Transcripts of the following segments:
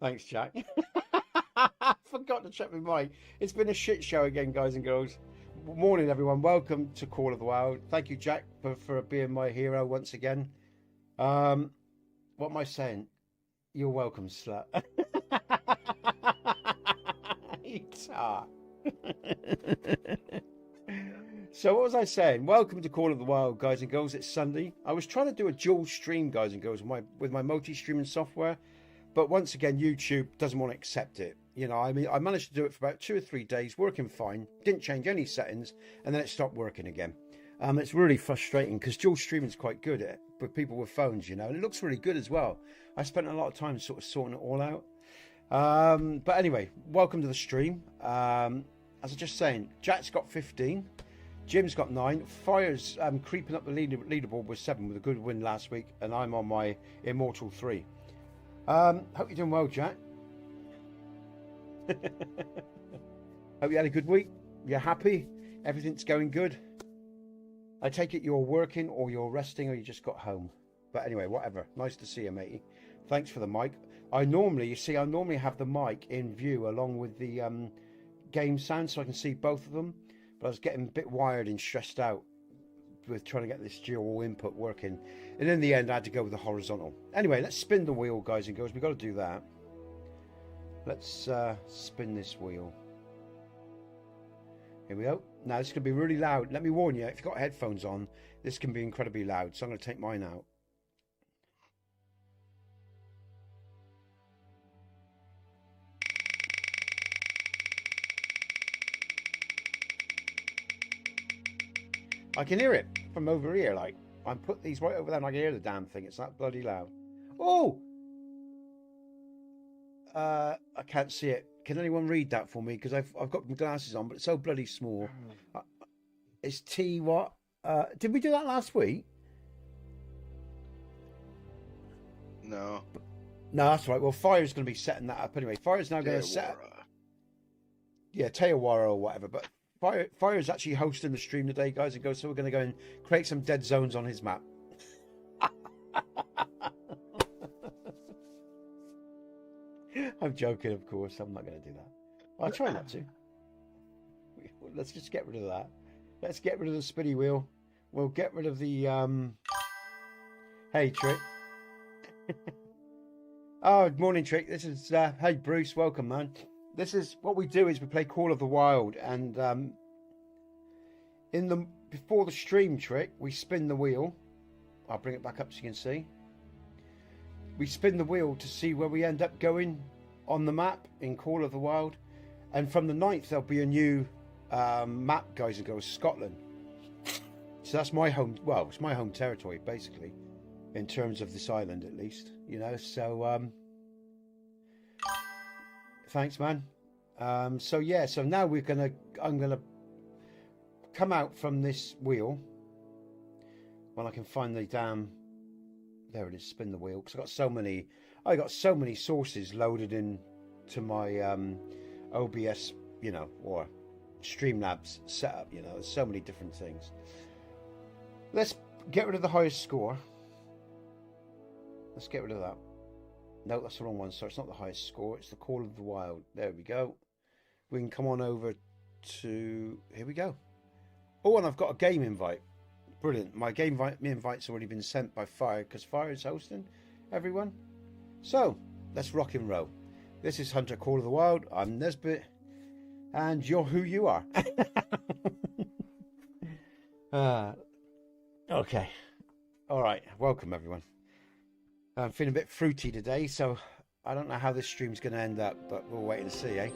Thanks, Jack. I forgot to check my mic. It's been a shit show again, guys and girls. Morning, everyone. Welcome to Call of the Wild. Thank you, Jack, for being my hero once again. What am I saying? You're welcome, slut. So what was I saying? Welcome to Call of the Wild, guys and girls. It's Sunday. I was trying to do a dual stream, guys and girls, with my multi-streaming software, but once again, YouTube doesn't want to accept it. You know, I mean, I managed to do it for about 2 or 3 days, working fine. Didn't change any settings, and then it stopped working again. It's really frustrating because dual streaming is quite good at it with people with phones, you know, and it looks really good as well. I spent a lot of time sort of sorting it all out. But anyway, welcome to the stream. As I was just saying, Jack's got 15. Jim's got 9. Fire's creeping up the leaderboard with 7 with a good win last week, and I'm on my immortal 3. Hope you're doing well, Jack. Hope you had a good week. You're happy. Everything's going good. I take it you're working or you're resting or you just got home. But anyway, whatever. Nice to see you, matey. Thanks for the mic. I normally have the mic in view along with the game sound so I can see both of them. But I was getting a bit wired and stressed out with trying to get this dual input working. And in the end, I had to go with the horizontal. Anyway, let's spin the wheel, guys and girls. We've got to do that. Let's spin this wheel. Here we go. Now, this is going to be really loud. Let me warn you, if you've got headphones on, this can be incredibly loud. So I'm going to take mine out. I can hear it from over here. Like, I put these right over there and I can hear the damn thing. It's that bloody loud. Oh! I can't see it. Can anyone read that for me? Because I've got my glasses on, but it's so bloody small. It's T what? Did we do that last week? No. No, that's right. Well, Fire's going to be setting that up anyway. Fire's now going to set... Yeah, Teowara or whatever. But Fire's actually hosting the stream today, guys and girls. So we're going to go and create some dead zones on his map. I'm joking, of course. I'm not going to do that. I'll try not to. Let's just get rid of that. Let's get rid of the spinny wheel. We'll get rid of the... Hey, Trick. Oh, morning, Trick. This is... Hey, Bruce. Welcome, man. This is... What we do is we play Call of the Wild. And before the stream, Trick, we spin the wheel. I'll bring it back up so you can see. We spin the wheel to see where we end up going on the map in Call of the Wild. And from the 9th, there'll be a new map, guys and girls, Scotland. So that's my home, well, it's my home territory, basically, in terms of this island, at least, you know. So, thanks, man. So, yeah, so now I'm going to come out from this wheel when I can find the damn... There it is, spin the wheel, because I got so many sources loaded in to my OBS, you know, or StreamLabs setup, you know. There's so many different things. Let's get rid of the highest score. Let's get rid of that. No, that's the wrong one. So it's not the highest score. It's the Call of the Wild. There we go. We can come on over to... Here we go. Oh, and I've got a game invite. Brilliant. My game invite's already been sent by Fire because Fire is hosting everyone. So, let's rock and roll. This is Hunter Call of the Wild. I'm Nesbit. And you're who you are. Okay. All right. Welcome, everyone. I'm feeling a bit fruity today, so I don't know how this stream's going to end up, but we'll wait and see, eh?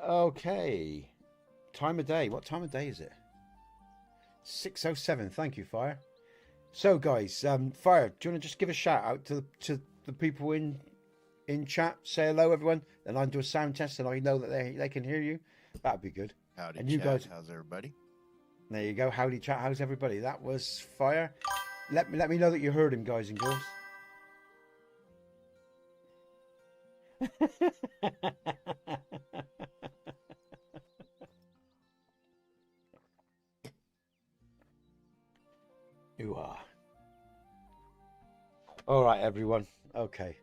Okay. Time of day. What time of day is it? 6:07. Thank you, Fire. So, guys, Fire, do you want to just give a shout out to the people in chat? Say hello, everyone. Then I do a sound test, and I know that they can hear you. That'd be good. Howdy, and you chat. guys, how's everybody? There you go. Howdy, chat. How's everybody? That was Fire. Let me know that you heard him, guys and girls. You are. All right, everyone. Okay.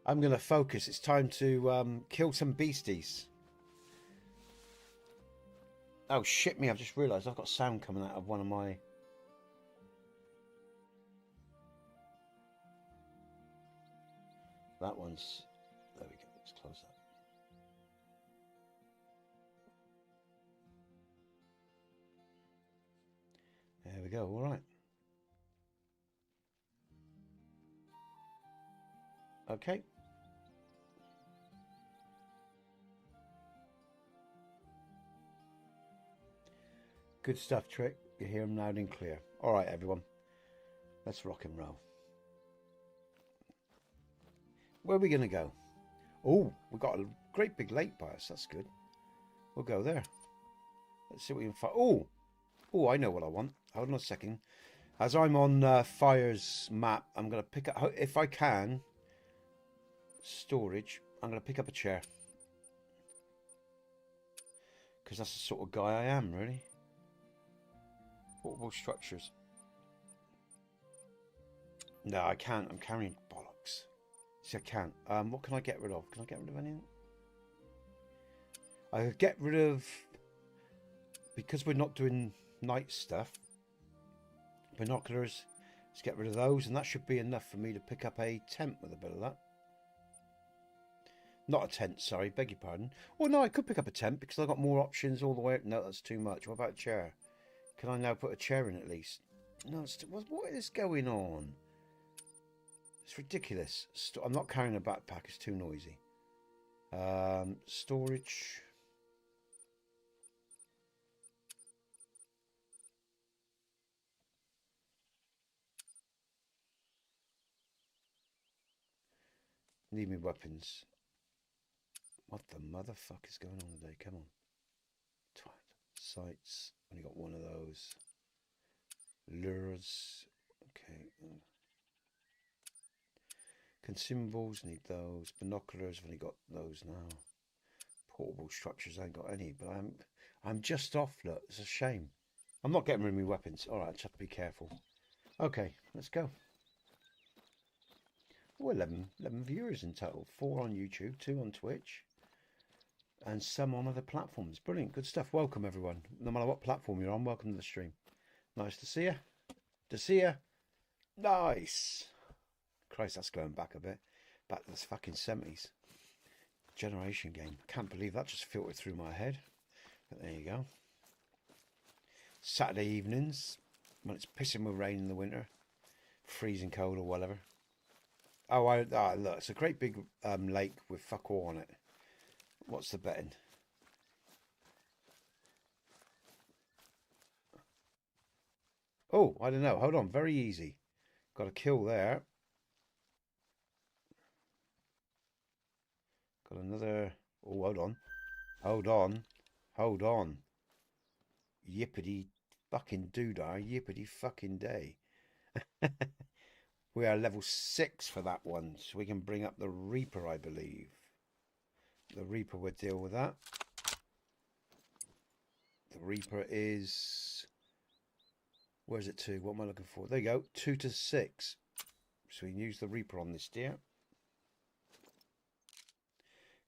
I'm going to focus. It's time to kill some beasties. Oh, shit me. I've just realised I've got sound coming out of one of my... That one's... There we go. Let's close that. There we go. All right. Okay. Good stuff, Trick. You hear them loud and clear. All right, everyone. Let's rock and roll. Where are we going to go? Oh, we've got a great big lake by us. That's good. We'll go there. Let's see what we can find. Oh, I know what I want. Hold on a second. As I'm on Fire's map, I'm going to pick up, if I can, storage. I'm going to pick up a chair. Because that's the sort of guy I am, really. Portable structures. No, I can't. I'm carrying bollocks. See, I can't. What can I get rid of? Can I get rid of anything? I could get rid of... Because we're not doing night stuff. Binoculars. Let's get rid of those. And that should be enough for me to pick up a tent with a bit of that. Not a tent, sorry. Beg your pardon. Oh, no, I could pick up a tent because I've got more options all the way. No, that's too much. What about a chair? Can I now put a chair in at least? No, what is going on? It's ridiculous. I'm not carrying a backpack. It's too noisy. Storage. Need me weapons. What the motherfuck is going on today? Come on. Sights. Only got one of those. Lures. Okay. Consumables. Need those. Binoculars. I've only got those now. Portable structures. I ain't got any. But I'm just off. Look, it's a shame. I'm not getting rid of my weapons. All right, just have to be careful. Okay, let's go. Oh, 11 viewers in total. 4 on YouTube, 2 on Twitch, and some on other platforms. Brilliant, good stuff. Welcome, everyone. No matter what platform you're on, welcome to the stream. Nice to see you. To see you. Nice. Christ, that's going back a bit. Back to the fucking 70s. Generation game. Can't believe that just filtered through my head. But there you go. Saturday evenings, when it's pissing with rain in the winter, freezing cold or whatever. Oh, look, it's a great big lake with fuck all on it. What's the betting? Oh, I don't know. Hold on. Very easy. Got a kill there. Got another... Oh, hold on. Hold on. Hold on. Yippity fucking doodah. Yippity fucking day. We are level 6 for that one. So we can bring up the Reaper, I believe. The Reaper would deal with that. The Reaper is... Where's it to? What am I looking for? There you go. 2 to 6. So we can use the Reaper on this deer.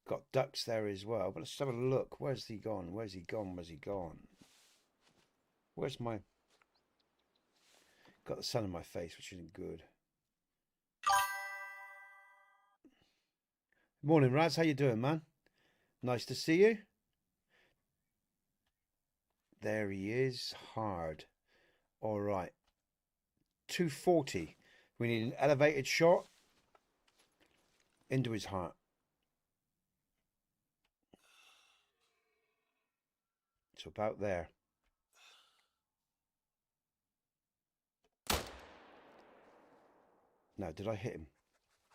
Got ducks there as well. But let's have a look. Where's he gone? Where's he gone? Where's he gone? Where's my... Got the sun in my face, which isn't good. Morning, Raz. How you doing, man? Nice to see you. There he is. Hard. All right. 240. We need an elevated shot into his heart. It's about there. No, did I hit him?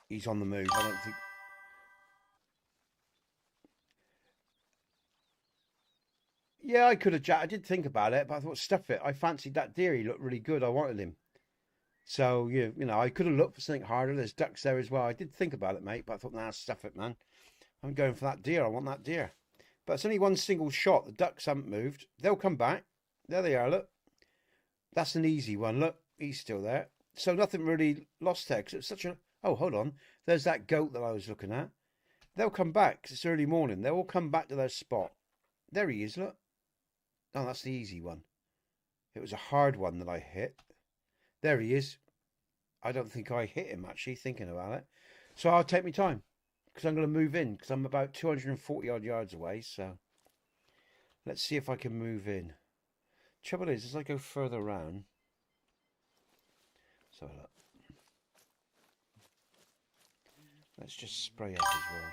He's on the move. I don't think... Yeah, I could have I did think about it, but I thought, stuff it. I fancied that deer. He looked really good. I wanted him. So, you know, I could have looked for something harder. There's ducks there as well. I did think about it, mate, but I thought, nah, stuff it, man. I'm going for that deer. I want that deer. But it's only one single shot. The ducks haven't moved. They'll come back. There they are, look. That's an easy one. Look, he's still there. So nothing really lost there because it's such a... Oh, hold on. There's that goat that I was looking at. They'll come back 'cause it's early morning. They'll all come back to their spot. There he is, look. Oh, that's the easy one. It was a hard one that I hit. There he is. I don't think I hit him, actually, thinking about it. So I'll take my time because I'm going to move in because I'm about 240 odd yards away. So let's see if I can move in. Trouble is, as I go further around... So look. Let's just spray up as well.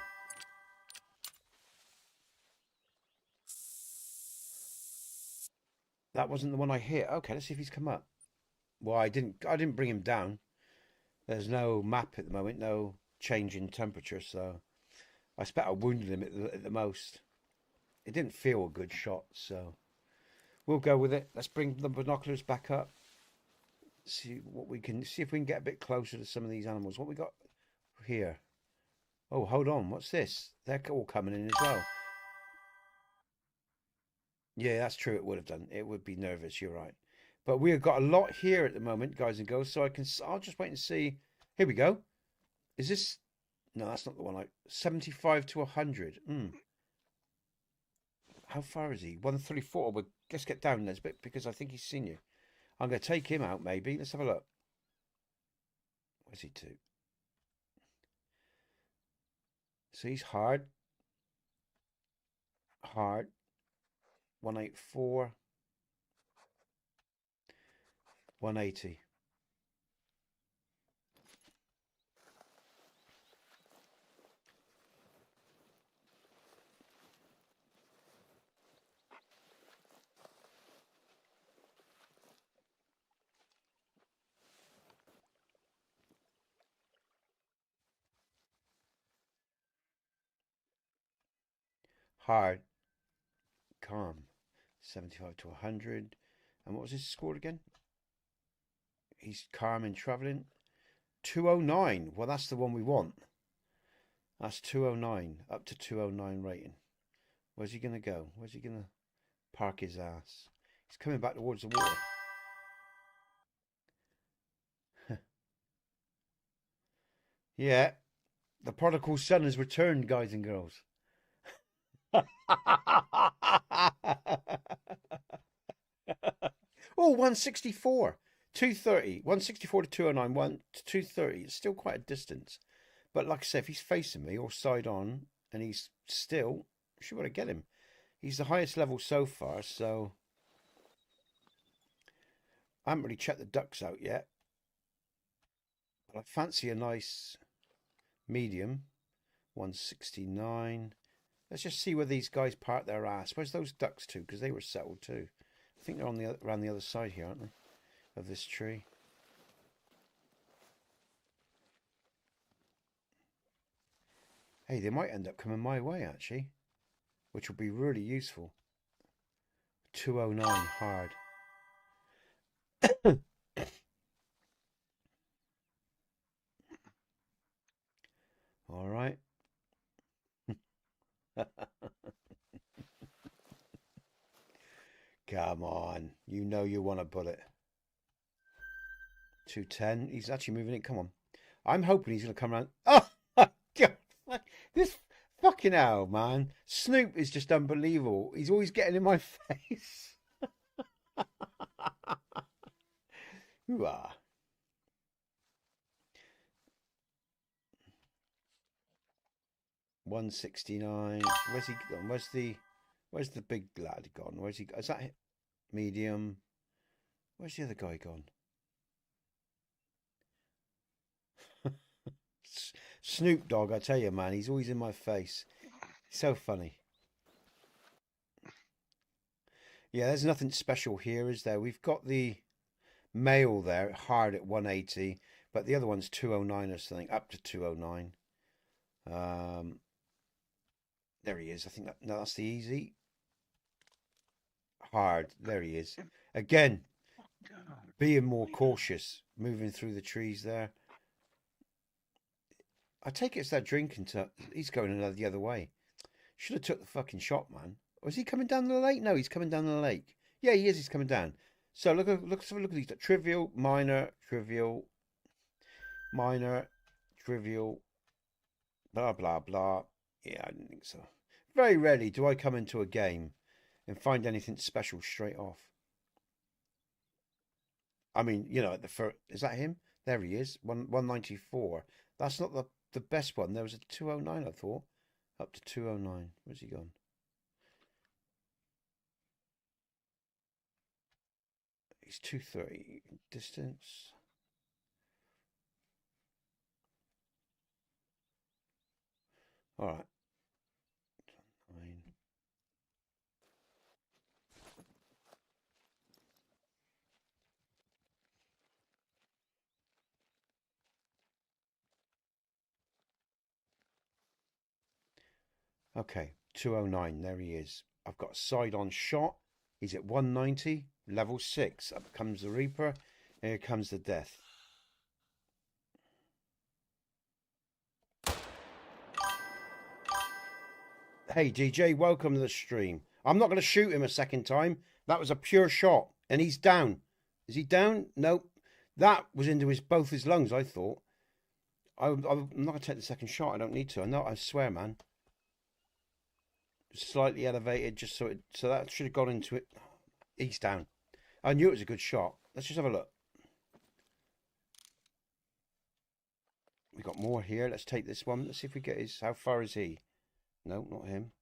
That wasn't the one I hit. Okay, let's see if he's come up. Well, I didn't bring him down. There's no map at the moment, no change in temperature, so I expect I wounded him at the most. It didn't feel a good shot, so we'll go with it. Let's bring the binoculars back up. See what we can see if we can get a bit closer to some of these animals. What we got here? Oh, hold on. What's this? They're all coming in as well. Yeah, that's true. It would have done. It would be nervous. You're right. But we've got a lot here at the moment, guys and girls. So I'll just wait and see. Here we go. Is this? No, that's not the one. 75 to 100. How far is he? 134. Well, let's get down, Nesbit, because I think he's seen you. I'm going to take him out, maybe. Let's have a look. Where's he to? So he's hard. Hard. 184. 180. Hard. Calm. 75 to 100. And what was his score again? He's calm in travelling. 209. Well, that's the one we want. That's 209. Up to 209 rating. Where's he going to go? Where's he going to park his ass? He's coming back towards the water. Yeah. The prodigal son has returned, guys and girls. Oh, 164. 230. 164 to 209. 1 to 230. It's still quite a distance. But like I said, if he's facing me or side on and he's still, I should be able to get him. He's the highest level so far, so I haven't really checked the ducks out yet. But I fancy a nice medium. 169. Let's just see where these guys park their ass. Where's those ducks to? Because they were settled too. I think they're on around the other side here, aren't they? Of this tree. Hey, they might end up coming my way actually, which will be really useful. 209 hard. All right. Come on. You know you want a bullet. 210. He's actually moving it. Come on. I'm hoping he's going to come around. Oh, my God. This fucking hell, man. Snoop is just unbelievable. He's always getting in my face. Ooh-ah. $169. Where's he gone? Where's the big lad gone? Where's he? Is that medium? Where's the other guy gone? Snoop Dogg, I tell you, man, he's always in my face. So funny. Yeah, there's nothing special here, is there? We've got the male there, hard at 180, but the other one's 209 or something, up to 209. There he is. I think no, that's the easy. Hard. There he is. Again, being more cautious, moving through the trees there. I take it it's that drinking. He's going the other way. Should have took the fucking shot, man. Was he coming down the lake? No, he's coming down the lake. Yeah, he is. He's coming down. So let's have a look at these. Trivial, minor, trivial, minor, trivial, blah blah blah. Yeah, I didn't think so. Very rarely do I come into a game and find anything special straight off. I mean, you know, at the first, is that him? There he is, 194. That's not the best one. There was a 209, I thought. Up to 209. Where's he gone? He's 230. Distance. All right. Okay, 209. There he is. I've got a side-on shot. He's at 190, level 6. Up comes the Reaper. Here comes the Death. Hey, DJ, welcome to the stream. I'm not going to shoot him a second time. That was a pure shot, and he's down. Is he down? Nope. That was into both his lungs, I thought. I'm not going to take the second shot. I don't need to. I swear, man. Slightly elevated, just so that should have gone into it. He's down. I knew it was a good shot. Let's just have a look. We got more here. Let's take this one. Let's see if we get his. How far is he? No, not him.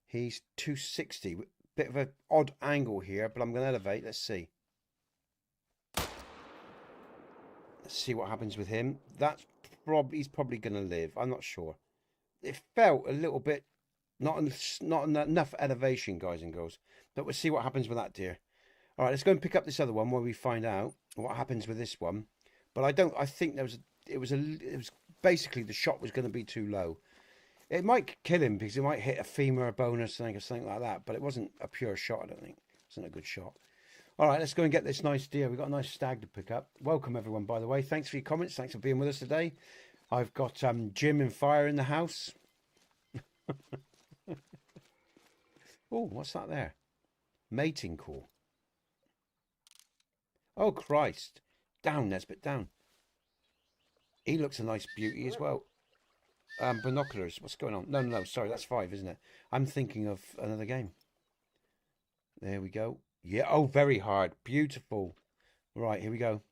He's 260. Bit of an odd angle here, but I'm going to elevate. Let's see. Let's see what happens with him. He's probably going to live. I'm not sure. It felt a little bit not enough elevation, guys and girls. But we'll see what happens with that deer. All right, let's go and pick up this other one where we find out what happens with this one. But I think it was basically the shot was going to be too low. It might kill him because it might hit a femur, a bone, or something like that. But it wasn't a pure shot, I don't think. It wasn't a good shot. All right, let's go and get this nice deer. We've got a nice stag to pick up. Welcome, everyone, by the way. Thanks for your comments. Thanks for being with us today. I've got Jim and Fire in the house. Oh, what's that there? Mating call. Oh, Christ. Down, Nesbit, down. He looks a nice beauty as well. Binoculars. What's going on? No, sorry, that's 5, isn't it? I'm thinking of another game. There we go. Yeah, oh, very hard. Beautiful. Right, here we go.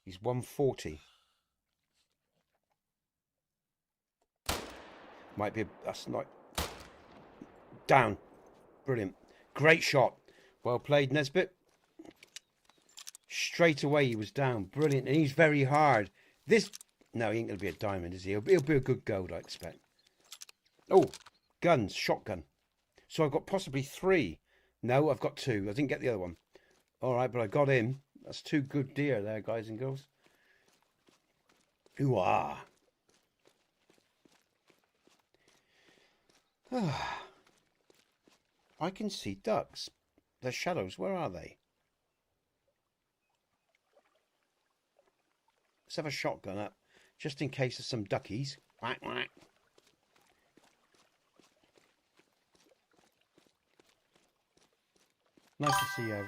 He's 140. Might be, that's not. Down. Brilliant. Great shot. Well played, Nesbit. Straight away he was down. Brilliant. And he's very hard. No, he ain't going to be a diamond, is he? He'll be a good gold, I expect. Oh, guns. Shotgun. So I've got possibly 3. No, I've got 2. I didn't get the other one. All right, but I got him. That's 2 good deer there, guys and girls. Ooh-ah. I can see ducks. They're shadows. Where are they? Let's have a shotgun up, just in case there's some duckies. Whack, whack. Nice to see you.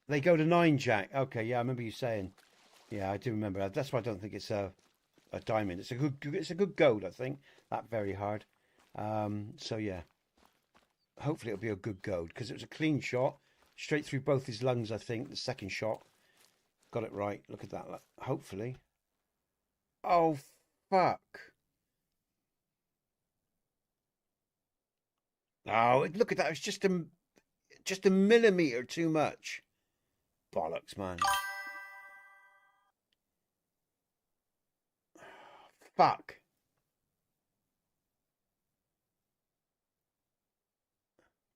They go to 9, Jack. Okay, yeah, I remember you saying. Yeah, I do remember that. That's why I don't think it's a diamond. It's a good gold, I think. That very hard. So yeah. Hopefully it'll be a good gold because it was a clean shot, straight through both his lungs. I think the second shot got it right. Look at that. Hopefully. Oh fuck! Oh, look at that! It's just a millimeter too much. Bollocks, man. Fuck.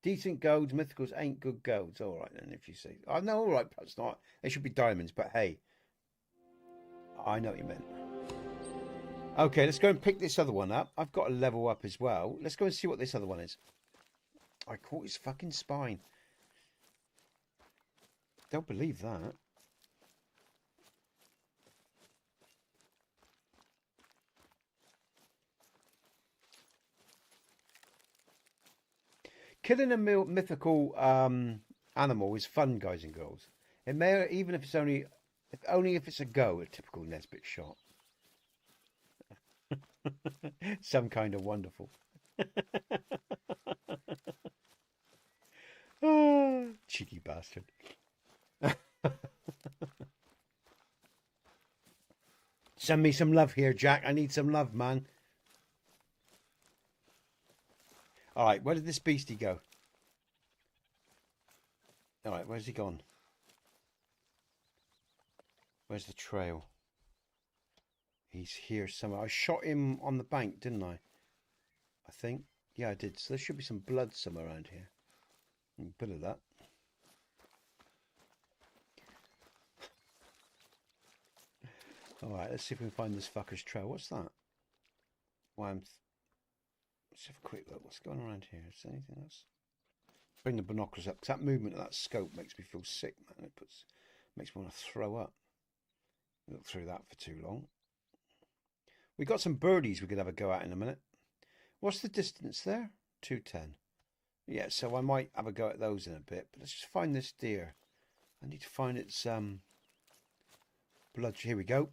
Decent golds, mythicals ain't good golds. All right, then, if you see. I know, all right, perhaps not. They should be diamonds, but hey. I know what you meant. Okay, let's go and pick this other one up. I've got a level up as well. Let's go and see what this other one is. I caught his fucking spine. Don't believe that. Killing a mythical animal is fun, guys and girls. It may, even if it's only if it's a go, a typical Nesbit shot. Some kind of wonderful. Cheeky bastard. Send me some love here, Jack. I need some love, man. All right, where did this beastie go? All right, where's he gone? Where's the trail? He's here somewhere. I shot him on the bank, didn't I? I think. Yeah, I did. So there should be some blood somewhere around here. A bit of that. All right, let's see if we can find this fucker's trail. What's that? Why let's have a quick look. What's going on around here? Is there anything else? Bring the binoculars up, because that movement of that scope makes me feel sick, man. It makes me want to throw up. Look through that for too long. We got some birdies we could have a go at in a minute. What's the distance there? 210. Yeah, so I might have a go at those in a bit. But let's just find this deer. I need to find its blood. Here we go.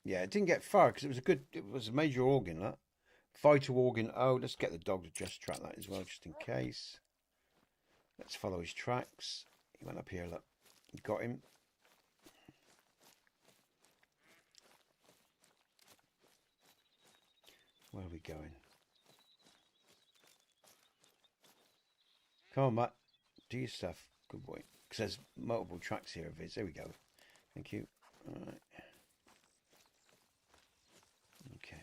Yeah, it didn't get far because it was a major organ, that. Vital organ. Oh, let's get the dog to just track that as well, just in case. Let's follow his tracks. He went up here, look. Got him. Where are we going? Come on, Matt. Do your stuff. Good boy. Because there's multiple tracks here of his. There we go. Thank you. All right. Okay.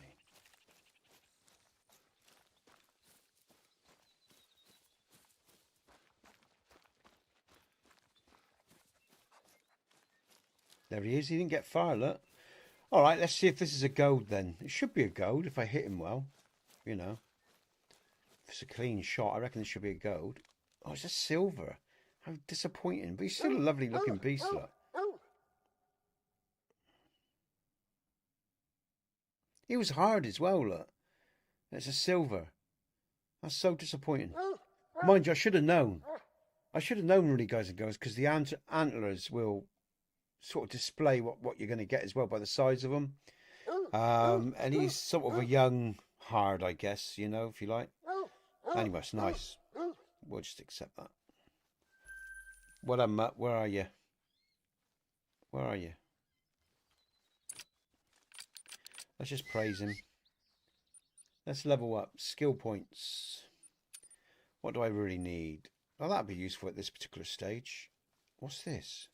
There he is. He didn't get far, look. All right, let's see if this is a gold then. It should be a gold if I hit him well. You know. If it's a clean shot, I reckon it should be a gold. Oh, it's a silver. How disappointing. But he's still a lovely looking beast, look. He was hard as well, look. It's a silver. That's so disappointing. Mind you, I should have known. I should have known, really, guys and girls, because the antlers will sort of display what you're going to get as well by the size of them. And he's sort of a young hard, I guess, you know, if you like. Anyway, it's nice. We'll just accept that. Well done, Matt. Where are you? Where are you? Let's just praise him. Let's level up. Skill points. What do I really need? Oh, that'd be useful at this particular stage. What's this?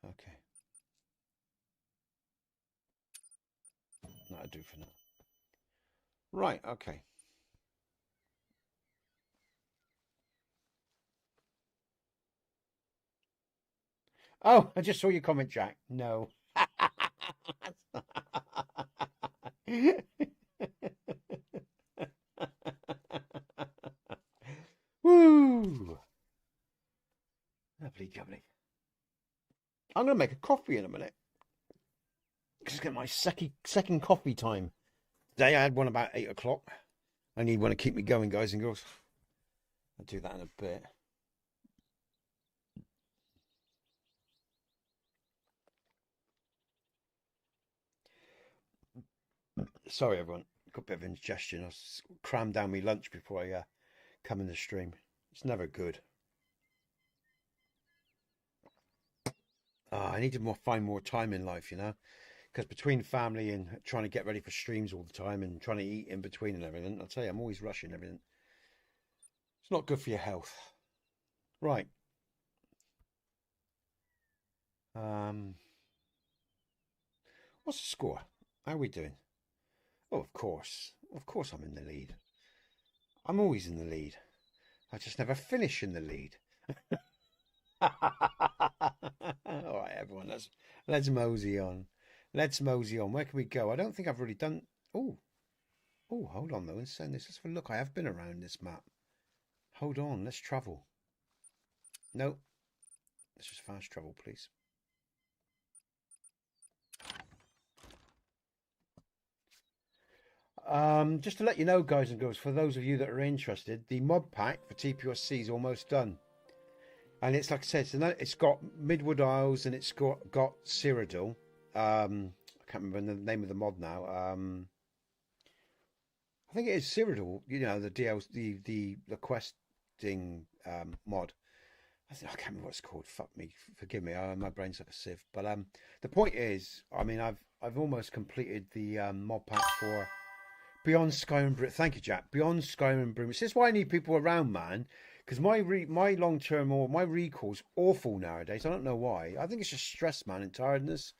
Okay. That'll do for now. Right, okay. Oh, I just saw your comment, Jack. No. Woo! Lovely jubbly. I'm going to make a coffee in a minute. Because it's getting my second coffee time. Today I had one about 8 o'clock. I need one to keep me going, guys and girls. I'll do that in a bit. Sorry, everyone. Got a bit of indigestion. I crammed down my lunch before I come in the stream. It's never good. I need to find more time in life, you know, because between family and trying to get ready for streams all the time and trying to eat in between and everything, I'll tell you, I'm always rushing everything. It's not good for your health. Right. What's the score? How are we doing? Oh, of course. Of course I'm in the lead. I'm always in the lead. I just never finish in the lead. All right, everyone, let's mosey on. Let's mosey on. Where can we go? I don't think I've really done. Oh, hold on though. And send this. Let's have a look. I have been around this map. Hold on. Let's travel. No, let's just fast travel, please. Just to let you know, guys and girls, for those of you that are interested, the mod pack for TPSC is almost done. And it's like I said, it's got Midwood Isles and it's got Cyrodiil. I can't remember the name of the mod now. I think it is Cyrodiil, you know, the DLC, the questing mod. I can't remember what it's called. Fuck me, forgive me. My brain's like a sieve. But the point is, I mean, I've almost completed the mod pack for Beyond Skyrim Brim. Thank you, Jack. Beyond Skyrim Brim. This is why I need people around, man. Because my long term or my recall's awful nowadays. I don't know why. I think it's just stress, man, and tiredness.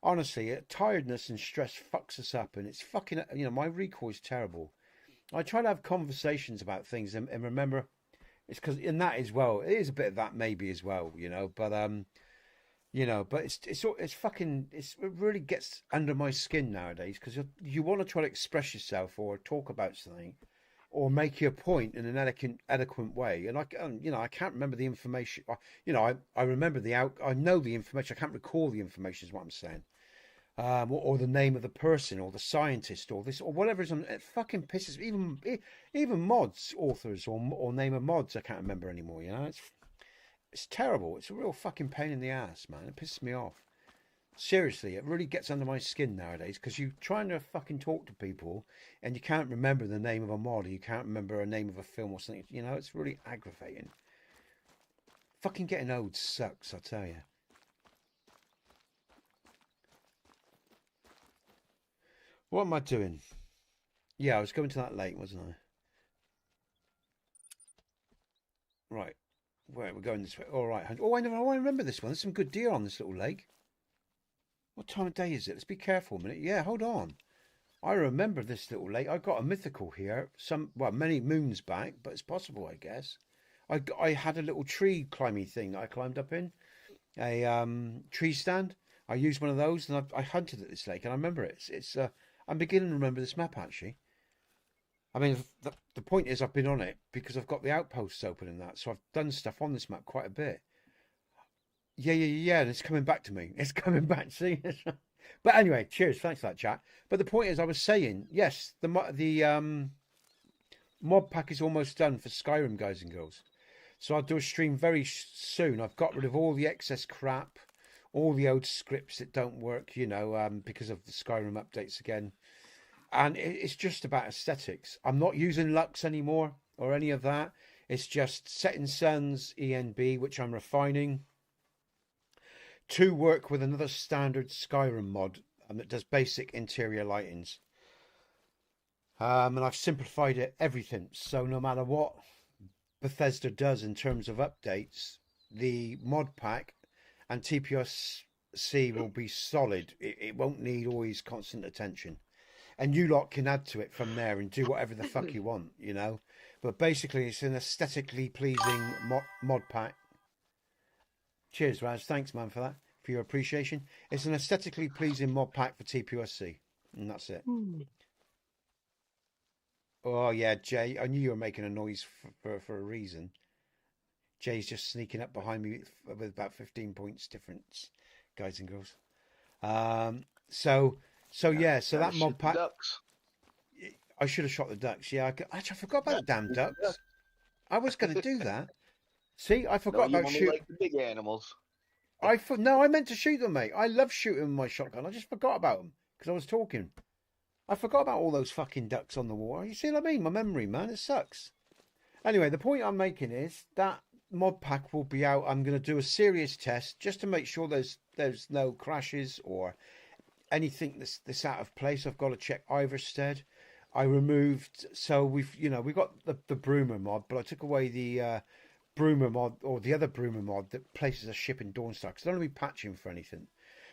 Honestly, tiredness and stress fucks us up, and it's fucking. You know, my recall is terrible. I try to have conversations about things and remember. It's because in that as well, it is a bit of that maybe as well, you know. But you know, but it's fucking. It really gets under my skin nowadays because you want to try to express yourself or talk about something. Or make your point in an eloquent way, and you know, I can't remember the information. You know, I remember I know the information. I can't recall the information. Is what I'm saying, or the name of the person, or the scientist, or this, or whatever is on. It fucking pisses even mods, authors, or name of mods. I can't remember anymore. You know, it's terrible. It's a real fucking pain in the ass, man. It pisses me off. Seriously, it really gets under my skin nowadays because you're trying to fucking talk to people and you can't remember the name of a mod or you can't remember a name of a film or something. You know, it's really aggravating. Fucking getting old sucks, I tell you. What am I doing? Yeah, I was going to that lake, wasn't I? Right. Where we're going this way. All right. Oh, I remember this one. There's some good deer on this little lake. What time of day is it? Let's be careful a minute. Yeah, hold on. I remember this little lake. I got a mythical here. Many moons back, but it's possible, I guess. I had a little tree climbing thing I climbed up in. A tree stand. I used one of those and I hunted at this lake and I remember it. I'm beginning to remember this map actually. I mean, the point is I've been on it because I've got the outposts open and that. So I've done stuff on this map quite a bit. Yeah, and it's coming back to me. It's coming back, see? But anyway, cheers, thanks for that, chat. But the point is, I was saying, yes, the mod pack is almost done for Skyrim, guys and girls. So I'll do a stream very soon. I've got rid of all the excess crap, all the old scripts that don't work, you know, because of the Skyrim updates again. And it's just about aesthetics. I'm not using Lux anymore or any of that. It's just Setting Suns, ENB, which I'm refining. To work with another standard Skyrim mod that does basic interior lightings. And I've simplified everything. So no matter what Bethesda does in terms of updates, the mod pack and TPSC will be solid. It won't need always constant attention. And you lot can add to it from there and do whatever the fuck you want, you know. But basically, it's an aesthetically pleasing mod pack. Cheers, Raz. Thanks, man, for that, for your appreciation. It's an aesthetically pleasing mod pack for TPSC, and that's it. Oh, yeah, Jay, I knew you were making a noise for a reason. Jay's just sneaking up behind me with about 15 points difference, guys and girls. So that mod pack... I should have shot the ducks, yeah. I forgot about the damn ducks. I was going to do that. See, I forgot about shooting. Like the big animals. No, I meant to shoot them, mate. I love shooting with my shotgun. I just forgot about them because I was talking. I forgot about all those fucking ducks on the water. You see what I mean? My memory, man, it sucks. Anyway, the point I'm making is that mod pack will be out. I'm going to do a serious test just to make sure there's no crashes or anything that's out of place. I've got to check Iverstead. I removed, so we've got the Broomer mod, but I took away the Broomer mod or the other Broomer mod that places a ship in Dawnstar because I don't want to be patching for anything.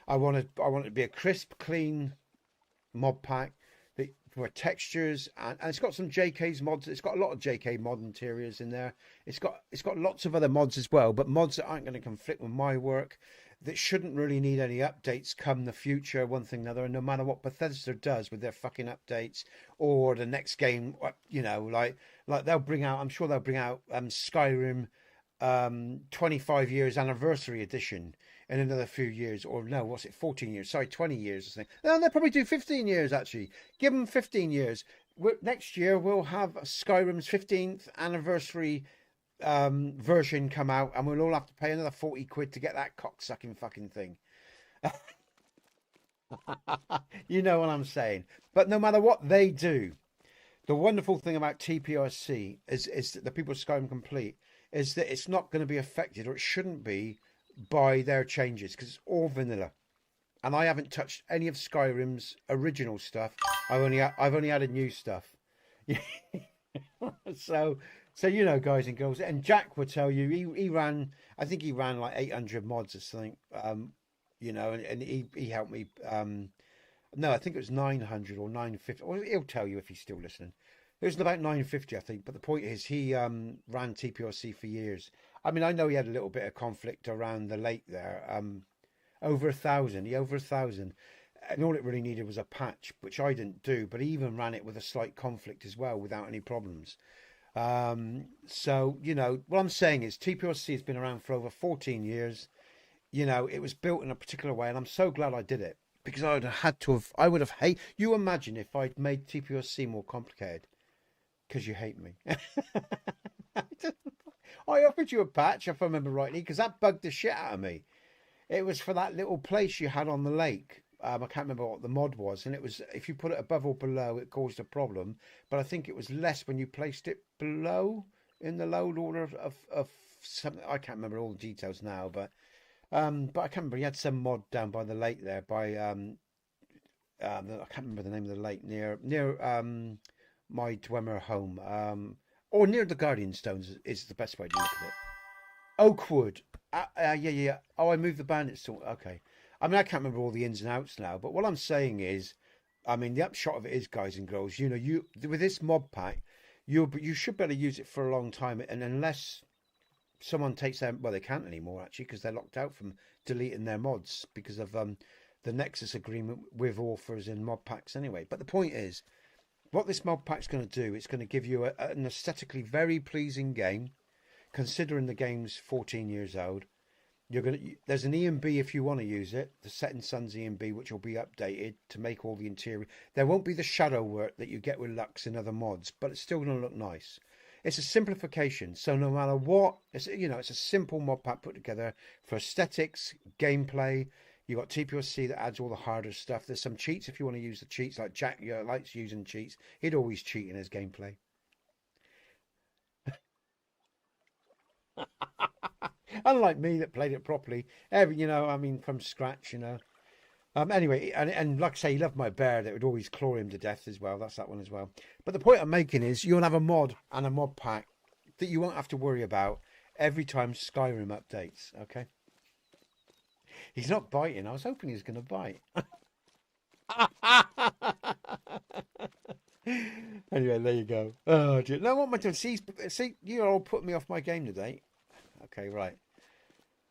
I want it to be a crisp, clean mod pack that for textures and it's got some JK's mods. It's got a lot of JK mod interiors in there. It's got lots of other mods as well, but mods that aren't going to conflict with my work, that shouldn't really need any updates come the future, one thing or another. And no matter what Bethesda does with their fucking updates or the next game, you know, like they'll bring out, I'm sure they'll bring out Skyrim 25 years anniversary edition in another few years, or no, what's it, 14 years, sorry, 20 years or something. No, they'll probably do 15 years actually. Give them 15 years. next year we'll have Skyrim's 15th anniversary version come out, and we'll all have to pay another 40 quid to get that cocksucking fucking thing. You know what I'm saying. But no matter what they do, the wonderful thing about TPRC is that the people of Skyrim Complete is that it's not going to be affected, or it shouldn't be, by their changes, because it's all vanilla. And I haven't touched any of Skyrim's original stuff. I've only added new stuff. so you know, guys and girls, and Jack will tell you he ran. I think he ran like 800 mods or something. You know, and he helped me. No, I think it was 900 or 950. Or he'll tell you if he's still listening. It was about 950, I think. But the point is, he ran TPRC for years. I mean, I know he had a little bit of conflict around the lake there. Over 1,000. He over 1,000. And all it really needed was a patch, which I didn't do. But he even ran it with a slight conflict as well, without any problems. So, you know, what I'm saying is TPRC has been around for over 14 years. You know, it was built in a particular way, and I'm so glad I did it, because I would have hated. You imagine if I'd made TPRC more complicated, because you hate me. I offered you a patch, if I remember rightly, because that bugged the shit out of me. It was for that little place you had on the lake. I can't remember what the mod was, and it was, if you put it above or below, it caused a problem. But I think it was less when you placed it below, in the load order of something. I can't remember all the details now, but I can't remember. He had some mod down by the lake there, by I can't remember the name of the lake, near my Dwemer home, or near the Guardian Stones is the best way to look at it. Oakwood, yeah. Oh, I moved the bandits to, okay. I mean, I can't remember all the ins and outs now, but what I'm saying is, I mean, the upshot of it is, guys and girls, you know, you with this mod pack, you should be able to use it for a long time, and unless someone takes them, well, they can't anymore actually, because they're locked out from deleting their mods because of the Nexus agreement with authors and mod packs anyway. But the point is, what this mod pack's going to do, it's going to give you an aesthetically very pleasing game, considering the game's 14 years old. There's an E&B if you want to use it, the Setting Sun's E&B, which will be updated to make all the interior. There won't be the shadow work that you get with Lux and other mods, but it's still going to look nice. It's a simplification, so no matter what, it's a simple mod pack put together for aesthetics, gameplay. You got TPRC that adds all the harder stuff. There's some cheats if you want to use the cheats, like Jack likes using cheats. He'd always cheat in his gameplay. Unlike me that played it properly, from scratch, Anyway, and like I say, he loved my bear that would always claw him to death as well. That's that one as well. But the point I'm making is you'll have a mod and a mod pack that you won't have to worry about every time Skyrim updates, okay? He's not biting. I was hoping he was going to bite. Anyway, there you go. Oh, dear. No, what am I doing? See, you're all putting me off my game today. Okay, right.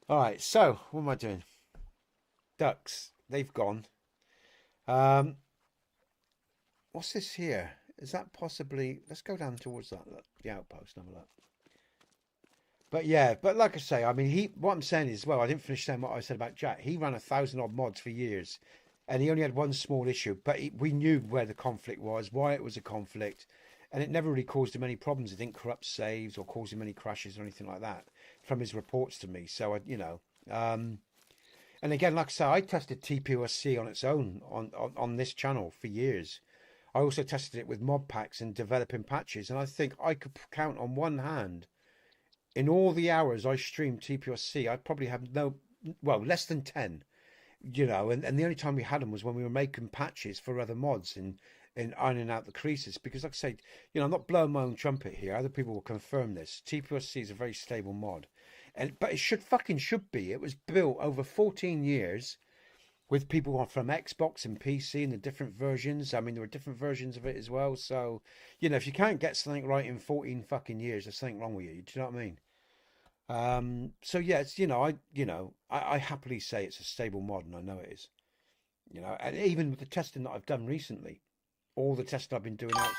All right, so what am I doing? Ducks. They've gone. What's this here? Is that possibly... Let's go down towards that, look, the outpost and have a look. But yeah, but like I say, I mean, what I'm saying is, well, I didn't finish saying what I said about Jack. He ran 1,000 odd mods for years, and he only had one small issue, but we knew where the conflict was, why it was a conflict, and it never really caused him any problems. It didn't corrupt saves or cause him any crashes or anything like that from his reports to me. So, and again, like I say, I tested TPRC on its own on this channel for years. I also tested it with mod packs and developing patches, and I think I could count on one hand, in all the hours I streamed TPRC, I probably have less than 10, and the only time we had them was when we were making patches for other mods and ironing out the creases, because like I say, I'm not blowing my own trumpet here. Other people will confirm this. TPRC is a very stable mod. But it should be. It was built over 14 years with people from Xbox and PC and the different versions. I mean, there were different versions of it as well. So, if you can't get something right in 14 fucking years, there's something wrong with you. Do you know what I mean? So yeah, it's, I happily say it's a stable mod, and I know it is. And even with the testing that I've done recently, all the testing I've been doing out,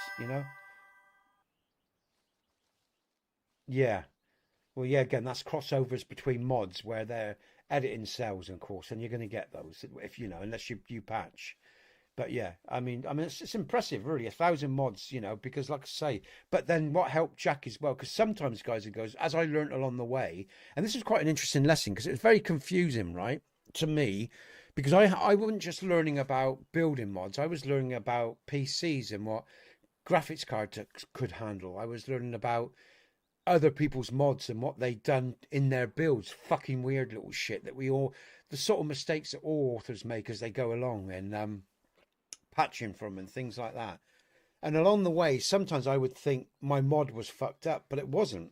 Yeah. Well, yeah, again, that's crossovers between mods where they're editing cells, of course, and you're going to get those if unless you patch. But yeah, I mean, it's impressive, really. 1,000 mods, because like I say, but then what helped Jack as well, because sometimes guys and girls, as I learned along the way, and this was quite an interesting lesson because it was very confusing, right, to me, because I wasn't just learning about building mods, I was learning about PCs and what graphics cards could handle. I was learning about other people's mods and what they'd done in their builds. Fucking weird little shit that the sort of mistakes that all authors make as they go along, and patching from and things like that. And along the way, sometimes I would think my mod was fucked up, but it wasn't.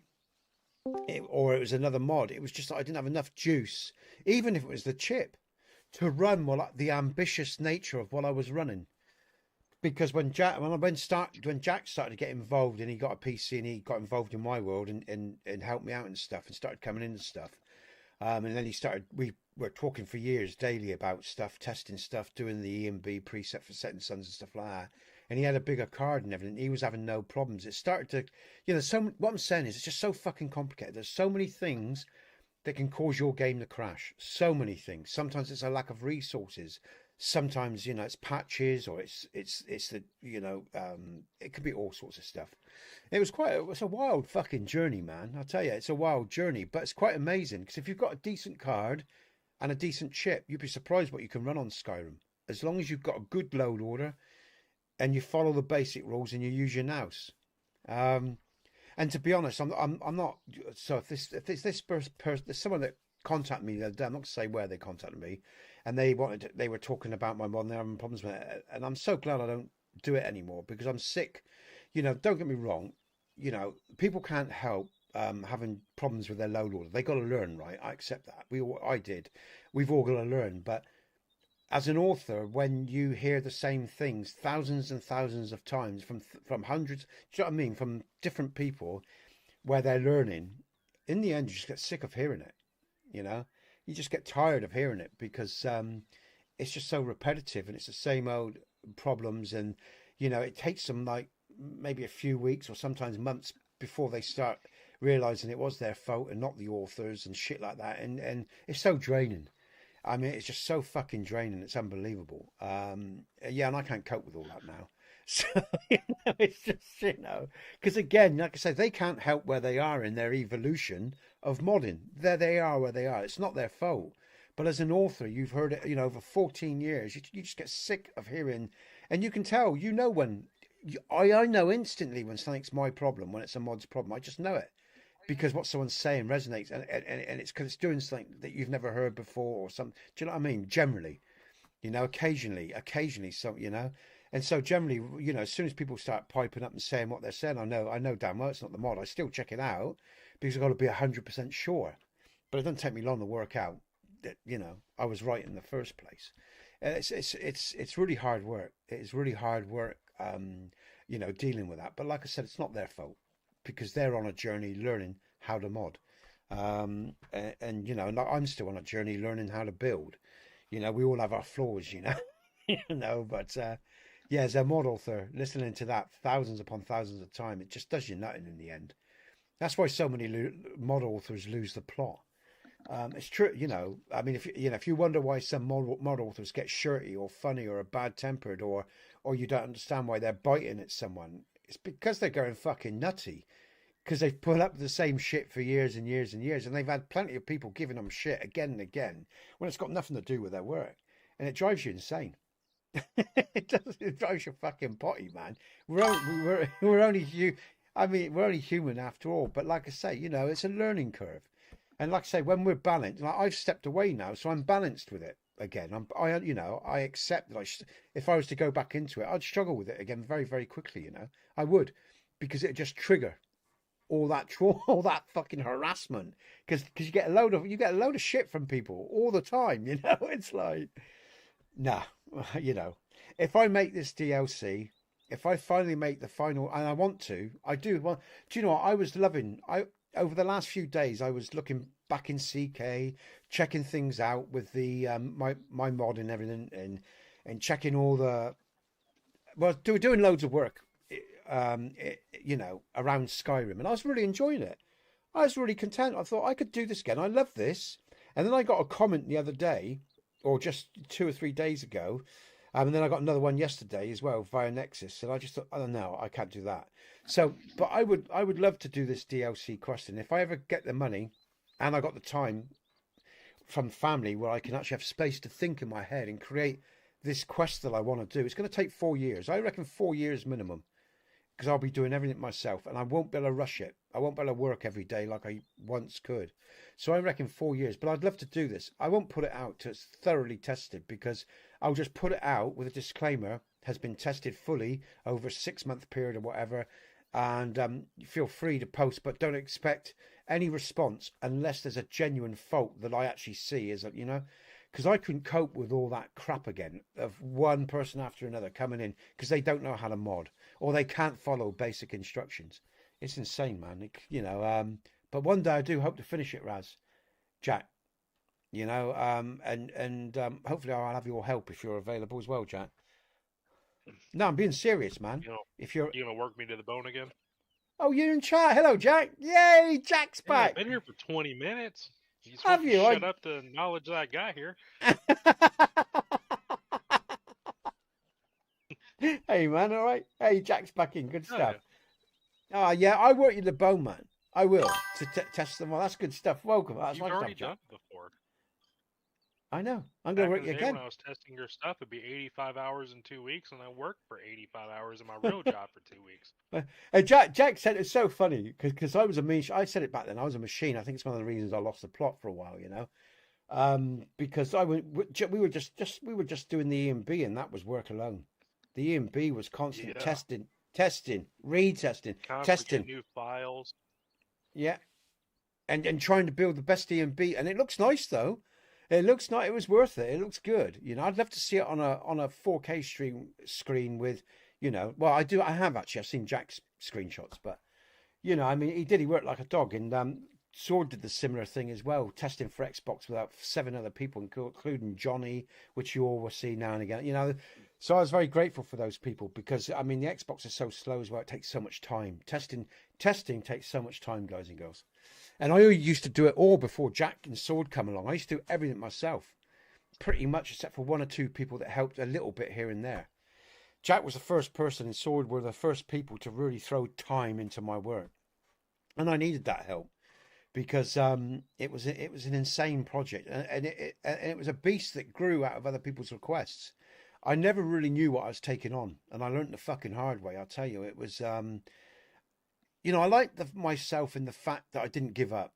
Or it was another mod. It was just that I didn't have enough juice, even if it was the chip, to run the ambitious nature of what I was running. Because when Jack started to get involved and he got a PC and he got involved in my world and helped me out and stuff and started coming in and stuff, and then we were talking for years daily about stuff, testing stuff, doing the E&B preset for setting suns and stuff like that. And he had a bigger card and everything. He was having no problems. It started to, what I'm saying is it's just so fucking complicated. There's so many things that can cause your game to crash. So many things. Sometimes it's a lack of resources. Sometimes, it's patches, or it's the, it could be all sorts of stuff. It's a wild fucking journey, man. I'll tell you, it's a wild journey, but it's quite amazing because if you've got a decent card and a decent chip, you'd be surprised what you can run on Skyrim. As long as you've got a good load order and you follow the basic rules and you use your mouse. And to be honest, I'm not. So if this person, there's someone that contacted me the other day. I'm not going to say where they contacted me, and they were talking about my mod and they're having problems with it. And I'm so glad I don't do it anymore because I'm sick. Don't get me wrong. People can't help having problems with their load order. They got to learn, right? I accept that. I did. We've all got to learn. But as an author, when you hear the same things thousands and thousands of times from hundreds, do you know what I mean? From different people, where they're learning, in the end, you just get sick of hearing it. You just get tired of hearing it because it's just so repetitive and it's the same old problems. And it takes them like maybe a few weeks or sometimes months before they start realizing it was their fault and not the authors and shit like that. And it's so draining. I mean, it's just so fucking draining. It's unbelievable. Yeah, and I can't cope with all that now. So, it's just, because again, like I said, they can't help where they are in their evolution of modding. There they are where they are. It's not their fault. But as an author, you've heard it, over 14 years, you just get sick of hearing, and you can tell, when, I know instantly when something's my problem, when it's a mod's problem. I just know it. Because what someone's saying resonates, and it's because it's doing something that you've never heard before or something. Do you know what I mean? Generally, occasionally, so, and so generally, as soon as people start piping up and saying what they're saying, I know damn well it's not the mod. I still check it out because I've got to be 100% sure. But it doesn't take me long to work out that, I was right in the first place. And it's really hard work. It is really hard work, dealing with that. But like I said, it's not their fault, because they're on a journey learning how to mod. And I'm still on a journey learning how to build. We all have our flaws, but yeah, as a mod author, listening to that thousands upon thousands of times, it just does you nothing in the end. That's why so many mod authors lose the plot. It's true, I mean, if you wonder why some mod authors get shirty or funny or bad tempered, or you don't understand why they're biting at someone, it's because they're going fucking nutty, because they've put up the same shit for years and years and years, and they've had plenty of people giving them shit again and again when it's got nothing to do with their work, and it drives you insane. It drives you fucking potty, man. We're only human after all. But like I say, it's a learning curve, and like I say, when we're balanced, like I've stepped away now, so I'm balanced with it again. I accept that if I was to go back into it, I'd struggle with it again very, very quickly. I would, because it'd just trigger all that all that fucking harassment, because you get a load of shit from people all the time. It's like, nah, if I make this DLC, if I finally make the final, and I want to, I do. Well, do you know what I was loving? Over the last few days, I was looking back in CK, checking things out with the my mod and everything, and checking all the, doing loads of work, around Skyrim, and I was really enjoying it. I was really content. I thought I could do this again. I love this. And then I got a comment the other day, or just 2 or 3 days ago, And then I got another one yesterday as well via Nexus, and I just thought, oh no, I can't do that. So, but I would love to do this DLC question if I ever get the money, and I got the time from family where I can actually have space to think in my head and create this quest that I want to do. It's going to take 4 years. I reckon 4 years minimum, because I'll be doing everything myself and I won't be able to rush it. I won't be able to work every day like I once could. So I reckon 4 years, but I'd love to do this. I won't put it out till it's thoroughly tested, because I'll just put it out with a disclaimer, has been tested fully over a 6 month period or whatever. And feel free to post, but don't expect any response unless there's a genuine fault that I actually see, is that, because I couldn't cope with all that crap again of one person after another coming in because they don't know how to mod or they can't follow basic instructions. It's insane, man. But one day I do hope to finish it, Jack. And hopefully I'll have your help if you're available as well, Jack. No, I'm being serious, man. If you're gonna work me to the bone again? Oh, you're in chat. Hello, Jack. Yay, Jack's back. I've been here for 20 minutes. Have you? Shut up the knowledge that I got here. Hey, man. All right. Hey, Jack's back in. Good stuff. Yeah, I work you the bone, man. I will to test them all. That's good stuff. Welcome. That's You've already done it before. I know. I'm going to work you again. When I was testing your stuff, it'd be 85 hours in 2 weeks, and I worked for 85 hours in my real job for 2 weeks. Jack said it's so funny because I was I said it back then. I was a machine. I think it's one of the reasons I lost the plot for a while. Because we were just doing the E&B, and that was work alone. The E&B was constant testing, retesting, testing new files. Yeah, and trying to build the best E&B, and it looks nice though. It looks nice. It was worth it. It looks good. I'd love to see it on a 4K screen with, well, I have actually. I've seen Jack's screenshots, but he worked like a dog. And Sword did the similar thing as well, testing for Xbox without 7 other people, including Johnny, which you all will see now and again. So I was very grateful for those people because the Xbox is so slow as well. It takes so much time. Testing takes so much time, guys and girls. And I used to do it all before Jack and Sword come along. I used to do everything myself, pretty much, except for 1 or 2 people that helped a little bit here and there. Jack was the first person, and Sword were the first people to really throw time into my work, and I needed that help because it was an insane project, and it was a beast that grew out of other people's requests. I never really knew what I was taking on, and I learned the fucking hard way. I'll tell you, it was. I like myself in the fact that I didn't give up.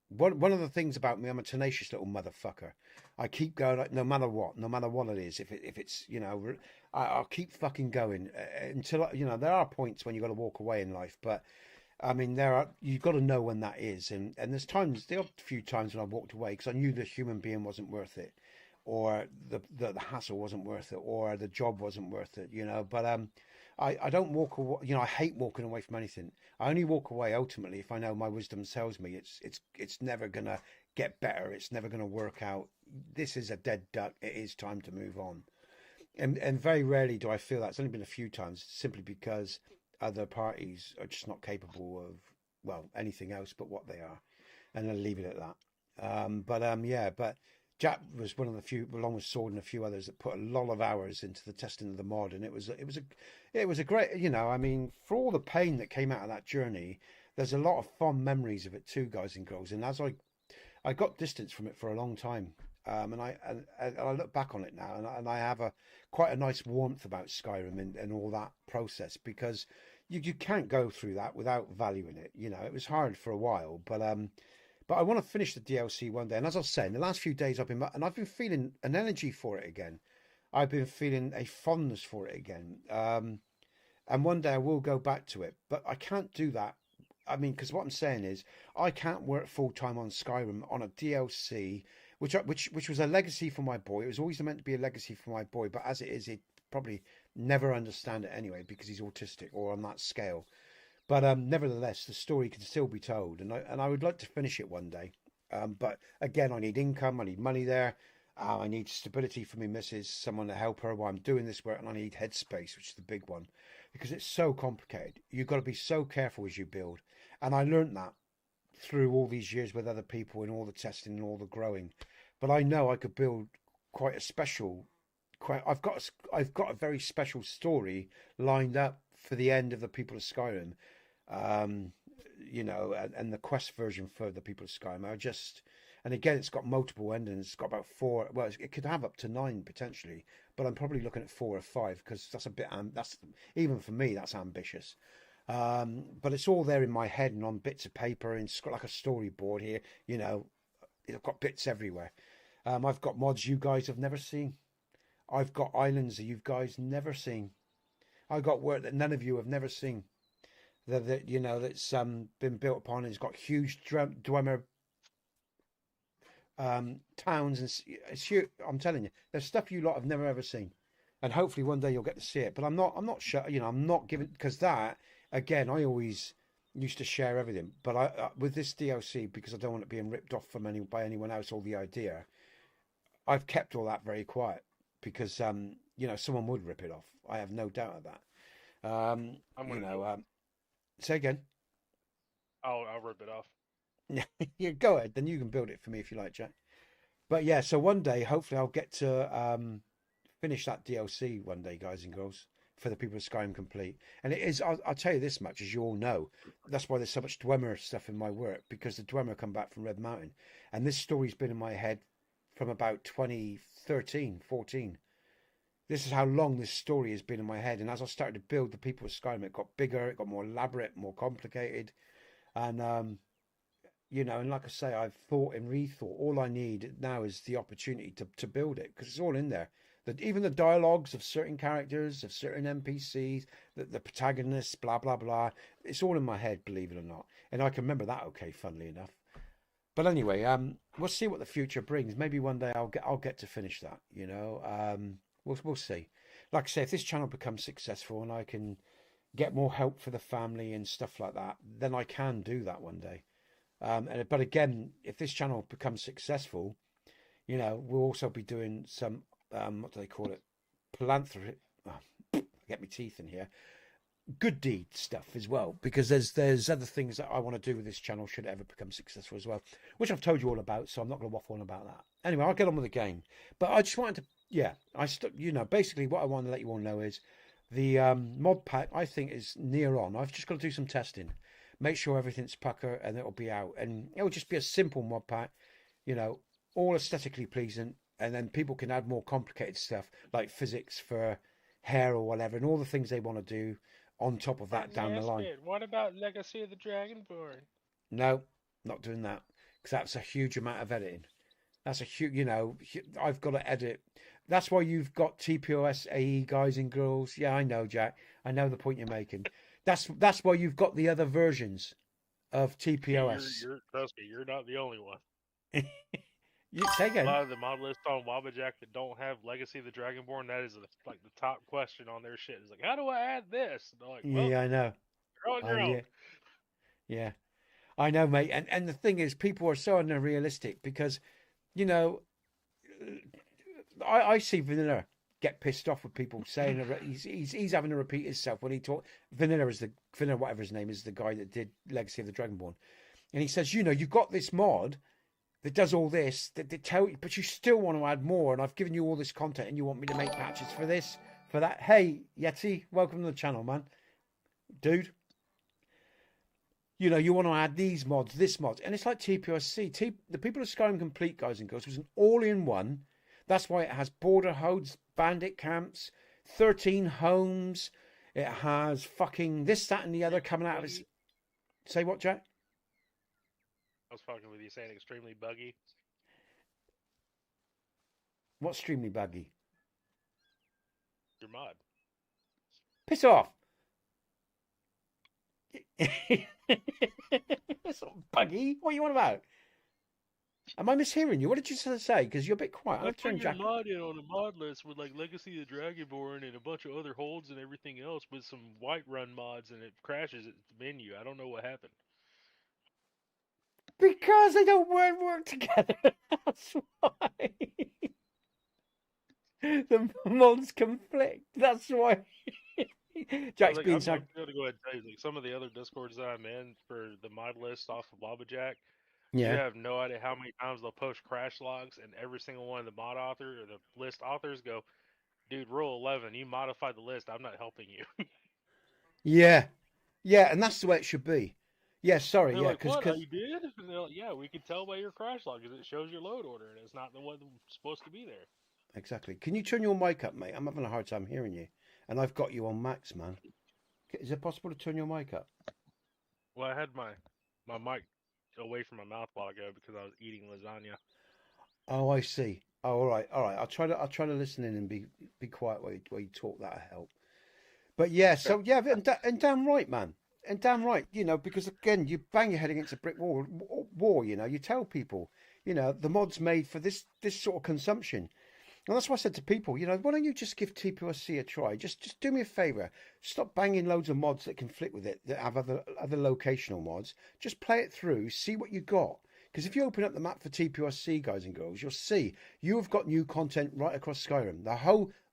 One of the things about me, I'm a tenacious little motherfucker. I keep going, no matter what it is. If it's, I'll keep fucking going until, there are points when you've got to walk away in life. But you've got to know when that is. And there are a few times when I walked away because I knew the human being wasn't worth it, or the hassle wasn't worth it, or the job wasn't worth it, But I don't walk away. I hate walking away from anything. I only walk away ultimately if I know my wisdom tells me it's never gonna get better. It's never gonna work out. This is a dead duck. It is time to move on. And very rarely do I feel that. It's only been a few times, simply because other parties are just not capable of anything else but what they are, and I'll leave it at that. But Jack was one of the few, along with Sword and a few others, that put a lot of hours into the testing of the mod, and it was a great, for all the pain that came out of that journey, there's a lot of fond memories of it too, guys and girls. And as I got distance from it for a long time, and I look back on it now, and I have quite a nice warmth about Skyrim and all that process, because you can't go through that without valuing it. It was hard for a while, but I want to finish the DLC one day. And as I was saying, the last few days I've been feeling an energy for it again. I've been feeling a fondness for it again. And one day I will go back to it, but I can't do that. Because what I'm saying is I can't work full time on Skyrim on a DLC, which was a legacy for my boy. It was always meant to be a legacy for my boy, but as it is, he'd probably never understand it anyway because he's autistic or on that scale. But nevertheless, the story can still be told, and I would like to finish it one day. But again, I need income, I need money there, I need stability for me missus, someone to help her while I'm doing this work, and I need headspace, which is the big one, because it's so complicated. You've got to be so careful as you build, and I learned that through all these years with other people and all the testing and all the growing. But I know I could build quite a special I've got a very special story lined up for the end of the People of Skyrim. You know, and the quest version for the People of Skyrim. And again, it's got multiple endings. It's got about 4. Well, it could have up to 9 potentially, but I'm probably looking at 4 or 5 because that's a bit. That's even for me, that's ambitious. But it's all there in my head and on bits of paper, and it's got like a storyboard here. You know, I've got bits everywhere. I've got mods you guys have never seen. I've got islands that you guys never seen. I've got work that none of you have never seen. That you know that's been built upon. It's got huge Dwemer towns, and it's huge. I'm telling you, there's stuff you lot have never ever seen, and hopefully one day you'll get to see it. But I'm not sure. You know, I'm not giving because that again. I always used to share everything, but I with this DLC because I don't want it being ripped off from by anyone else or the idea. I've kept all that very quiet because you know someone would rip it off. I have no doubt of that. You know, say again. I'll rip it off. Yeah, go ahead. Then you can build it for me if you like, Jack. But yeah, so one day, hopefully, I'll get to finish that DLC one day, guys and girls, for the People of Skyrim Complete. And it is, I'll tell you this much, as you all know, that's why there's so much Dwemer stuff in my work, because the Dwemer come back from Red Mountain. And this story's been in my head from about 2013, 14. This is how long this story has been in my head. And as I started to build the People of Skyrim, it got bigger, it got more elaborate, more complicated. And, you know, and like I say, I've thought and rethought. All I need now is the opportunity to build it because it's all in there. That even the dialogues of certain characters, of certain NPCs, the protagonists, blah blah blah. It's all in my head, believe it or not, and I can remember that. Okay, funnily enough. But anyway, we'll see what the future brings. Maybe one day I'll get to finish that. You know, we'll see. Like I say, if this channel becomes successful and I can get more help for the family and stuff like that, then I can do that one day. But again, if this channel becomes successful, you know, we'll also be doing some, what do they call it? Philanthropy. Oh, get my teeth in here. Good deed stuff as well, because there's other things that I want to do with this channel should it ever become successful as well, which I've told you all about, so I'm not going to waffle on about that. Anyway, I'll get on with the game. But I just wanted to, yeah, you know, basically what I want to let you all know is the mod pack, I think, is near on. I've just got to do some testing. Make sure everything's pucker and it'll be out. And it'll just be a simple mod pack, you know, all aesthetically pleasing. And then people can add more complicated stuff like physics for hair or whatever, and all the things they want to do on top of that down the line. What about Legacy of the Dragonborn? No, not doing that because that's a huge amount of editing. That's a huge, you know, I've got to edit. That's why you've got TPOS AE guys and girls. Yeah, I know, Jack. I know the point you're making. That's why you've got the other versions of TPOS. Trust me, you're not the only one. You say again. A lot of the mod lists on Wabbajack that don't have Legacy of the Dragonborn, that is like the top question on their shit. It's like, how do I add this? And they're like, well, yeah, I know. You're on your own. Yeah, I know, mate. And the thing is, people are so unrealistic because, you know, I see Vanilla get pissed off with people saying he's having to repeat himself when he talk. Vanilla, whatever his name is, the guy that did Legacy of the Dragonborn, and he says, you know, you've got this mod that does all this, that tell you, but you still want to add more, and I've given you all this content, and you want me to make patches for this, for that. Hey, Yeti, welcome to the channel, man, dude. You know, you want to add these mods, this mod, and it's like TPSC. The People of Skyrim Complete, guys and girls, was an all-in-one. That's why it has border hodes, bandit camps, 13 homes. It has fucking this, that, and the other coming out of its... Say what, Jack? I was fucking with you saying extremely buggy. What's extremely buggy? Your mod. Piss off. It's not buggy. What are you on about? Am I mishearing you? What did you say? Because you're a bit quiet. I put your mod in on a mod list with like Legacy of the Dragonborn and a bunch of other holds and everything else with some Whiterun mods, and it crashes its menu. I don't know what happened. Because they don't work together. That's why. The mods conflict. That's why. Jack's being I'm going to go ahead and tell you, like, some of the other Discords that I'm in for the mod list off of Wabbajack, you have no idea how many times they'll post crash logs, and every single one of the mod author or the list authors go, Dude, rule 11, you modify the list. I'm not helping you. Yeah, yeah, and that's the way it should be. Yeah, sorry, They're yeah, like, what? because You did? And they're like, yeah, we can tell by your crash log because it shows your load order and it's not the one supposed to be there. exactly. Can you turn your mic up, mate? I'm having a hard time hearing you, and I've got you on max, man. Is it possible to turn your mic up? Well, I had my mic away from my mouth a while ago because I was eating lasagna. Oh, I see. Oh, all right, all right. I'll try to listen in and be quiet while you talk. That'll help. But yeah, so yeah, and damn right, man, and damn right, because again, you bang your head against a brick wall. You tell people, the mod's made for this sort of consumption, and that's why I said to people, why don't you just give TPOC a try? Just do me a favor, stop banging loads of mods that conflict with it that have other locational mods. Just play it through, see what you got. Because if you open up the map for TPOC, guys and girls, you'll see you have got new content right across Skyrim.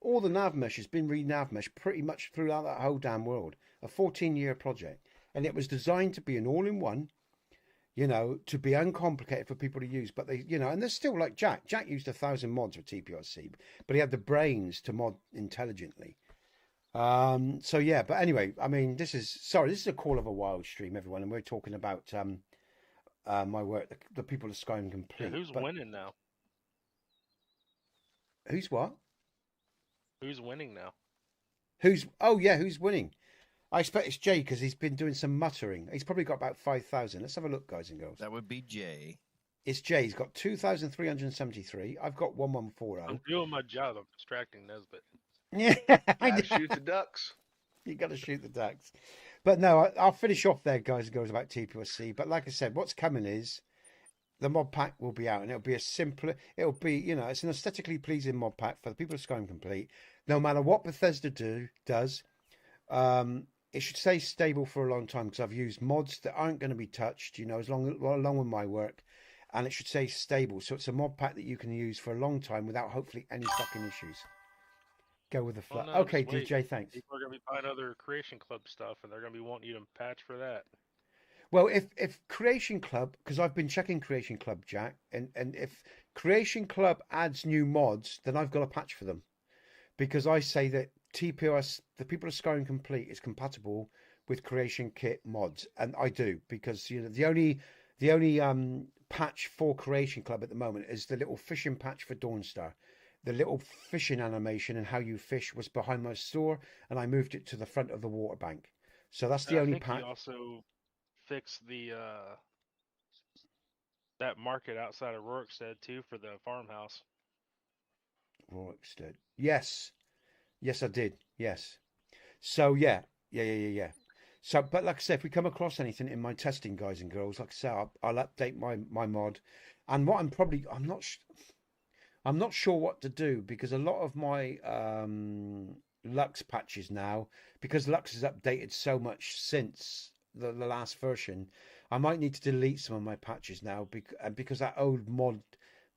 All the nav mesh has been re-nav mesh pretty much throughout that whole damn world. A 14-year project. And it was designed to be an all-in-one, to be uncomplicated for people to use. But and there's still like Jack. Jack used 1,000 mods for TPOC, but he had the brains to mod intelligently. So yeah, but anyway, I mean, this is a Call of a Wild stream, everyone, and we're talking about my work, the people of Skyrim Complete. Yeah, who's winning now? Who's what? Who's winning now? Who's winning? I expect it's Jay because he's been doing some muttering. He's probably got about 5,000. Let's have a look, guys and girls. That would be Jay. It's Jay. He's got 2,373. I've got 1,140. I'm doing my job. I'm distracting Nesbit. Yeah, Gotta shoot the ducks. You got to shoot the ducks. But no, I'll finish off there, guys and girls, about TPOC. But like I said, what's coming is the mod pack will be out, and it'll be it's an aesthetically pleasing mod pack for the people of Skyrim Complete. No matter what Bethesda does, it should stay stable for a long time because I've used mods that aren't going to be touched, along with my work, and it should stay stable. So it's a mod pack that you can use for a long time without hopefully any fucking issues. Go with the flow. No, Okay, DJ, thanks. People are going to be buying other Creation Club stuff, and they're going to be wanting you to patch for that. Well, if Creation Club, because I've been checking Creation Club, Jack, and if Creation Club adds new mods, then I've got a patch for them. Because I say that TPOS, the people of Skyrim Complete, is compatible with Creation Kit mods. And I do, because the only patch for Creation Club at the moment is the little fishing patch for Dawnstar. The little fishing animation and how you fish was behind my store, and I moved it to the front of the water bank. So that's the only patch. You also fixed the that market outside of Rorikstead too for the farmhouse. Rorikstead. Yes, I did. Yes. So yeah. So, but like I said, if we come across anything in my testing, guys and girls, like I said, I'll update my mod. And what I'm not sure what to do because a lot of my Lux patches now, because Lux has updated so much since the last version, I might need to delete some of my patches now because that old mod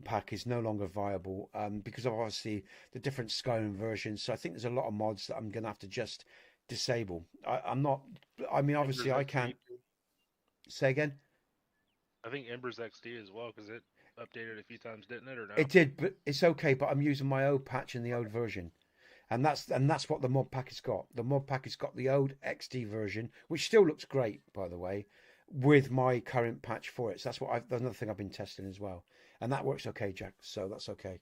pack is no longer viable because of obviously the different Skyrim versions. So I think there's a lot of mods that I'm going to have to just disable. Obviously I can't. Say again? I think Ember's XD as well because it updated a few times, didn't it, or no? It did, but it's okay. But I'm using my old patch in the old version, and that's what the mod pack has got. The mod pack has got the old XD version, which still looks great, by the way, with my current patch for it. So that's another thing I've been testing as well, and that works okay, Jack. So that's okay.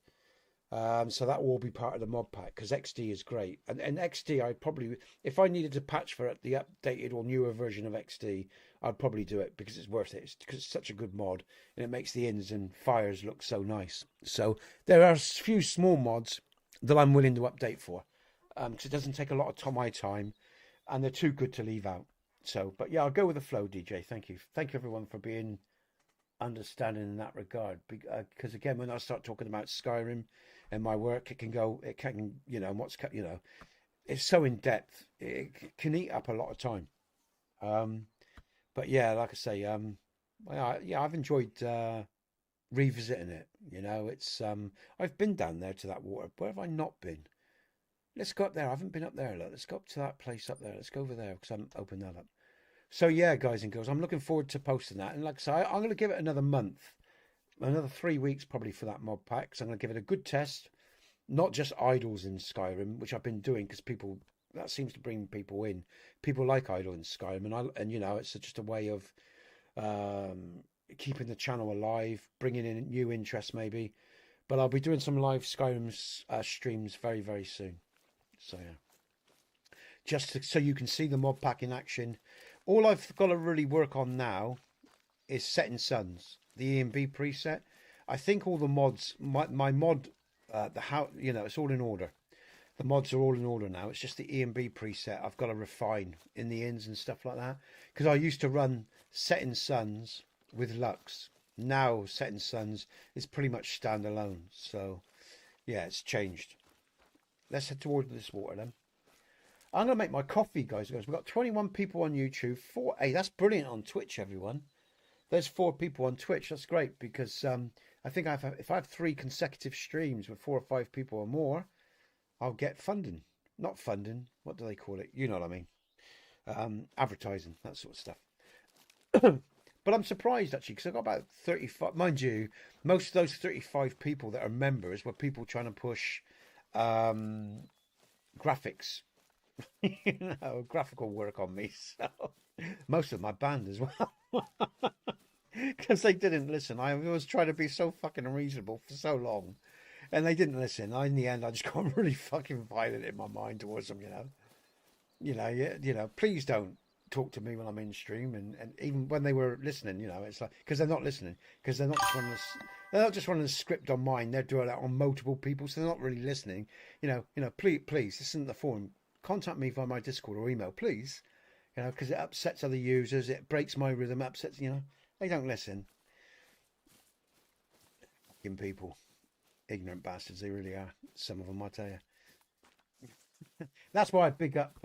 So that will all be part of the mod pack because XD is great, and XD I probably, if I needed to patch for the updated or newer version of XD, I'd probably do it because it's worth it. Because it's such a good mod and it makes the inns and fires look so nice. So there are a few small mods that I'm willing to update for because it doesn't take a lot of my time and they're too good to leave out. So, but yeah, I'll go with the flow, DJ. Thank you everyone for being understanding in that regard. Because again, when I start talking about Skyrim and my work, it's so in depth, it can eat up a lot of time. But yeah, like I say, I've enjoyed revisiting it. It's I've been down there to that water. Where have I not been? Let's go up there. I haven't been up there. Look, let's go up to that place up there. Let's go over there because I haven't opened that up. So yeah, guys and girls, I'm looking forward to posting that. And like I say, I'm going to give it another month, another 3 weeks probably for that mod pack. So I'm going to give it a good test. not just idols in Skyrim, which I've been doing because people, that seems to bring people in. People like idol in Skyrim, and you know, it's just a way of keeping the channel alive, bringing in new interest maybe. But I'll be doing some live Skyrim streams very, very soon. So yeah, so you can see the mod pack in action. All I've got to really work on now is setting suns, the E&B preset. I think all the mods, my mod, you know, it's all in order. The mods are all in order now. It's just the E&B preset I've got to refine in the inns and stuff like that. Because I used to run setting suns with Lux. Now setting suns is pretty much standalone. So yeah, it's changed. Let's head towards this water then. I'm going to make my coffee, guys. We've got 21 people on YouTube. Hey, that's brilliant on Twitch, everyone. There's 4 people on Twitch. That's great because I think if I have 3 consecutive streams with 4 or 5 people or more, I'll get funding. Not funding. What do they call it? You know what I mean. Advertising, that sort of stuff. But I'm surprised, actually, because I've got about 35. Mind you, most of those 35 people that are members were people trying to push graphics. You know, graphical work on me. So most of my band as well. Because they didn't listen. I was trying to be so fucking reasonable for so long. And they didn't listen. In the end, I just got really fucking violent in my mind towards them, you know. You know, please don't talk to me when I'm in stream. And even when they were listening, you know, it's like, because they're not listening. Because they're not just running a script on mine. They're doing that on multiple people. So they're not really listening. You know, please, this isn't the forum. Contact me via my Discord or email, please. You know, because it upsets other users. It breaks my rhythm, upsets, you know. They don't listen. Fucking people. Ignorant bastards, they really are. Some of them, I tell you. That's why I big up,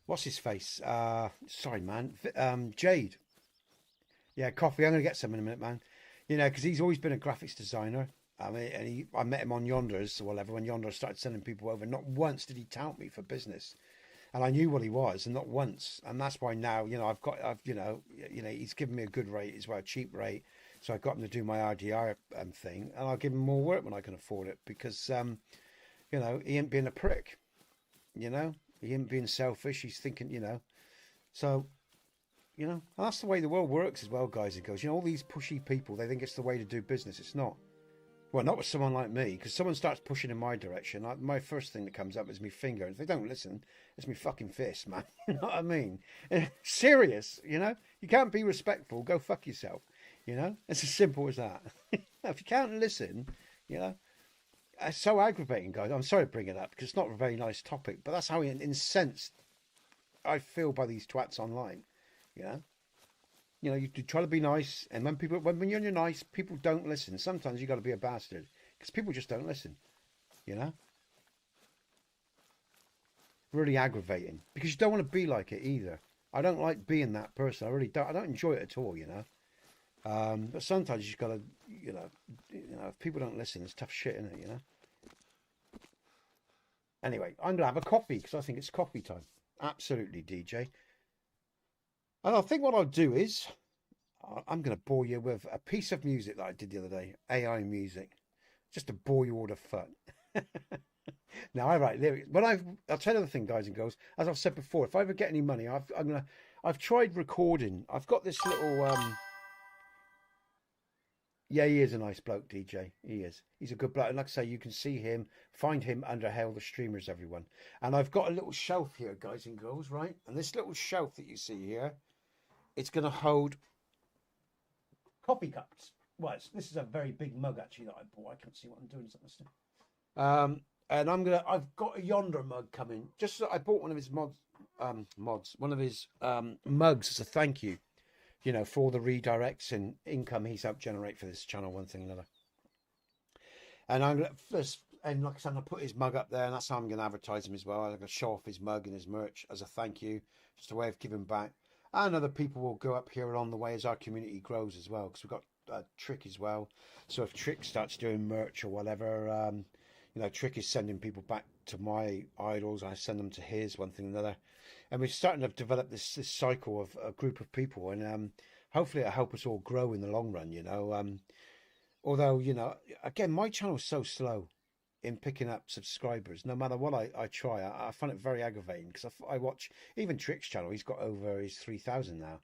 what's his face? Sorry, man. Jade. Yeah, coffee. I'm going to get some in a minute, man. You know, because he's always been a graphics designer. I mean, and I met him on Yonders or whatever, when Yonder started sending people over. Not once did he tout me for business. And I knew what he was, and not once. And that's why now, you know, you know, he's given me a good rate as well, a cheap rate. So I got him to do my RDR thing, and I'll give him more work when I can afford it because, you know, he ain't being a prick. You know, he ain't being selfish. He's thinking, you know, so, you know, that's the way the world works as well, guys and girls. You know, all these pushy people, they think it's the way to do business. It's not. Well, not with someone like me, because someone starts pushing in my direction. My first thing that comes up is my finger. And if they don't listen, it's my fucking fist, man. You know what I mean? Serious, you know? You can't be respectful. Go fuck yourself. You know? It's as simple as that. If you can't listen, you know? It's so aggravating, guys. I'm sorry to bring it up, because it's not a very nice topic. But that's how incensed I feel by these twats online. You know? You know, you try to be nice, and when you're nice, people don't listen. Sometimes you got to be a bastard because people just don't listen. You know, really aggravating because you don't want to be like it either. I don't like being that person. I really don't. I don't enjoy it at all. You know, but sometimes you just got to, you know, if people don't listen, it's tough shit, isn't it? You know. Anyway, I'm gonna have a coffee because I think it's coffee time. Absolutely, DJ. And I think what I'll do is, I'm going to bore you with a piece of music that I did the other day, AI music, just to bore you all to fun. Now, I write lyrics. I'll tell you the thing, guys and girls. As I've said before, if I ever get any money, I've tried recording. I've got this little. Yeah, he is a nice bloke, DJ. He is. He's a good bloke. And like I say, you can see him, find him under Hail the Streamers, everyone. And I've got a little shelf here, guys and girls, right? And this little shelf that you see here, it's going to hold coffee cups. Well, this is a very big mug actually that I bought. I can't see what I'm doing. And I've got a Yonder mug coming. Just so I bought one of his one of his mugs as a thank you, you know, for all the redirects and income he's helped generate for this channel, one thing or another. And like I said, I'm going to put his mug up there, and that's how I'm going to advertise him as well. I'm going to show off his mug and his merch as a thank you, just a way of giving back. And other people will go up here along the way as our community grows as well, because we've got Trick as well. So if Trick starts doing merch or whatever, you know, Trick is sending people back to my idols. I send them to his, one thing or another. And we're starting to develop this cycle of a group of people. And hopefully it'll help us all grow in the long run, you know. Although, you know, again, my channel is so slow. in picking up subscribers. No matter what I try, I find it very aggravating because I watch even Trick's channel. He's got over his 3,000 now.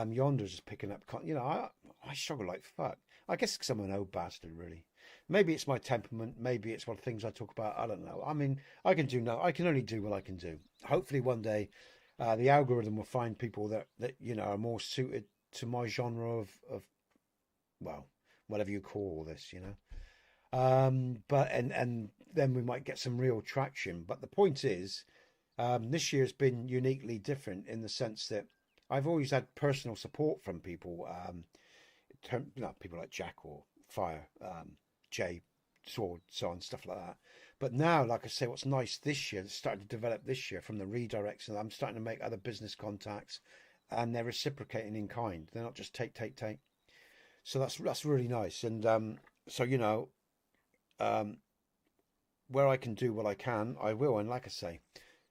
Yonder's just picking up. You know, I struggle like fuck. I guess because I'm an old bastard, really. Maybe it's my temperament. Maybe it's what things I talk about. I don't know. I mean, I can only do what I can do. Hopefully, one day, the algorithm will find people that you know are more suited to my genre of well, whatever you call all this, you know. But then we might get some real traction. But the point is, this year's been uniquely different in the sense that I've always had personal support from people, people like Jack or Fire, Jay, Sword, so on, stuff like that. But now, like I say, what's nice this year, it's starting to develop this year from the redirects, and I'm starting to make other business contacts, and they're reciprocating in kind. They're not just take. So that's really nice. And so, you know, where I can do what I can, I will. And like I say,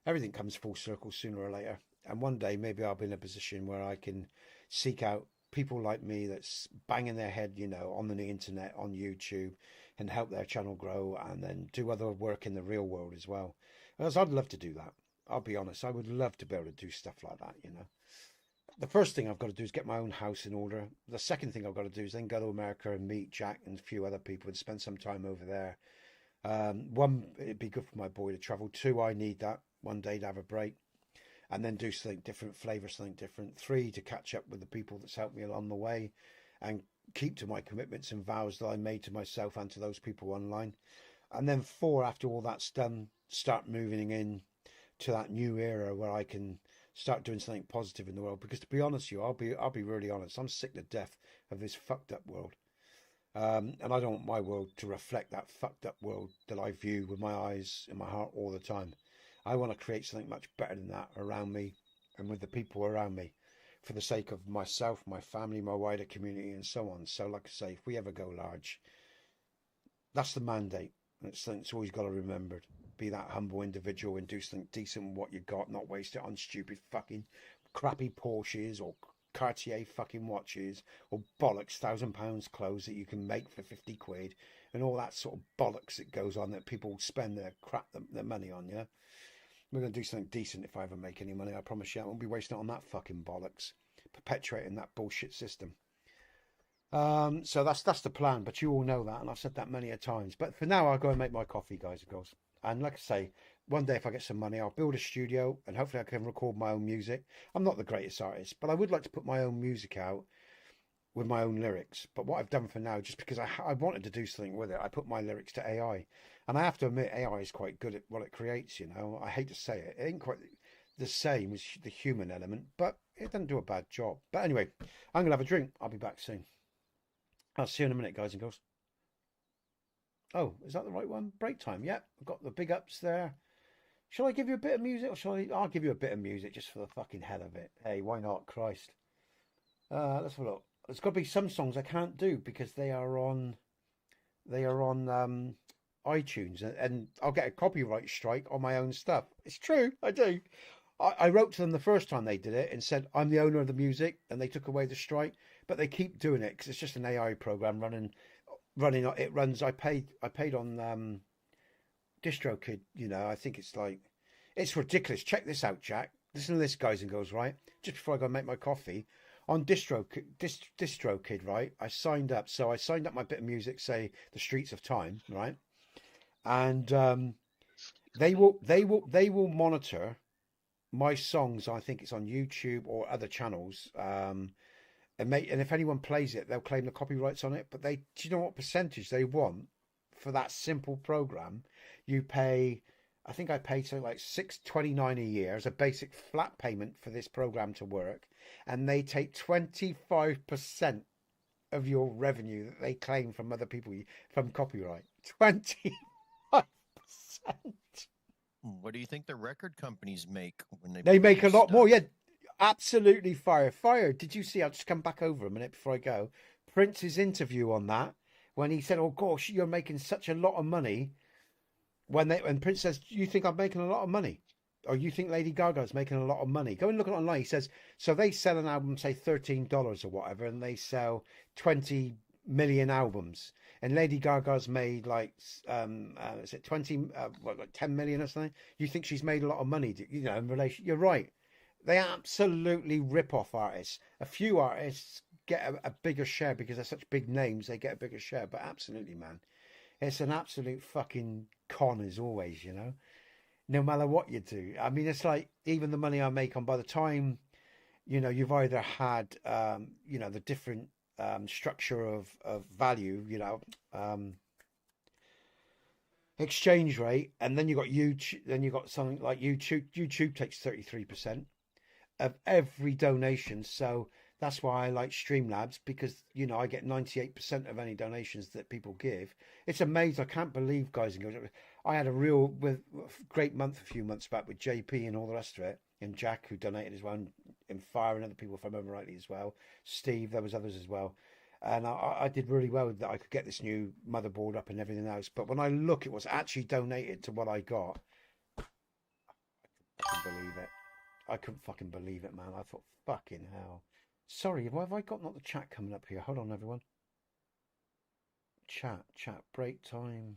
everything comes full circle sooner or later. And one day maybe I'll be in a position where I can seek out people like me that's banging their head, you know, on the internet, on YouTube, and help their channel grow, and then do other work in the real world as well. Because I'd love to do that. I'll be honest. I would love to be able to do stuff like that, you know. The first thing I've got to do is get my own house in order. The second thing I've got to do is then go to America and meet Jack and a few other people and spend some time over there. One, it'd be good for my boy to travel. Two, I need that one day to have a break and then do something different, flavour something different. Three, to catch up with the people that's helped me along the way and keep to my commitments and vows that I made to myself and to those people online. And then four, after all that's done, start moving in to that new era where I can start doing something positive in the world. Because to be honest with you, I'll be really honest. I'm sick to death of this fucked up world. And I don't want my world to reflect that fucked up world that I view with my eyes and my heart all the time. I want to create something much better than that around me and with the people around me for the sake of myself, my family, my wider community, and so on. So like I say, if we ever go large, that's the mandate. And it's something that's always got to remember. Be that humble individual and do something decent with what you got, not waste it on stupid fucking crappy Porsches or Cartier fucking watches or bollocks £1,000 clothes that you can make for 50 quid and all that sort of bollocks that goes on that people spend their money on, yeah? We're going to do something decent if I ever make any money, I promise you. I won't be wasting it on that fucking bollocks, perpetuating that bullshit system. So that's the plan, but you all know that, and I've said that many a times. But for now, I'll go and make my coffee, guys and girls. And like I say, one day if I get some money, I'll build a studio and hopefully I can record my own music. I'm not the greatest artist, but I would like to put my own music out with my own lyrics. But what I've done for now, just because I wanted to do something with it, I put my lyrics to AI. And I have to admit, AI is quite good at what it creates, you know. I hate to say it. It ain't quite the same as the human element, but it doesn't do a bad job. But anyway, I'm going to have a drink. I'll be back soon. I'll see you in a minute, guys and girls. Oh, is that the right one? Break time. Yep, I've got the big ups there. Shall I give you a bit of music, or shall I? I'll give you a bit of music just for the fucking hell of it. Hey, why not? Christ. Let's have a look. There's got to be some songs I can't do because they are on iTunes, and I'll get a copyright strike on my own stuff. It's true, I do. I wrote to them the first time they did it and said I'm the owner of the music, and they took away the strike. But they keep doing it because it's just an AI program running. It runs. I paid on DistroKid. You know, I think it's ridiculous. Check this out, Jack. Listen to this, guys and girls. Right, just before I go and make my coffee, on DistroKid, right? I signed up. So I signed up my bit of music, say The Streets of Time, right? And they will monitor my songs. I think it's on YouTube or other channels. And if anyone plays it, they'll claim the copyrights on it. But do you know what percentage they want for that simple program? You pay, I think I paid something like $6.29 a year as a basic flat payment for this program to work, and they take 25% of your revenue that they claim from other people from copyright. 25%. What do you think the record companies make when they make a lot stuff? more? Yeah. Absolutely fire. Did you see? I'll just come back over a minute before I go. Prince's interview on that when he said, "Oh gosh, you're making such a lot of money." When Prince says, "You think I'm making a lot of money, or you think Lady Gaga's making a lot of money?" Go and look at it online. He says, "So they sell an album, say $13 or whatever, and they sell 20 million albums, and Lady Gaga's made like is it 20 like 10 million or something. You think she's made a lot of money, you know, in relation? You're right, they absolutely rip off artists. A few artists get a bigger share because they're such big names, they get a bigger share, but absolutely, man, it's an absolute fucking con as always, you know, no matter what you do. I mean, it's like even the money I make on, by the time, you know, you've either had you know, the different structure of value, you know, exchange rate, and then you got YouTube, then you got something like YouTube takes 33% of every donation. So that's why I like Streamlabs, because, you know, I get 98% of any donations that people give. It's amazing. I can't believe, guys and girls, I had a real great month a few months back with JP and all the rest of it, and Jack, who donated as well, and Fire and other people, if I remember rightly, as well. Steve, there was others as well. And I did really well that I could get this new motherboard up and everything else. But when I look at what's actually donated to what I got, I couldn't believe it. I couldn't fucking believe it, man. I thought, fucking hell. Sorry, have I got not the chat coming up here? Hold on, everyone. Chat, break time.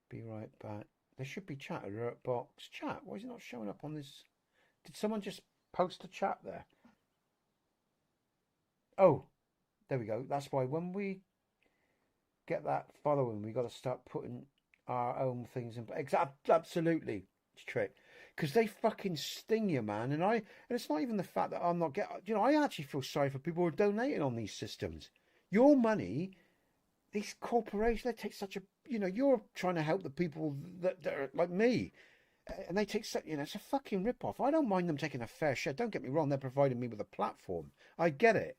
Be right back. There should be chat, alert box. Chat, why is it not showing up on this? Did someone just post a chat there? Oh, there we go. That's why when we get that following, we got to start putting our own things in. Absolutely, it's trick. Because they fucking sting you, man. And it's not even the fact that I'm not getting, you know, I actually feel sorry for people who are donating on these systems. Your money, these corporations, they take such a, you know, you're trying to help the people that are like me. And they take, you know, it's a fucking rip-off. I don't mind them taking a fair share. Don't get me wrong, they're providing me with a platform. I get it,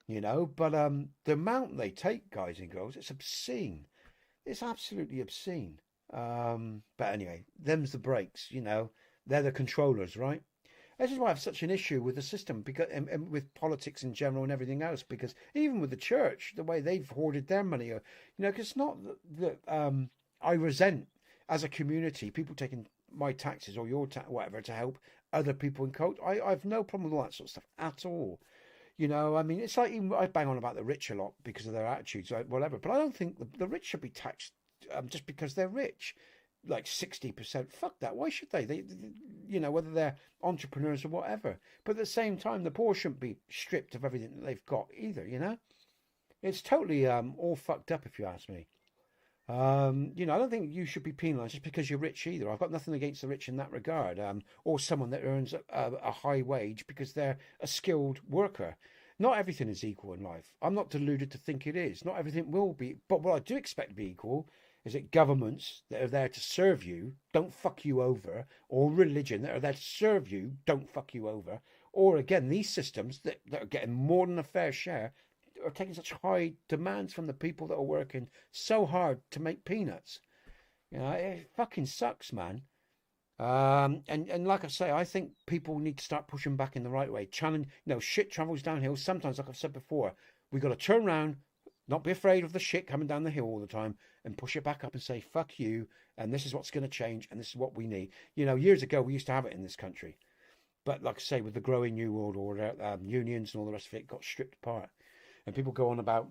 you know, but the amount they take, guys and girls, it's obscene. It's absolutely obscene. But anyway, them's the breaks, you know. They're the controllers, right? This is why I have such an issue with the system, because and with politics in general and everything else. Because even with the church, the way they've hoarded their money, you know, because it's not that I resent as a community people taking my taxes or your tax, whatever, to help other people in culture. I have no problem with all that sort of stuff at all. You know, I mean, it's like, even I bang on about the rich a lot because of their attitudes, like whatever. But I don't think the rich should be taxed just because they're rich. Like 60%, fuck that. Why should they, you know, whether they're entrepreneurs or whatever. But at the same time, the poor shouldn't be stripped of everything that they've got either, you know. It's totally all fucked up, if you ask me. You know, I don't think you should be penalised just because you're rich either. I've got nothing against the rich in that regard, or someone that earns a high wage because they're a skilled worker. Not everything is equal in life. I'm not deluded to think it is. Not everything will be. But what I do expect to be equal is that governments that are there to serve you don't fuck you over, or religion that are there to serve you don't fuck you over, or again, these systems that are getting more than a fair share are taking such high demands from the people that are working so hard to make peanuts. You know, it fucking sucks, man. And like I say, I think people need to start pushing back in the right way. Challenge, you know, shit travels downhill. Sometimes, like I've said before, we got to turn around, not be afraid of the shit coming down the hill all the time, and push it back up and say, fuck you, and this is what's going to change, and this is what we need. You know, years ago, we used to have it in this country. But like I say, with the growing New World Order, unions and all the rest of it got stripped apart. And people go on about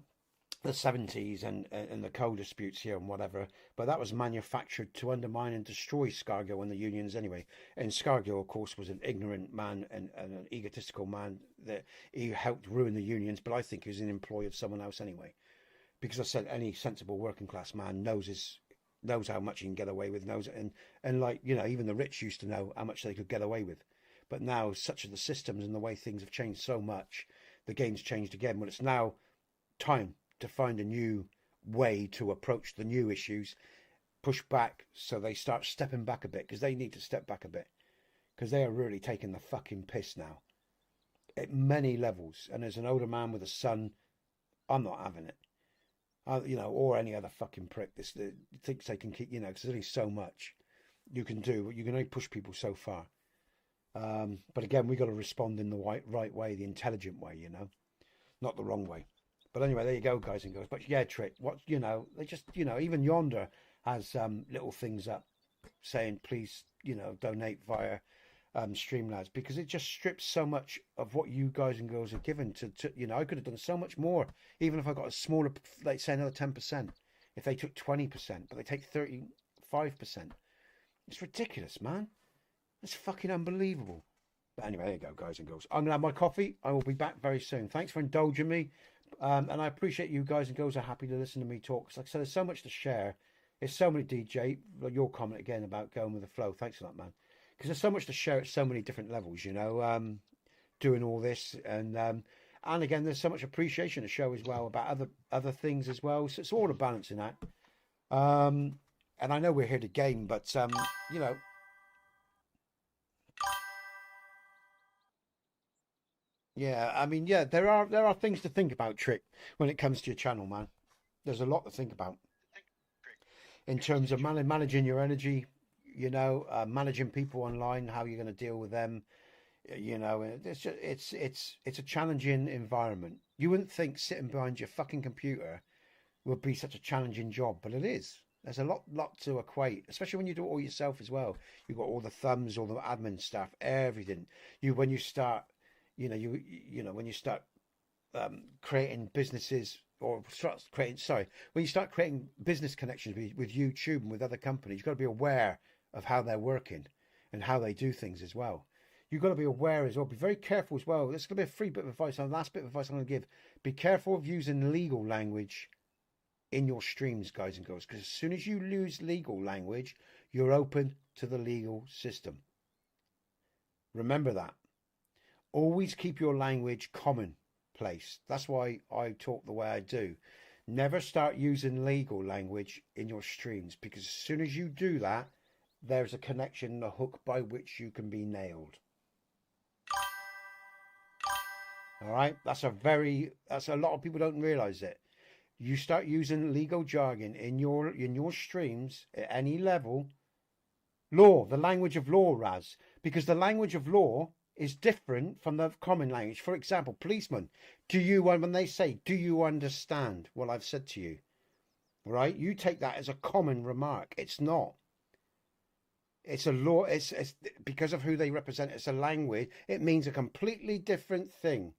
the 70s and the coal disputes here and whatever, but that was manufactured to undermine and destroy Scargill and the unions anyway. And Scargill, of course, was an ignorant man and an egotistical man that he helped ruin the unions, but I think he was an employee of someone else anyway. Because I said any sensible working class man knows how much he can get away with, and like, you know, even the rich used to know how much they could get away with. But now, such are the systems and the way things have changed so much, the game's changed again. Well, it's now time to find a new way to approach the new issues, push back so they start stepping back a bit, because they need to step back a bit, because they are really taking the fucking piss now at many levels. And as an older man with a son, I'm not having it. You know, or any other fucking prick. This thinks they can keep, you know, because there's only so much you can do, but you can only push people so far. But again, we got to respond in the right way, the intelligent way, you know, not the wrong way. But anyway, there you go, guys and girls. But yeah, Trick, what, you know, they just, you know, even Yonder has little things up saying, please, you know, donate via StreamLabs, because it just strips so much of what you guys and girls are given to I could have done so much more, even if I got a smaller, like say another 10%, if they took 20%, but they take 35%. It's ridiculous, man. It's fucking unbelievable. But anyway, there you go, guys and girls. I'm gonna have my coffee. I will be back very soon. Thanks for indulging me. And I appreciate you guys and girls are happy to listen to me talk. Because like I said, there's so much to share. There's so many, DJ, your comment again about going with the flow. Thanks for that, man. Because there's so much to share at so many different levels, doing all this. And again, there's so much appreciation to show as well about other things as well. So it's all a balancing act. And I know we're here to game, but, yeah, I mean, yeah, there are things to think about, Trick, when it comes to your channel, man. There's a lot to think about in terms of managing your energy, managing people online, how you're going to deal with them. It's just, it's a challenging environment. You wouldn't think sitting behind your fucking computer would be such a challenging job, but it is. There's a lot to equate, especially when you do it all yourself as well. You've got all the thumbs, all the admin staff, everything. When you start creating businesses when you start creating business connections with YouTube and with other companies, you've got to be aware of how they're working and how they do things as well. You've got to be aware as well. Be very careful as well. This is going to be a free bit of advice. The last bit of advice I'm going to give. Be careful of using legal language in your streams, guys and girls, because as soon as you lose legal language, you're open to the legal system. Remember that. Always keep your language commonplace. That's why I talk the way I do. Never start using legal language in your streams, because as soon as you do that, there's a connection, a hook by which you can be nailed. All right, that's a lot of people don't realize it. You start using legal jargon in your streams at any level. Law, the language of law, Raz, because the language of law is different from the common language. For example, policemen, when they say, do you understand what I've said to you? Right? You take that as a common remark. It's not. It's a law. It's because of who they represent. It's a language. It means a completely different thing.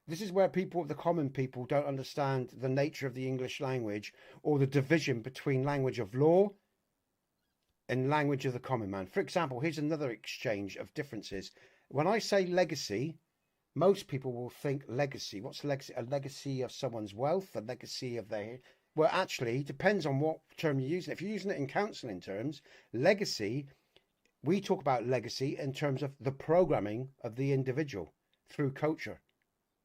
This is where the common people don't understand the nature of the English language or the division between language of law and language of the common man. For example, here's another exchange of differences. When I say legacy, most people will think legacy. What's legacy? A legacy of someone's wealth, a legacy of their... Well, actually, it depends on what term you're using. If you're using it in counselling terms, legacy, we talk about legacy in terms of the programming of the individual through culture,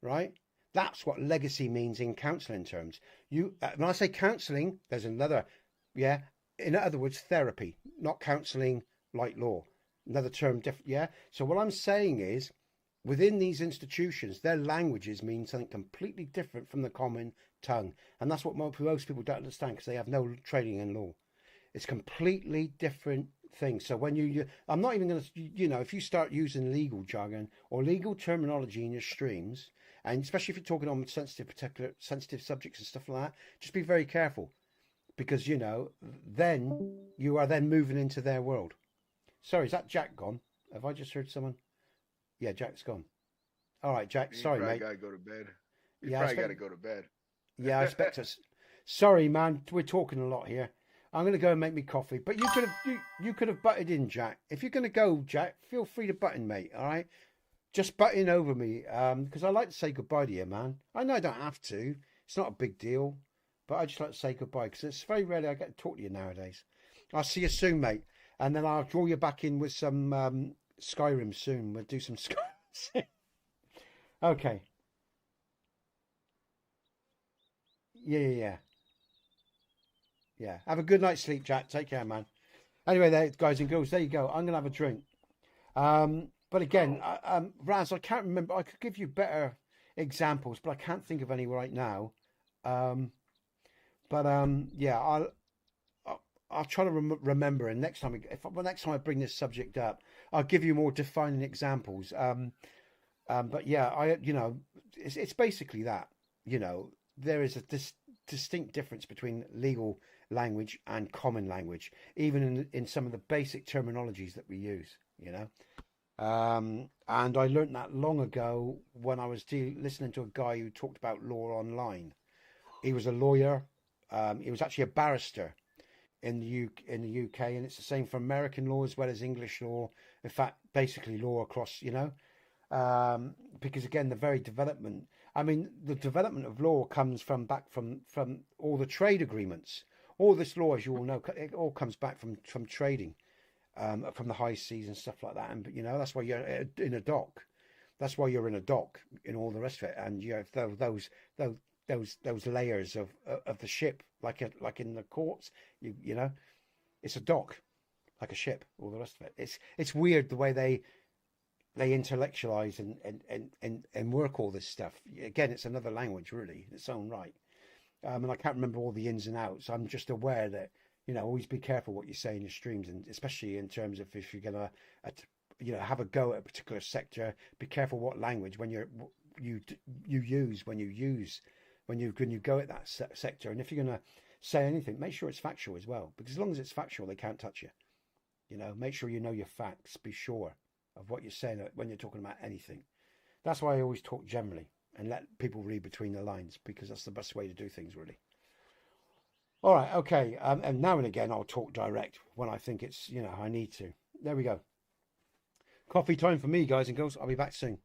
right? That's what legacy means in counselling terms. When I say counselling, there's another, yeah. In other words, therapy, not counselling like law. Another term, yeah. So what I'm saying is, within these institutions, their languages mean something completely different from the common tongue, and that's what most people don't understand because they have no training in law. It's completely different things. So when I'm not even going to, if you start using legal jargon or legal terminology in your streams, and especially if you're talking on sensitive subjects and stuff like that, just be very careful, because then you are then moving into their world. Sorry, is that Jack gone? Have I just heard someone? Yeah, Jack's gone. All right, Jack. Sorry, mate. Gotta go to bed. You probably gotta go to bed. Yeah, I expect us. Sorry, man. We're talking a lot here. I'm gonna go and make me coffee. But you could have butted in, Jack. If you're gonna go, Jack, feel free to butt in, mate. All right. Just butt in over me, because I like to say goodbye to you, man. I know I don't have to. It's not a big deal, but I just like to say goodbye because it's very rarely I get to talk to you nowadays. I'll see you soon, mate. And then I'll draw you back in with some Skyrim soon. We'll do some Skyrim. Okay. Yeah. Have a good night's sleep, Jack. Take care, man. Anyway, there, guys and girls, there you go. I'm going to have a drink. But again, Raz, I can't remember. I could give you better examples, but I can't think of any right now. Yeah, I'll try to remember, and next time I bring this subject up, I'll give you more defining examples. But yeah, it's basically that. There is a distinct difference between legal language and common language, even in some of the basic terminologies that we use. And I learned that long ago when I was listening to a guy who talked about law online. He was a lawyer. He was actually a barrister in the UK, and it's the same for American law as well as English law. In fact, basically law across, because again, the very development. I mean, the development of law comes from all the trade agreements. All this law, as you all know, it all comes back from trading, from the high seas and stuff like that. And that's why you're in a dock. That's why you're in a dock and all the rest of it. And you have those layers of the ship, like in the courts. It's a dock, like a ship. All the rest of it. It's weird the way they intellectualize and work all this stuff. Again, it's another language, really, in its own right. And I can't remember all the ins and outs. I'm just aware that, always be careful what you say in your streams, and especially in terms of if you're gonna, have a go at a particular sector. Be careful what language you use when you go at that sector, and if you're gonna say anything, make sure it's factual as well. Because as long as it's factual, they can't touch you. Make sure you know your facts. Be sure of what you're saying when you're talking about anything. That's why I always talk generally and let people read between the lines, because that's the best way to do things, really. All right, okay. And now and again, I'll talk direct when I think it's, I need to. There we go. Coffee time for me, guys and girls. I'll be back soon.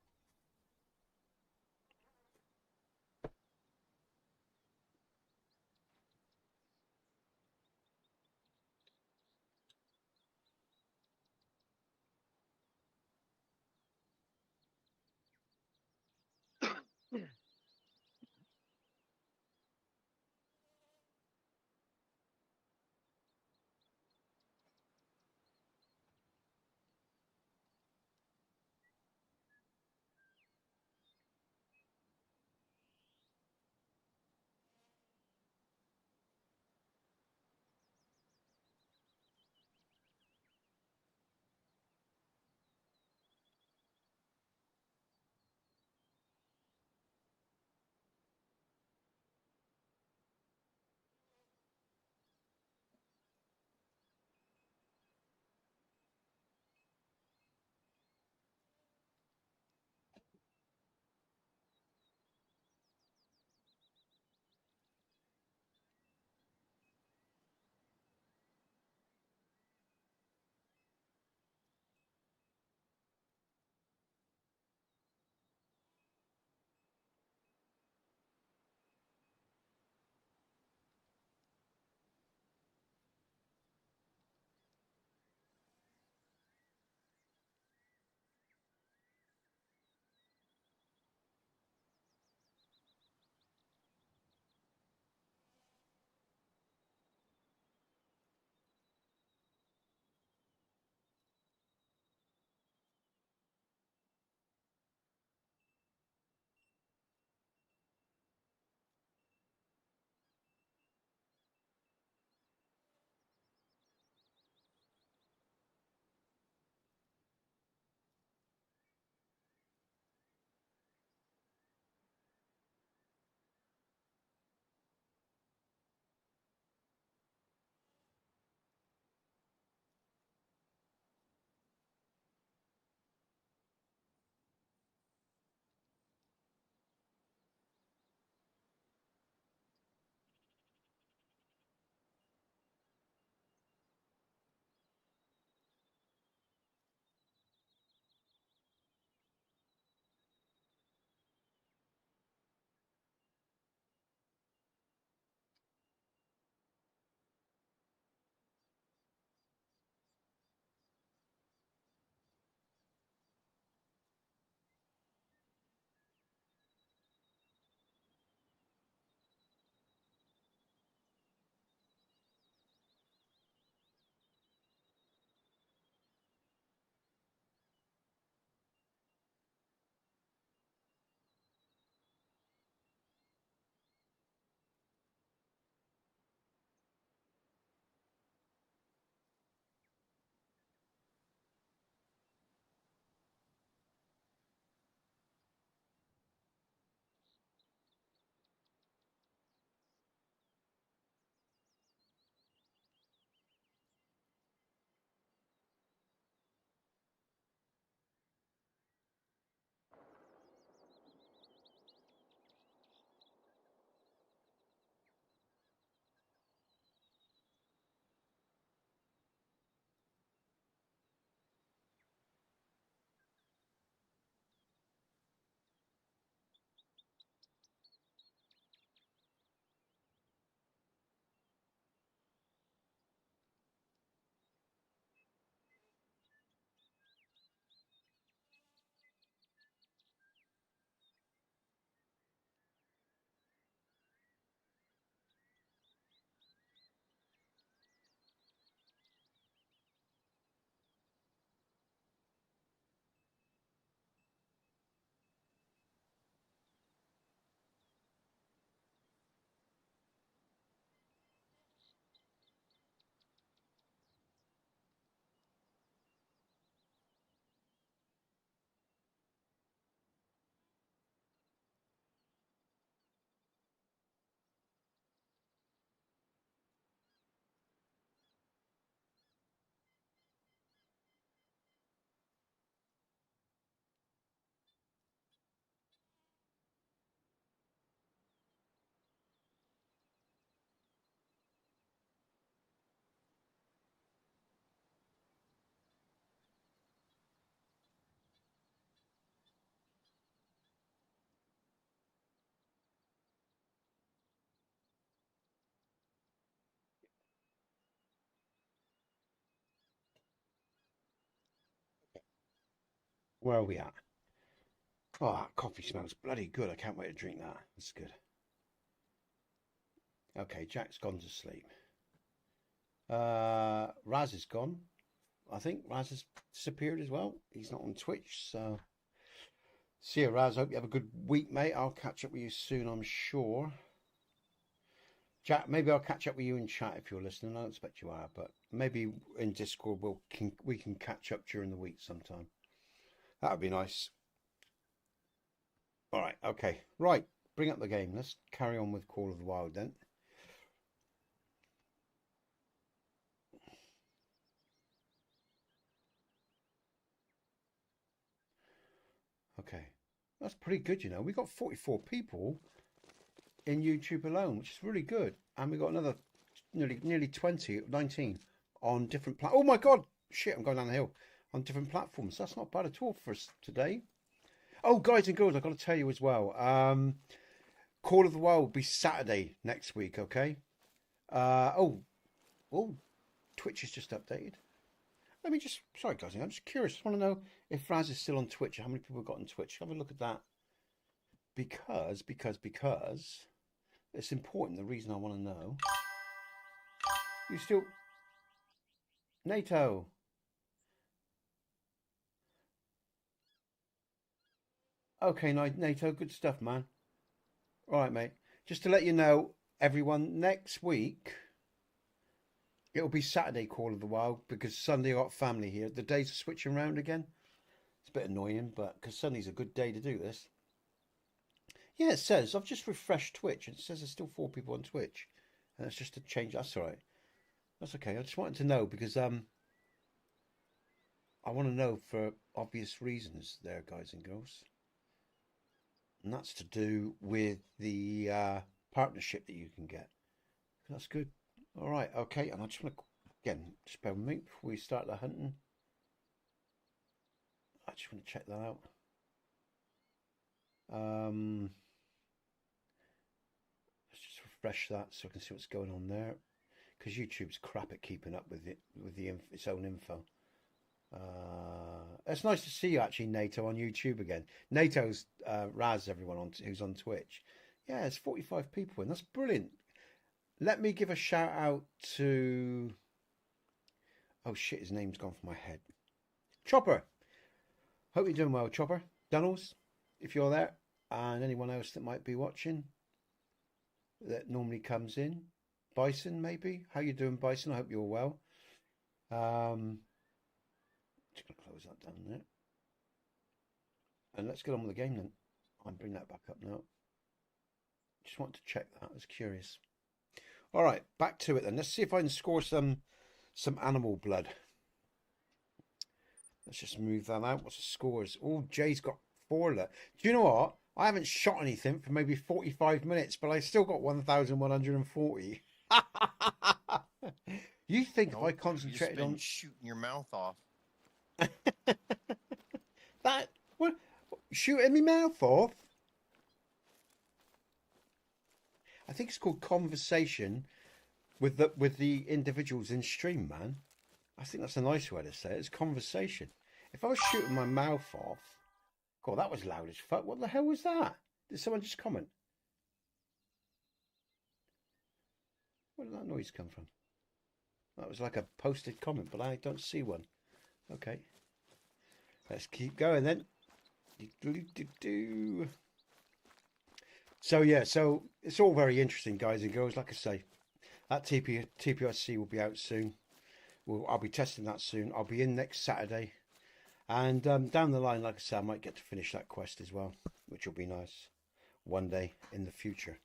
Where are we at? Oh, that coffee smells bloody good. I can't wait to drink that. That's good. Okay, Jack's gone to sleep. Raz is gone. I think Raz has disappeared as well. He's not on Twitch, so see you, Raz. Hope you have a good week, mate. I'll catch up with you soon, I'm sure. Jack, maybe I'll catch up with you in chat if you're listening. I don't expect you are, but maybe in Discord we can catch up during the week sometime. That would be nice. All right, okay. Right, bring up the game. Let's carry on with Call of the Wild then. Okay, that's pretty good, you know. We got 44 people in YouTube alone, which is really good. And we got another nearly 20, 19 on different platforms. Oh my God, shit, I'm going down the hill. On different platforms. That's not bad at all for us today. Oh, guys and girls, I've got to tell you as well. Call of the Wild will be Saturday next week, okay? Oh, Twitch is just updated. Let me just, sorry guys, I'm just curious. I just want to know if Raz is still on Twitch. How many people have got on Twitch? Have a look at that. Because it's important. The reason I want to know. You still, NATO. Okay, NATO, good stuff, man. All right, mate. Just to let you know, everyone, next week it'll be Saturday Call of the Wild because Sunday I got family here. The days are switching around again. It's a bit annoying, but because Sunday's a good day to do this. Yeah, it says I've just refreshed Twitch and it says there's still 4 people on Twitch, and it's just a change. That's all right. That's okay. I just wanted to know because I want to know for obvious reasons, there, guys and girls. And that's to do with the partnership that you can get. That's good. All right, okay. And I just want to, again, just bear with me before we start the hunting. I just want to check that out. Let's just refresh that so I can see what's going on there. Because YouTube's crap at keeping up with its own info. It's nice to see you actually, NATO, on YouTube again. NATO's Raz, everyone who's on Twitch. Yeah, it's 45 people, and that's brilliant. Let me give a shout out to, oh shit, his name's gone from my head. Chopper. Hope you're doing well, Chopper. Dunnels, if you're there, and anyone else that might be watching that normally comes in. Bison, maybe. How you doing, Bison? I hope you're well. Just going to close that down there. And let's get on with the game then. I'll bring that back up now. Just want to check that. I was curious. All right, back to it then. Let's see if I can score some animal blood. Let's just move that out. What's the scores? Oh, Jay's got 4 left. Do you know what? I haven't shot anything for maybe 45 minutes, but I still got 1,140. You think if I concentrated on shooting your mouth off? That what? Shooting me mouth off? I think it's called conversation with the individuals in stream, man. I think that's a nice way to say it. It's conversation. If I was shooting my mouth off, God, that was loud as fuck. What the hell was that? Did someone just comment? Where did that noise come from? That was like a posted comment, but I don't see one. Okay. Let's keep going then. So yeah, so it's all very interesting, guys and girls. Like I say, that TPSC will be out soon. I'll be testing that soon. I'll be in next Saturday. And down the line, like I say, I might get to finish that quest as well, which will be nice one day in the future.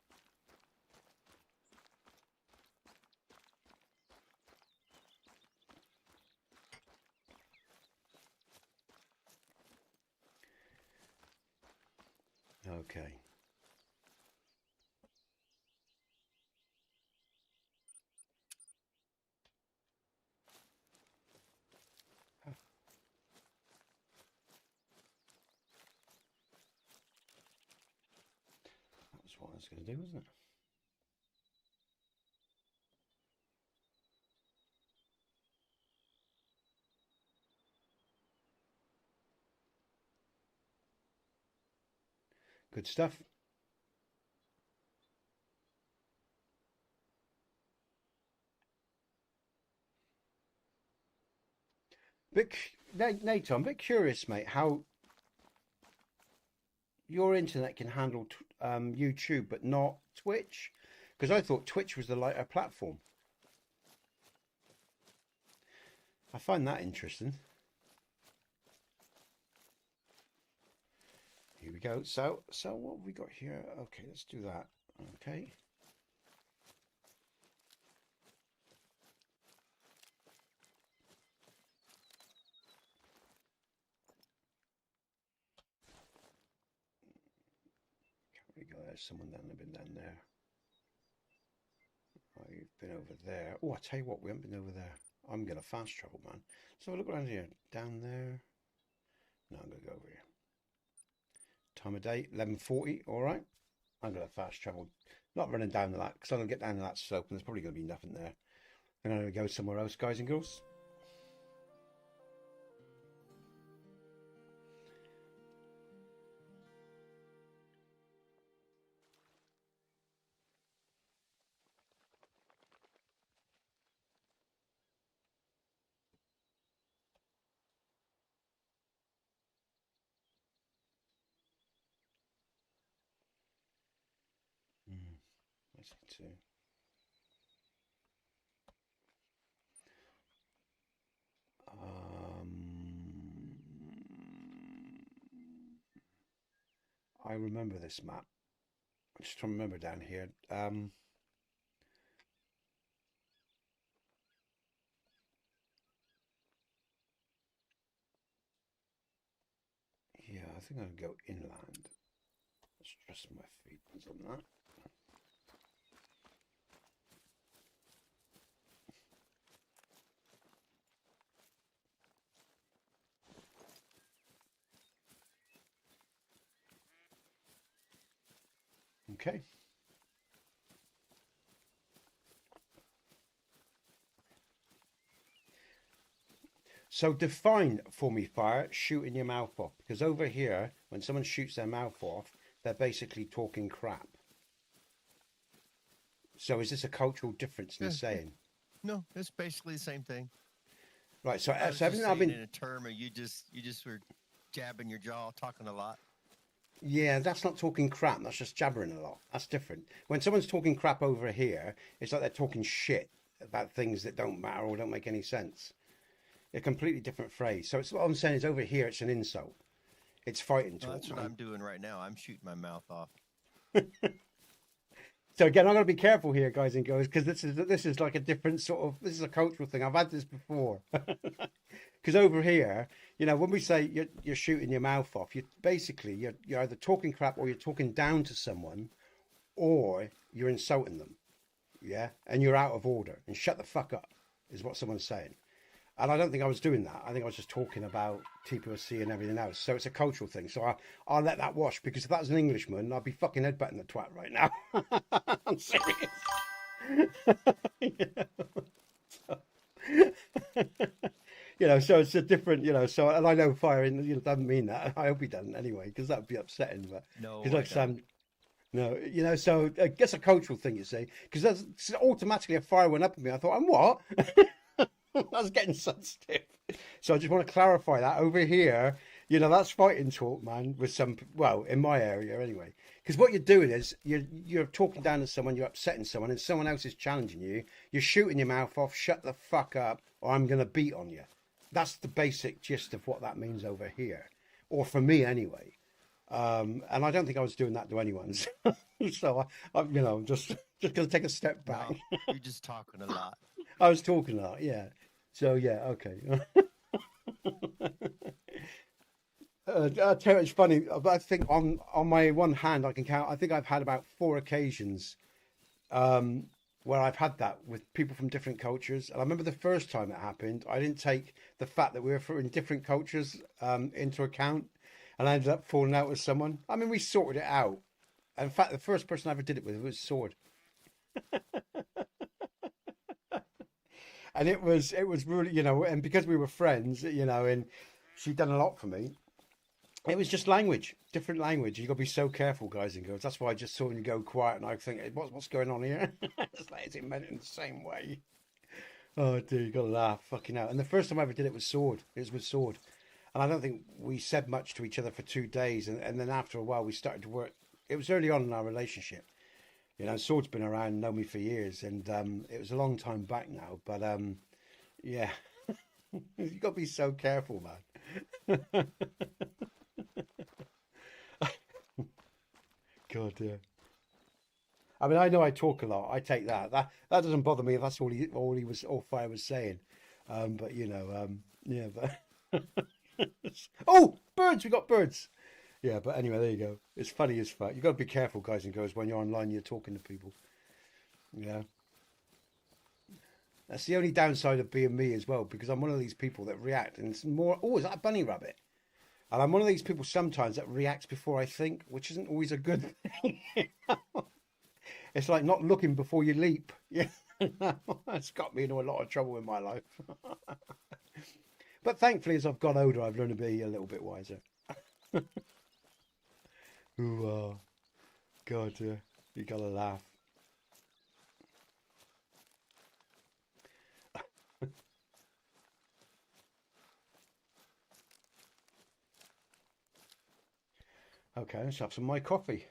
Okay. That's what I was going to do, wasn't it? Good stuff. Nate, I'm a bit curious, mate, how your internet can handle YouTube but not Twitch, because I thought Twitch was the lighter platform. I find that interesting. Here we go. So what have we got here? Okay, let's do that. Okay. We go. There's someone down there. Oh, you've been over there. Oh, I tell you what, we haven't been over there. I'm gonna fast travel, man. So look around here. Down there. No, I'm gonna go over here. Time of day, 11:40. All right. I'm gonna fast travel. Not running down to that, because I'm gonna get down to that slope, and there's probably gonna be nothing there. I'm gonna go somewhere else, guys and girls. Let's see too. I remember this map. I'm just trying to remember down here. Yeah, I think I'll go inland. Let's trust my feet on that. Okay. So define for me, Fire, shooting your mouth off. Because over here, when someone shoots their mouth off, they're basically talking crap. So is this a cultural difference in the saying? No, it's basically the same thing. Right. So, I was everything just I've been in a term of you just were jabbing your jaw, talking a lot. Yeah, that's not talking crap. That's just jabbering a lot. That's different. When someone's talking crap over here, it's like they're talking shit about things that don't matter or don't make any sense. A completely different phrase. So it's what I'm saying is over here, it's an insult. It's fighting talk. That's what I'm doing right now. I'm shooting my mouth off. So again, I'm going to be careful here, guys and girls, because this is like a different sort of, this is a cultural thing. I've had this before. Because over here, you know, when we say you're shooting your mouth off, you're either talking crap or you're talking down to someone, or you're insulting them. Yeah, and you're out of order. And shut the fuck up is what someone's saying. And I don't think I was doing that. I think I was just talking about TPOC and everything else. So it's a cultural thing. So I'll let that wash, because if that was an Englishman, I'd be fucking headbutting the twat right now. I'm serious. So it's a different, so, and I know Fire doesn't mean that. I hope he doesn't anyway, because that would be upsetting. But no, no, so I guess a cultural thing, you see, because that's automatically a fire went up at me. I thought, I'm what? I was getting sensitive. So I just want to clarify that over here, that's fighting talk, man, with in my area anyway. Because what you're doing is you're talking down to someone, you're upsetting someone, and someone else is challenging you. You're shooting your mouth off, shut the fuck up, or I'm going to beat on you. That's the basic gist of what that means over here. Or for me anyway. And I don't think I was doing that to anyone. So I'm just going to take a step back. No, you're just talking a lot. I was talking a lot, yeah. So yeah, okay. I tell you, it's funny. I think on my one hand, I can count. I think I've had about 4 occasions where I've had that with people from different cultures. And I remember the first time it happened, I didn't take the fact that we were from different cultures into account, and I ended up falling out with someone. I mean, we sorted it out. In fact, the first person I ever did it with was Sword. And it was really, and because we were friends, and she'd done a lot for me. It was just language, different language. You got to be so careful, guys and girls. That's why I just saw him go quiet, and I think, what's going on here? It's like, is it meant in the same way? Oh, dear, you got to laugh, fucking out. And the first time I ever did it was sword. It was with sword, and I don't think we said much to each other for 2 days, and then after a while we started to work. It was early on in our relationship. You know, sword's been around, known me for years, and it was a long time back now. But yeah, you got to be so careful, man. God, yeah. I mean, I know I talk a lot. I take that. That doesn't bother me if that's all Fire was saying. But you know, yeah. But oh, birds! We got birds. Yeah, but anyway, there you go. It's funny as fuck. You got to be careful, guys and girls, when you're online. You're talking to people. Yeah. That's the only downside of being me as well, because I'm one of these people that react, and it's more. Oh, is that a bunny rabbit? And I'm one of these people sometimes that reacts before I think, which isn't always a good thing. It's like not looking before you leap. Yeah, it's got me into a lot of trouble in my life. But thankfully, as I've got older, I've learned to be a little bit wiser. Ooh, God, you gotta laugh. Okay, let's have some of my coffee.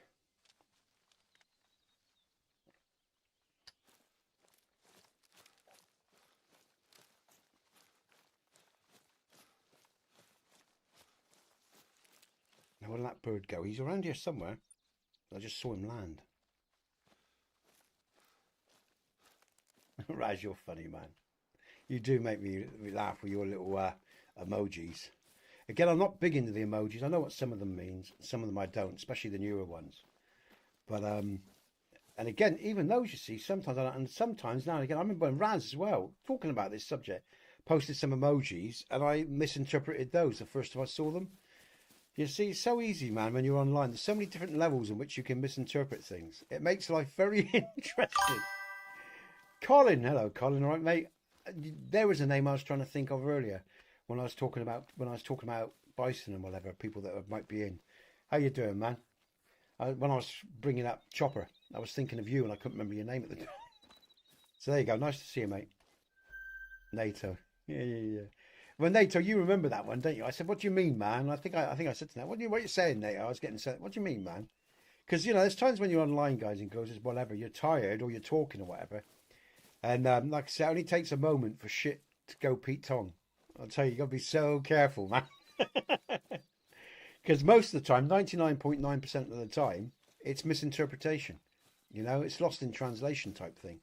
Now, where did that bird go? He's around here somewhere. I just saw him land. Raz, you're funny, man. You do make me laugh with your little emojis. Again, I'm not big into the emojis. I know what some of them means. Some of them I don't, especially the newer ones. But, and again, even those, you see, sometimes, and sometimes now and again, I remember when Raz as well, talking about this subject, posted some emojis, and I misinterpreted those the first time I saw them. You see, it's so easy, man, when you're online. There's so many different levels in which you can misinterpret things. It makes life very interesting. Colin, hello, Colin. All right, mate. There was a name I was trying to think of earlier when I was talking about bison and whatever, people that might be in. How you doing, man? When I was bringing up Chopper, I was thinking of you, and I couldn't remember your name at the time. So there you go. Nice to see you, mate. NATO. Yeah. Well, NATO, you remember that one, don't you? I said, "What do you mean, man?" I think I said to that, "What are you saying, NATO?" I was getting said, "What do you mean, man?" Because you know, there's times when you're online, guys and girls, whatever, you're tired or you're talking or whatever, and like I said, it only takes a moment for shit to go Pete Tong. I'll tell you, you got to be so careful, man. Because most of the time, 99.9% of the time, it's misinterpretation. You know, it's lost in translation type thing,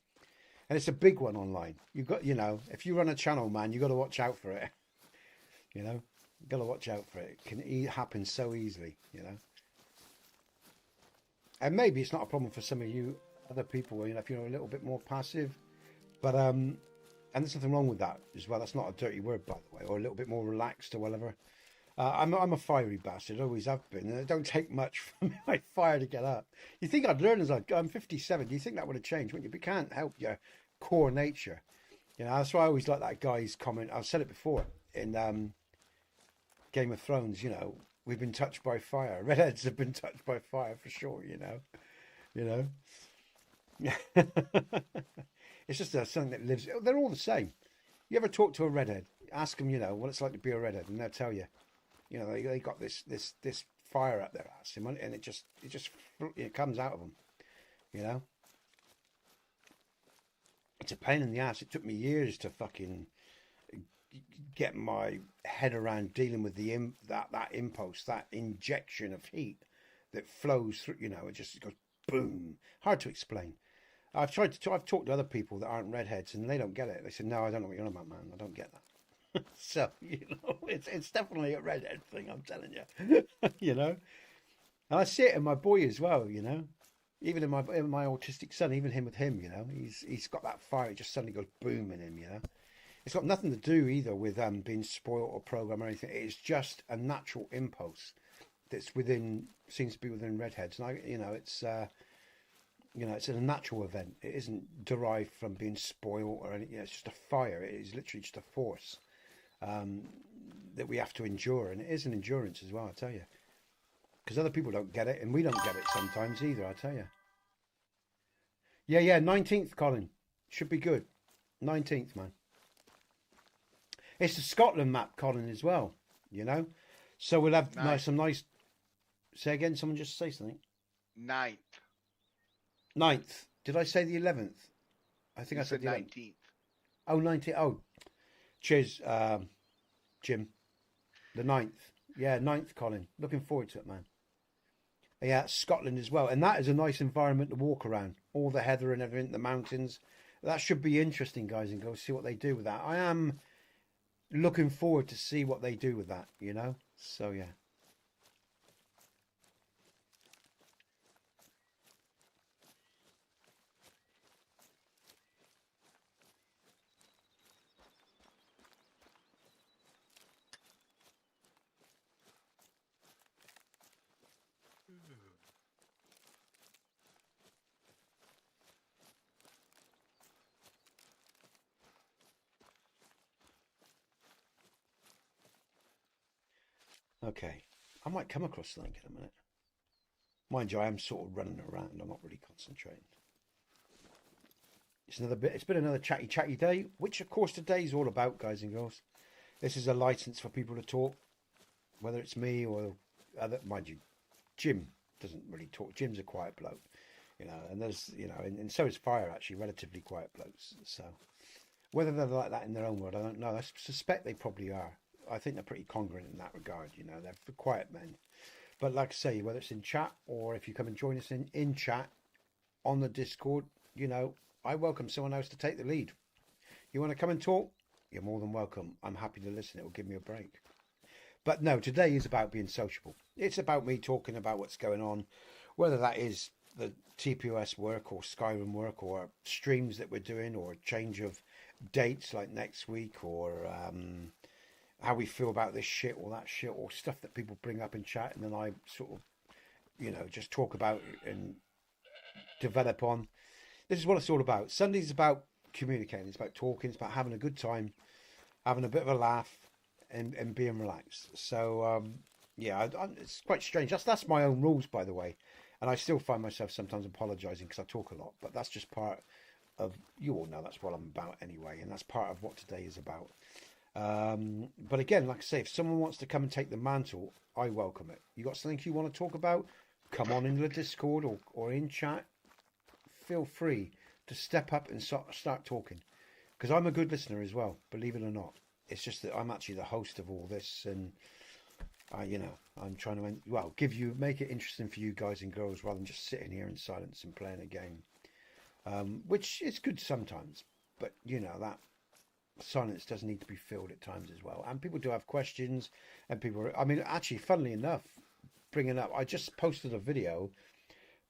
and it's a big one online. You've got, you know, if you run a channel, man, you got to watch out for it. You know, you got to watch out for it. It can happen so easily, you know. And maybe it's not a problem for some of you other people, you know, if you're a little bit more passive. But and there's nothing wrong with that as well. That's not a dirty word, by the way, or a little bit more relaxed or whatever. I'm a fiery bastard, always have been, and it don't take much for my fire to get up. You think I'd learn as I'm 57? Do you think that would have changed? Wouldn't you? But you can't help your core nature. You know, that's why I always like that guy's comment. I've said it before in Game of Thrones. You know, we've been touched by fire. Redheads have been touched by fire for sure. You know. It's just something that lives. They're all the same. You ever talk to a redhead? Ask them, you know, what it's like to be a redhead, and they'll tell you. You know, they got this fire up their ass, and it comes out of them. You know, it's a pain in the ass. It took me years to fucking get my head around dealing with that impulse, that injection of heat that flows through. You know, it just goes boom. Hard to explain. I've talked to other people that aren't redheads, and they don't get it. They said, "No, I don't know what you're on about, man. I don't get that." So, you know, it's definitely a redhead thing, I'm telling you. You know, and I see it in my boy as well. You know, even in my autistic son, even him with him. You know, he's got that fire. It just suddenly goes boom in him. You know, it's got nothing to do either with being spoiled or programmed or anything. It's just a natural impulse that's seems to be within redheads, and it's. You know, it's a natural event. It isn't derived from being spoiled or anything. You know, it's just a fire. It is literally just a force that we have to endure, and it is an endurance as well. I tell you, because other people don't get it, and we don't get it sometimes either, I tell you. Yeah, 19th, Colin. Should be good. 19th, man. It's the Scotland map, Colin, as well, you know? So we'll have some nice... Say again, someone just say something. 9th. 9th. Did I say the 11th? I think I said the 19th. Oh, 19th. Oh, cheers, Jim. The 9th. Yeah, 9th, Colin. Looking forward to it, man. Yeah, Scotland as well. And that is a nice environment to walk around. All the heather and everything, the mountains. That should be interesting, guys, and go see what they do with that. I am looking forward to see what they do with that, you know? So, yeah. Okay, I might come across something in a minute. Mind you, I am sort of running around. I'm not really concentrating. It's been another chatty day, which of course today is all about, guys and girls. This is a license for people to talk, whether it's me or other. Mind you, Jim doesn't really talk. Jim's a quiet bloke, you know, and there's, you know, and so is Fire, actually, relatively quiet blokes. So whether they're like that in their own world, I don't know. I suspect they probably are. I think they're pretty congruent in that regard, you know. They're for quiet men. But like I say, whether it's in chat or if you come and join us in chat on the Discord, you know, I welcome someone else to take the lead. You want to come and talk? You're more than welcome. I'm happy to listen. It will give me a break. But no, today is about being sociable. It's about me talking about what's going on, whether that is the TPOS work or Skyrim work or streams that we're doing or a change of dates like next week or... how we feel about this shit or that shit or stuff that people bring up in chat, and then I sort of, you know, just talk about and develop on. This is what it's all about. Sunday's about communicating. It's about talking. It's about having a good time, having a bit of a laugh, and being relaxed. So, yeah, it's quite strange. That's my own rules, by the way. And I still find myself sometimes apologising because I talk a lot. But that's just part of, you all know that's what I'm about anyway. And that's part of what today is about. But again, like I say, if someone wants to come and take the mantle, I welcome it. You got something you want to talk about? Come on into the Discord or in chat. Feel free to step up and start talking, because I'm a good listener as well, believe it or not. It's just that I'm actually the host of all this, and you know, I'm trying to make it interesting for you guys and girls rather than just sitting here in silence and playing a game, which is good sometimes, but you know that silence does need to be filled at times as well. And people do have questions, and people are, I mean, actually, funnily enough, I just posted a video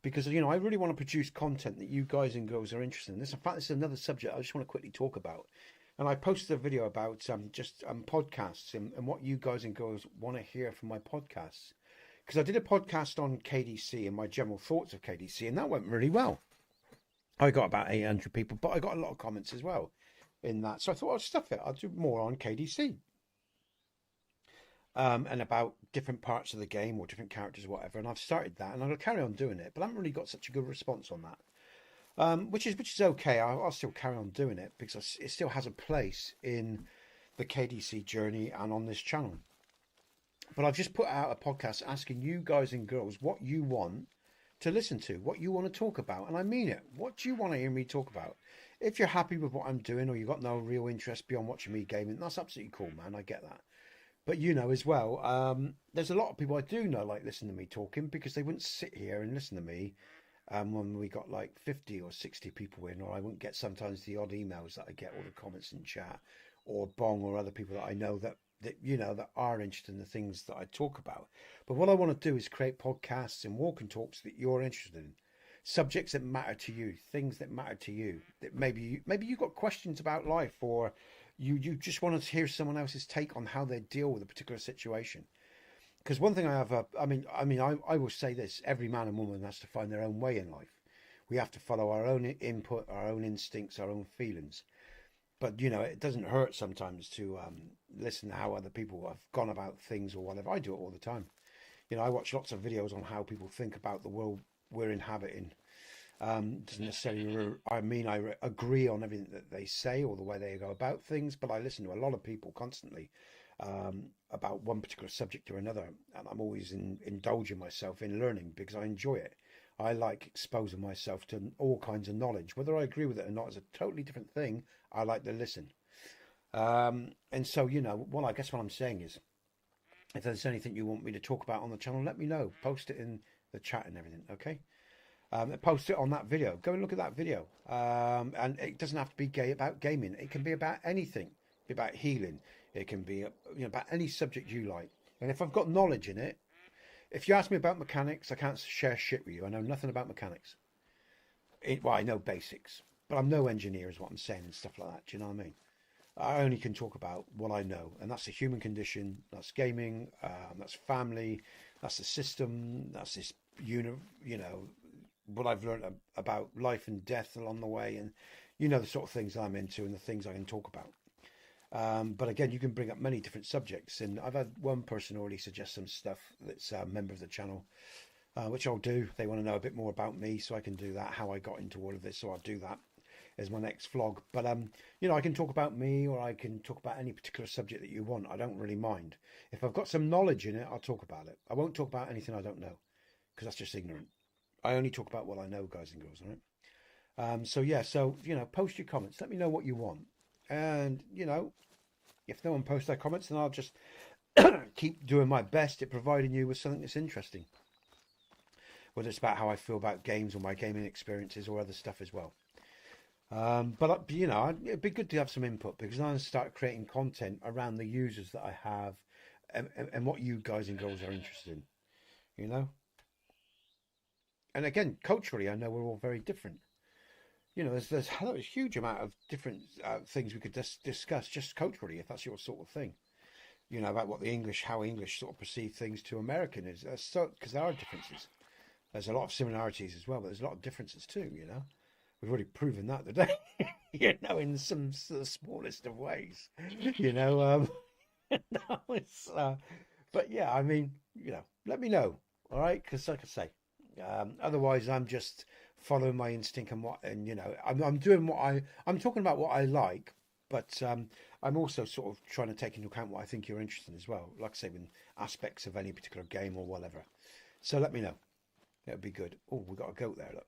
because, you know, I really want to produce content that you guys and girls are interested in. In fact, this is another subject I just want to quickly talk about. And I posted a video about podcasts and what you guys and girls want to hear from my podcasts. Because I did a podcast on KDC and my general thoughts of KDC, and that went really well. I got about 800 people, but I got a lot of comments as well in that. So I thought I'll stuff it. I'll do more on KDC. And about different parts of the game or different characters or whatever. And I've started that, and I'm going to carry on doing it. But I haven't really got such a good response on that, which is okay. I'll still carry on doing it because it still has a place in the KDC journey and on this channel. But I've just put out a podcast asking you guys and girls what you want to listen to, what you want to talk about. And I mean it. What do you want to hear me talk about? If you're happy with what I'm doing or you've got no real interest beyond watching me gaming, that's absolutely cool, man. I get that. But you know as well, there's a lot of people I do know like listen to me talking because they wouldn't sit here and listen to me when we got like 50 or 60 people in, or I wouldn't get sometimes the odd emails that I get or the comments in chat or Bong or other people that I know that you know that are interested in the things that I talk about. But what I want to do is create podcasts and walk and talks that you're interested in, subjects that matter to you, things that matter to you, that maybe you've got questions about life, or you just want to hear someone else's take on how they deal with a particular situation. Because one thing I have, I will say this: every man and woman has to find their own way in life. We have to follow our own input, our own instincts, our own feelings. But you know, it doesn't hurt sometimes to listen to how other people have gone about things or whatever. I do it all the time. You know, I watch lots of videos on how people think about the world we're inhabiting. Doesn't necessarily I agree on everything that they say or the way they go about things, but I listen to a lot of people constantly about one particular subject or another, and I'm always indulging myself in learning because I enjoy it. I like exposing myself to all kinds of knowledge. Whether I agree with it or not is a totally different thing. I like to listen. And so, you know, well, I guess what I'm saying is, if there's anything you want me to talk about on the channel, let me know. Post it in the chat and everything, okay? Post it on that video. Go and look at that video. And it doesn't have to be about gaming. It can be about anything. It can be about healing. It can be about any subject you like. And if I've got knowledge in it, if you ask me about mechanics, I can't share shit with you. I know nothing about mechanics. Well, I know basics, but I'm no engineer is what I'm saying and stuff like that. Do you know what I mean? I only can talk about what I know, and that's the human condition, that's gaming, that's family, that's the system, that's this, what I've learned about life and death along the way, and the sort of things I'm into and the things I can talk about. But again, you can bring up many different subjects, and I've had one person already suggest some stuff that's a member of the channel, which I'll do. They want to know a bit more about me, so I can do that, how I got into all of this, so I'll do that as my next vlog. But I can talk about me, or I can talk about any particular subject that you want. I don't really mind. If I've got some knowledge in it, I'll talk about it. I won't talk about anything I don't know, because that's just ignorant. I only talk about what I know, guys and girls, all right? So post your comments. Let me know what you want. And, if no one posts their comments, then I'll just keep doing my best at providing you with something that's interesting. Whether it's about how I feel about games or my gaming experiences or other stuff as well. But it'd be good to have some input, because I start creating content around the users that I have and what you guys and girls are interested in, And again, culturally, I know we're all very different. There's a huge amount of different things we could discuss just culturally, if that's your sort of thing. About how English sort of perceive things to American is, because there are differences. There's a lot of similarities as well, but there's a lot of differences too, We've already proven that today, in some the smallest of ways, but yeah, I mean, let me know, all right? Because like I say, otherwise I'm just following my instinct and I'm doing I'm talking about what I like, but I'm also sort of trying to take into account what I think you're interested in as well. Like I say, with aspects of any particular game or whatever. So let me know. That'd be good. Oh, we got a goat there. Look,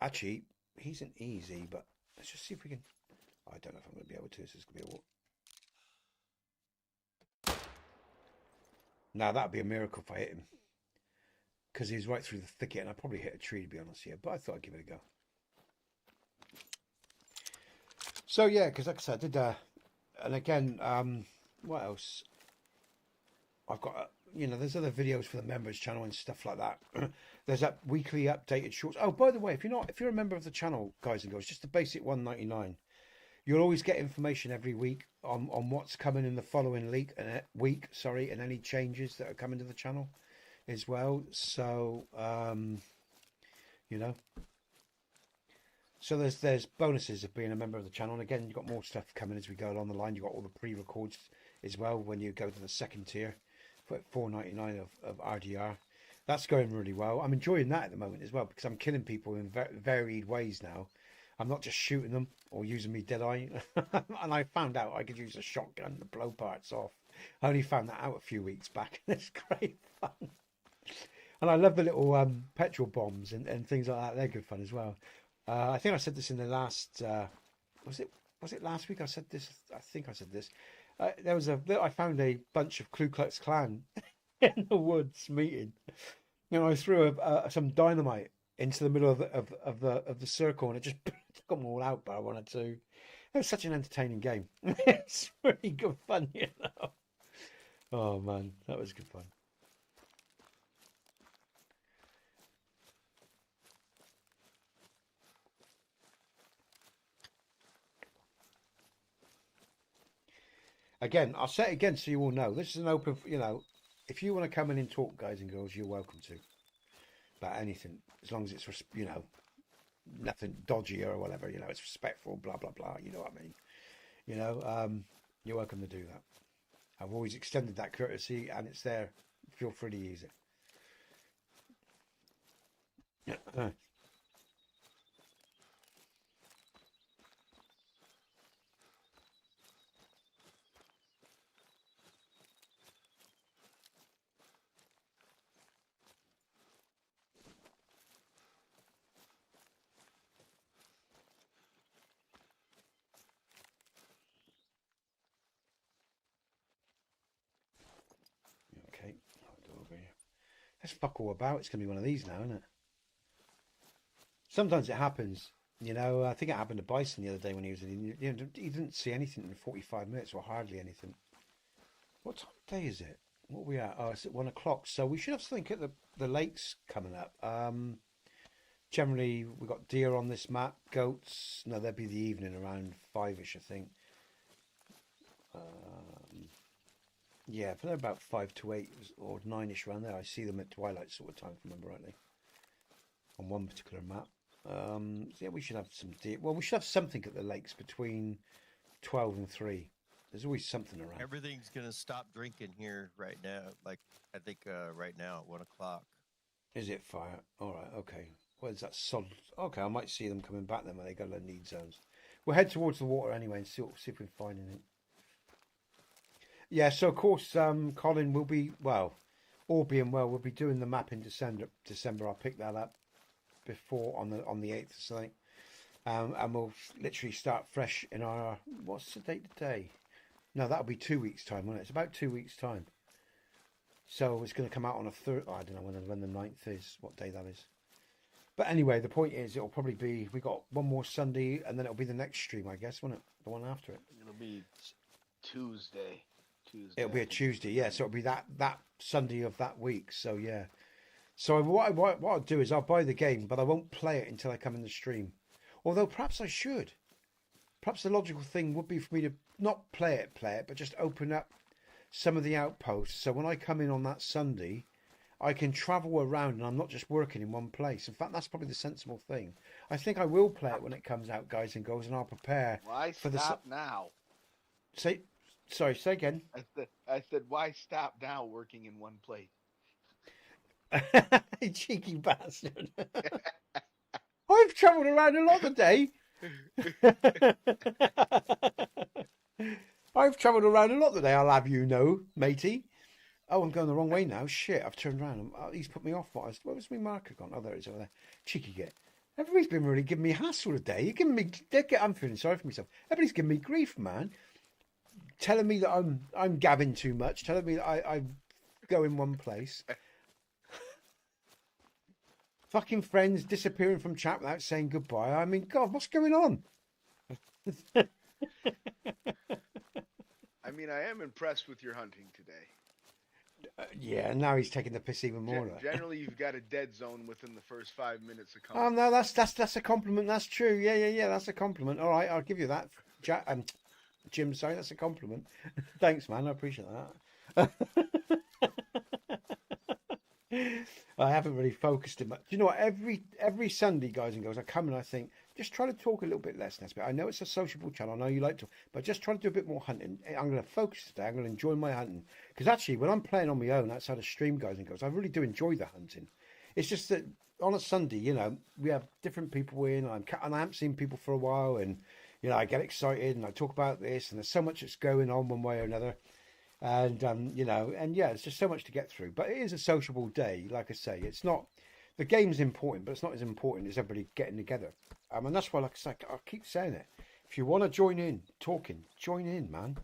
actually, he's an easy, but let's just see if we can. I don't know if I'm going to be able to. This is going to be a walk. Now that'd be a miracle if I hit him, because he's right through the thicket, and I probably hit a tree, to be honest here. But I thought I'd give it a go. So yeah, because like I said, I did. And again, what else? I've got. There's other videos for the members channel and stuff like that. There's that weekly updated shorts. Oh, by the way, if you're a member of the channel, guys and girls, just the basic $1.99. You'll always get information every week on what's coming in the following week, and any changes that are coming to the channel as well. So, so there's bonuses of being a member of the channel. And again, you've got more stuff coming as we go along the line. You've got all the pre-records as well when you go to the second tier for $4.99 of RDR. That's going really well. I'm enjoying that at the moment as well, because I'm killing people in varied ways now. I'm not just shooting them or using me Deadeye. And I found out I could use a shotgun to blow parts off. I only found that out a few weeks back, and it's great fun. And I love the little petrol bombs and things like that. They're good fun as well. I think I said this in the last. Was it last week? I said this. I think I said this. I found a bunch of Ku Klux Klan in the woods meeting. I threw some dynamite into the middle of the circle, and it just took them all out by one or two. It was such an entertaining game. It's really good fun, Oh man, that was good fun. Again, I'll say it again so you all know. This is an open, if you want to come in and talk, guys and girls, you're welcome to. About anything, as long as it's, nothing dodgy or whatever, it's respectful, blah, blah, blah, you know what I mean? You're welcome to do that. I've always extended that courtesy, and it's there. Feel free to use it. Okay, I'll go over here. Let's fuck all about. It's going to be one of these now, isn't it? Sometimes it happens. You know, I think it happened to Bison the other day when he was in. He didn't see anything in 45 minutes or hardly anything. What time of day is it? What are we at? Oh, it's at 1 o'clock. So we should have something at the lakes coming up. Generally, we've got deer on this map, goats. No, there'd be the evening around 5-ish, I think. Yeah, for about 5 to 8 or 9-ish around there. I see them at twilight sort of time, if I remember rightly, on one particular map. So yeah, we should have some deer. Well, we should have something at the lakes between 12 and 3. There's always something around. Everything's gonna stop drinking here right now. Like I think right now at 1 o'clock. Is it fire? All right, okay. Well, is that solid? Okay, I might see them coming back then when they go to need zones. We'll head towards the water anyway and see if we can find anything. Yeah, so of course, Colin will be, well, all being well, we'll be doing the map in December. I'll pick that up before on the 8th or something. And we'll literally start fresh in our, what's the date today? No, that'll be 2 weeks' time, won't it? It's about 2 weeks' time. So it's going to come out on a third. I don't know when the 9th is, what day that is. But anyway, the point is, it'll probably be, we got one more Sunday, and then it'll be the next stream, I guess, won't it? The one after it. It'll be Tuesday. It'll be a Tuesday, yeah. So it'll be that Sunday of that week. So yeah. So what I'll do is I'll buy the game, but I won't play it until I come in the stream. Although perhaps I should. Perhaps the logical thing would be for me to not play it, but just open up some of the outposts. So when I come in on that Sunday, I can travel around and I'm not just working in one place. In fact, that's probably the sensible thing. I think I will play it when it comes out, guys and girls, and I'll prepare. Why for stop now? Say again. I said, why stop now working in one place? Cheeky bastard. I've travelled around a lot today. I've travelled around a lot today, I'll have you know, matey. Oh, I'm going the wrong way now. Shit, I've turned around. He's put me off. Where was my marker gone? Oh, there it is over there. Cheeky git. Everybody's been really giving me hassle today. You're giving me... I'm feeling sorry for myself. Everybody's giving me grief, man. Telling me that I'm gabbing too much. Telling me that I go in one place. Fucking friends disappearing from chat without saying goodbye. I mean, God, what's going on? I mean, I am impressed with your hunting today. Yeah, now he's taking the piss even more. Generally, you've got a dead zone within the first 5 minutes of coming. Oh no, that's a compliment. That's true. Yeah. That's a compliment. All right, I'll give you that, Jim. Sorry, that's a compliment. Thanks, man. I appreciate that. I haven't really focused it much. You know what? Every Sunday, guys and girls, I come and I think, just try to talk a little bit less, Nesbit. I know it's a sociable channel. I know you like to, but just try to do a bit more hunting. I'm going to focus today. I'm going to enjoy my hunting. Because actually, when I'm playing on my own outside of stream, guys and girls, I really do enjoy the hunting. It's just that on a Sunday, you know, we have different people in, and I haven't seen people for a while, and, you know, I get excited and I talk about this, and there's so much that's going on one way or another. And, you know, and yeah, it's just so much to get through. But it is a sociable day, like I say. It's not, the game's important, but it's not as important as everybody getting together. And that's why, like I say, I keep saying it. If you want to join in, talking, join in, man.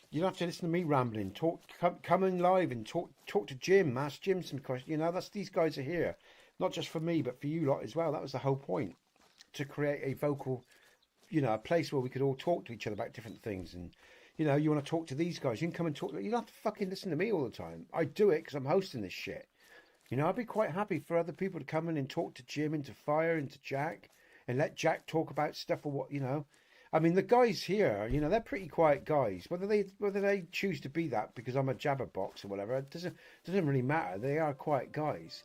You don't have to listen to me rambling. Come in live and talk to Jim. Ask Jim some questions. You know, these guys are here, not just for me, but for you lot as well. That was the whole point, to create a vocal, you know, a place where we could all talk to each other about different things. And, you know, you want to talk to these guys, you can come and talk. You don't have to fucking listen to me all the time. I do it because I'm hosting this shit. You know, I'd be quite happy for other people to come in and talk to Jim, and to Fire, and to Jack, and let Jack talk about stuff or what, you know. I mean, the guys here, you know, they're pretty quiet guys. Whether they choose to be that because I'm a jabberbox or whatever, it doesn't really matter. They are quiet guys.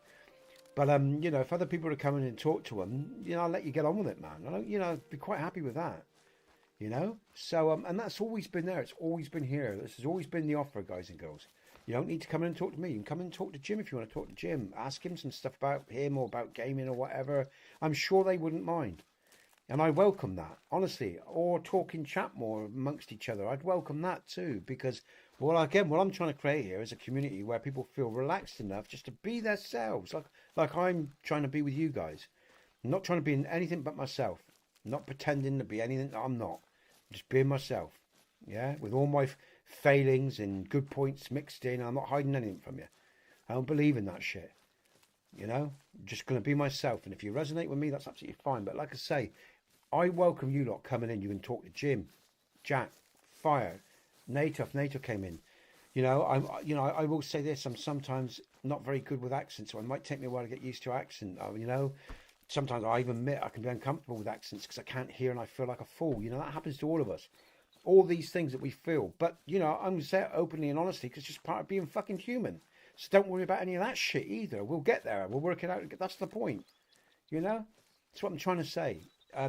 But you know, if other people are coming in and talk to them, you know, I'll let you get on with it, man. I don't, you know, be quite happy with that. You know, so and that's always been there. It's always been here. This has always been the offer, guys and girls. You don't need to come in and talk to me. You can come in and talk to Jim if you want to talk to Jim. Ask him some stuff about him or about gaming or whatever. I'm sure they wouldn't mind. And I welcome that, honestly. Or talk in chat more amongst each other. I'd welcome that too. Because, well, again, what I'm trying to create here is a community where people feel relaxed enough just to be themselves. Like I'm trying to be with you guys. I'm not trying to be anything but myself. I'm not pretending to be anything that I'm not. I'm just being myself. Yeah, with all my failings and good points mixed in. I'm not hiding anything from you. I don't believe in that shit. You know, I'm just going to be myself. And if you resonate with me, that's absolutely fine. But like I say, I welcome you lot coming in. You can talk to Jim, Jack, Fire, NATO. If NATO came in, you know, I will say this. I'm sometimes not very good with accents, so it might take me a while to get used to accent. You know, sometimes I even admit I can be uncomfortable with accents because I can't hear and I feel like a fool. You know, that happens to all of us. All these things that we feel. But, you know, I'm going to say it openly and honestly because it's just part of being fucking human. So don't worry about any of that shit either. We'll get there. We'll work it out. That's the point. You know? That's what I'm trying to say.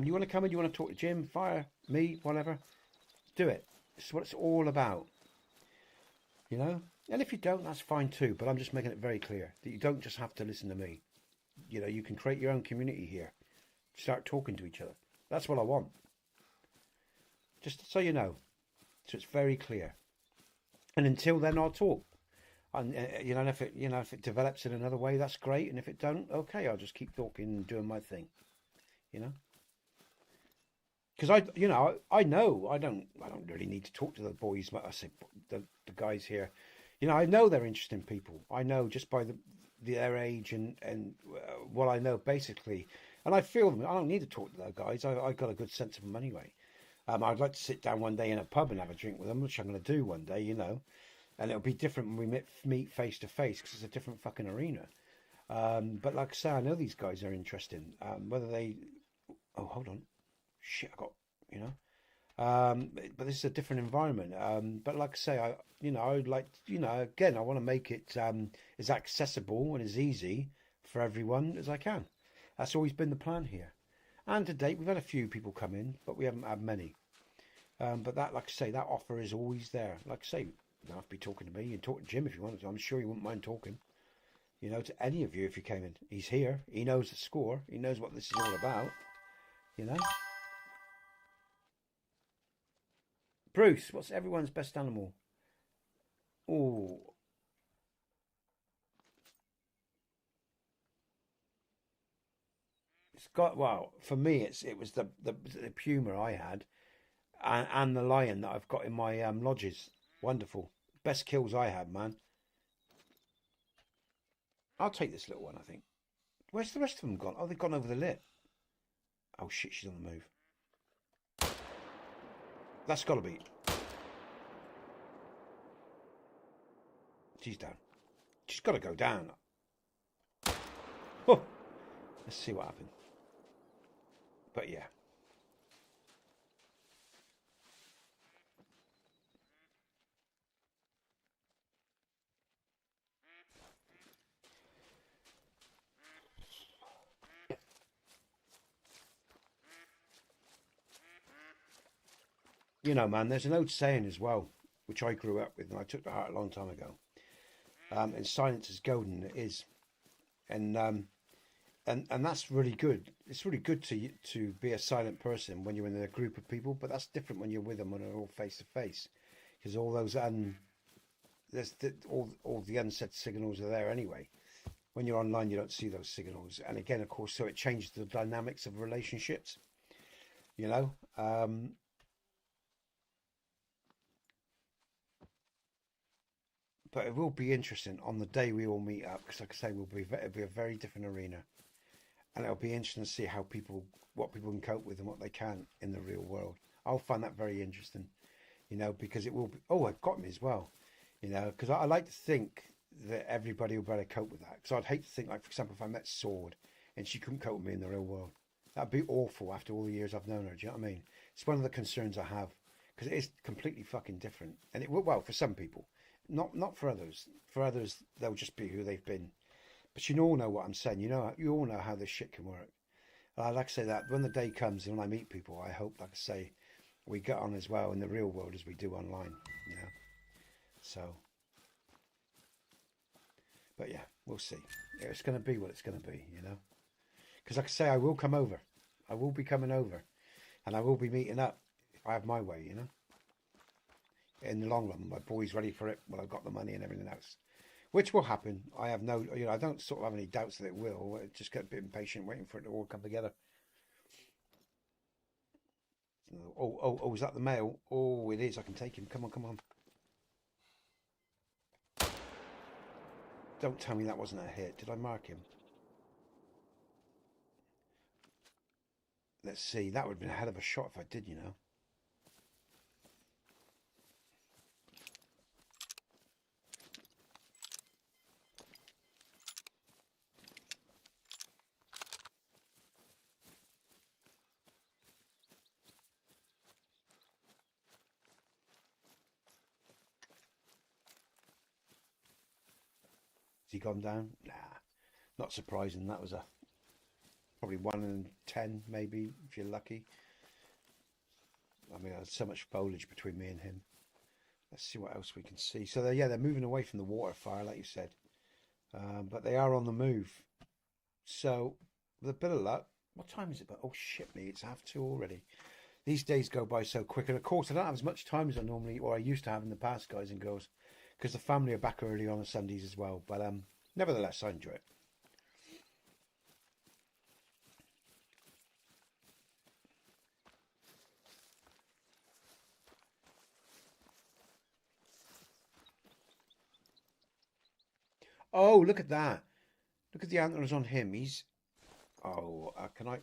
You want to come in? You want to talk to Jim, Fire, me, whatever? Do it. It's what it's all about. You know? And if you don't, that's fine too. But I'm just making it very clear that you don't just have to listen to me. You know, you can create your own community here. Start talking to each other. That's what I want. Just so you know, so it's very clear. And until then, I'll talk. And you know, if it develops in another way, that's great. And if it don't, okay, I'll just keep talking and doing my thing. You know, because I know I don't really need to talk to the boys. But I say the guys here, you know, I know they're interesting people. I know just by their age and what I know basically, and I feel them. I don't need to talk to those guys. I got a good sense of them anyway. I'd like to sit down one day in a pub and have a drink with them, which I'm going to do one day, you know. And it'll be different when we meet face to face because it's a different fucking arena. But like I say, I know these guys are interesting. Whether they... Oh, hold on. Shit, I got... You know. But this is a different environment. But like I say, I would like... You know, again, I want to make it as accessible and as easy for everyone as I can. That's always been the plan here. And to date, we've had a few people come in, but we haven't had many. But that, like I say, that offer is always there. Like I say, you don't have to be talking to me. You can talk to Jim if you want to. I'm sure he wouldn't mind talking. You know, to any of you if you came in. He's here. He knows the score. He knows what this is all about. You know? Bruce, what's everyone's best animal? Oh. It's got, well, for me, it was the puma I had. And the lion that I've got in my lodges. Wonderful. Best kills I had, man. I'll take this little one, I think. Where's the rest of them gone? Oh, they've gone over the lip. Oh, shit, she's on the move. That's got to be. She's down. She's got to go down. Oh, let's see what happened. But yeah. You know, man, there's an old saying as well, which I grew up with and I took to heart a long time ago. And silence is golden, it is. And that's really good. It's really good to be a silent person when you're in a group of people, but that's different when you're with them when they're all face to face. Because all those all the unsaid signals are there anyway. When you're online, you don't see those signals. And again, of course, so it changes the dynamics of relationships. You know? But it will be interesting on the day we all meet up, because like I say, it'll be a very different arena. And it'll be interesting to see what people can cope with and what they can't in the real world. I'll find that very interesting, you know, because it will be, oh, I've got me as well, you know, because I like to think that everybody will better cope with that. Because I'd hate to think, like, for example, if I met Sword and she couldn't cope with me in the real world, that'd be awful after all the years I've known her. Do you know what I mean? It's one of the concerns I have, because it is completely fucking different. And it will, well, for some people. Not for others. For others, they'll just be who they've been. But you all know what I'm saying. You all know how this shit can work. Like I say, that when the day comes and when I meet people, I hope, like I say, we get on as well in the real world as we do online. You know. So But yeah, we'll see. It's going to be what it's going to be, you know. Because like I say, I will come over. I will be coming over, and I will be meeting up if I have my way, you know. In the long run, my boy's ready for it. Well, I've got the money and everything else, which will happen. I have no, you know, I don't sort of have any doubts that it will. I just get a bit impatient waiting for it to all come together. Oh, is that the male? Oh, it is. I can take him. Come on, come on. Don't tell me that wasn't a hit. Did I mark him? Let's see. That would have been a hell of a shot if I did, you know. Has he gone down? Nah. Not surprising. That was a probably 1 in 10, maybe, if you're lucky. I mean, there's so much foliage between me and him. Let's see what else we can see. So, they're moving away from the water fire, like you said. But they are on the move. So, with a bit of luck, what time is it? Oh, shit me, it's 2:30 already. These days go by so quick. And, of course, I don't have as much time as I normally, or I used to have in the past, guys and girls. Because the family are back early on Sundays as well. But nevertheless, I enjoy it. Oh, look at that. Look at the antlers on him. He's... Oh, can I...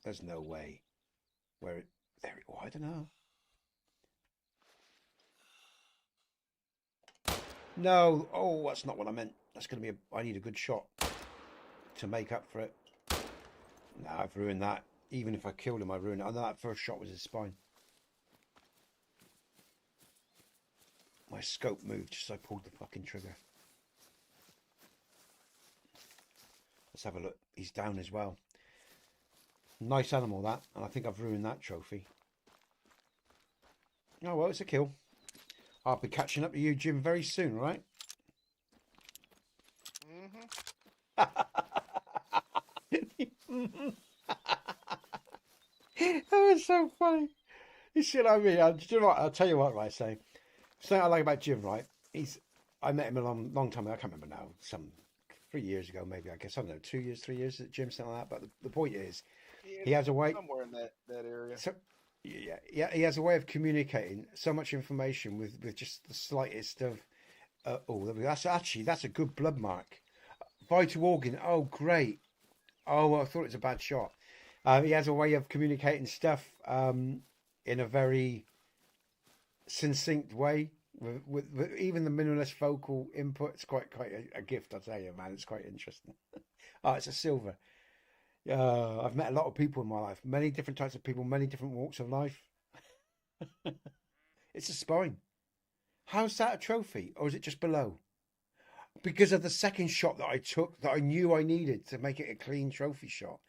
There's no way. Where it... There... Oh, I don't know. No. Oh, that's not what I meant. That's going to be I need a good shot to make up for it. No, I've ruined that. Even if I killed him, I ruined it. I know that first shot was his spine. My scope moved just as I pulled the fucking trigger. Let's have a look. He's down as well. Nice animal, that. And I think I've ruined that trophy. Oh, well, it's a kill. I'll be catching up to you, Jim, very soon, right? Mm-hmm. That was so funny. You see what I mean? I'll tell you what, right, so something I like about Jim, right? I met him a long time ago. I can't remember now. 3 years ago, maybe, I guess. I don't know, 2 years, 3 years at Jim, something like that. But the point is, he has a way... Somewhere in that area. So, yeah, he has a way of communicating so much information with just the slightest of... that's a good blood mark. Vital organ. Oh, great. Oh, I thought it was a bad shot. He has a way of communicating stuff in a very succinct way. With even the minimalist vocal input, it's quite a gift, I tell you, man. It's quite interesting. Oh, it's a silver. I've met a lot of people in my life, many different types of people, many different walks of life. It's a spine. How's that a trophy, or is it just below? Because of the second shot that I took, that I knew I needed to make it a clean trophy shot.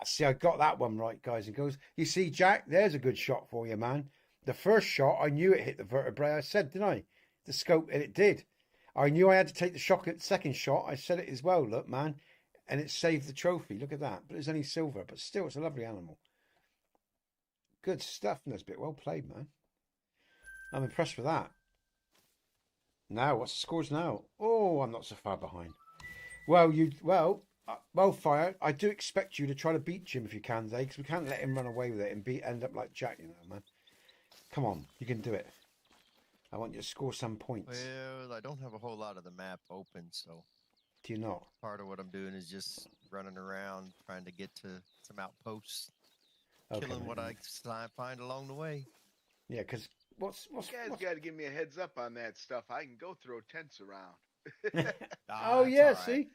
See, I got that one right, guys and girls. You see, Jack, there's a good shot for you, man. The first shot, I knew it hit the vertebrae. I said, didn't I? The scope, and it did. I knew I had to take the shot at the second shot. I said it as well, look, man. And it saved the trophy. Look at that. But it's only silver. But still, it's a lovely animal. Good stuff, Nesbit. Well played, man. I'm impressed with that. Now, what's the scores now? Oh, I'm not so far behind. Well, Fire, I do expect you to try to beat Jim if you can, Zay, because we can't let him run away with it and end up like Jack, you know, man. Come on, you can do it. I want you to score some points. Well, I don't have a whole lot of the map open, so... Do you not? Part of what I'm doing is just running around, trying to get to some outposts, killing what I find along the way. Yeah, because what's You guys got to give me a heads up on that stuff. I can go throw tents around. Oh, yeah, right. See?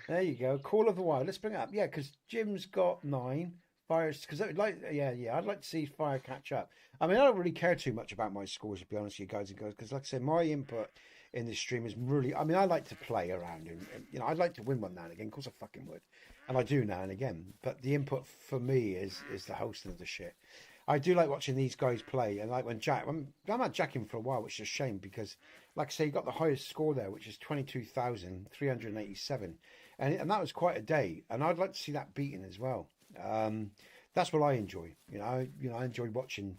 There you go. Call of the Wild. Let's bring it up. Yeah, because Jim's got 9. Fire's, because I'd like to see Fire catch up. I mean, I don't really care too much about my scores, to be honest with you guys and girls, because like I said, my input in this stream is really, I mean, I like to play around and you know, I'd like to win one now and again. Of course I fucking would. And I do now and again. But the input for me is the hosting of the shit. I do like watching these guys play, and like when I'm not jacking for a while, which is a shame because, like I say, you got the highest score there, which is 22,387, and that was quite a day, and I'd like to see that beaten as well. That's what I enjoy. I enjoy watching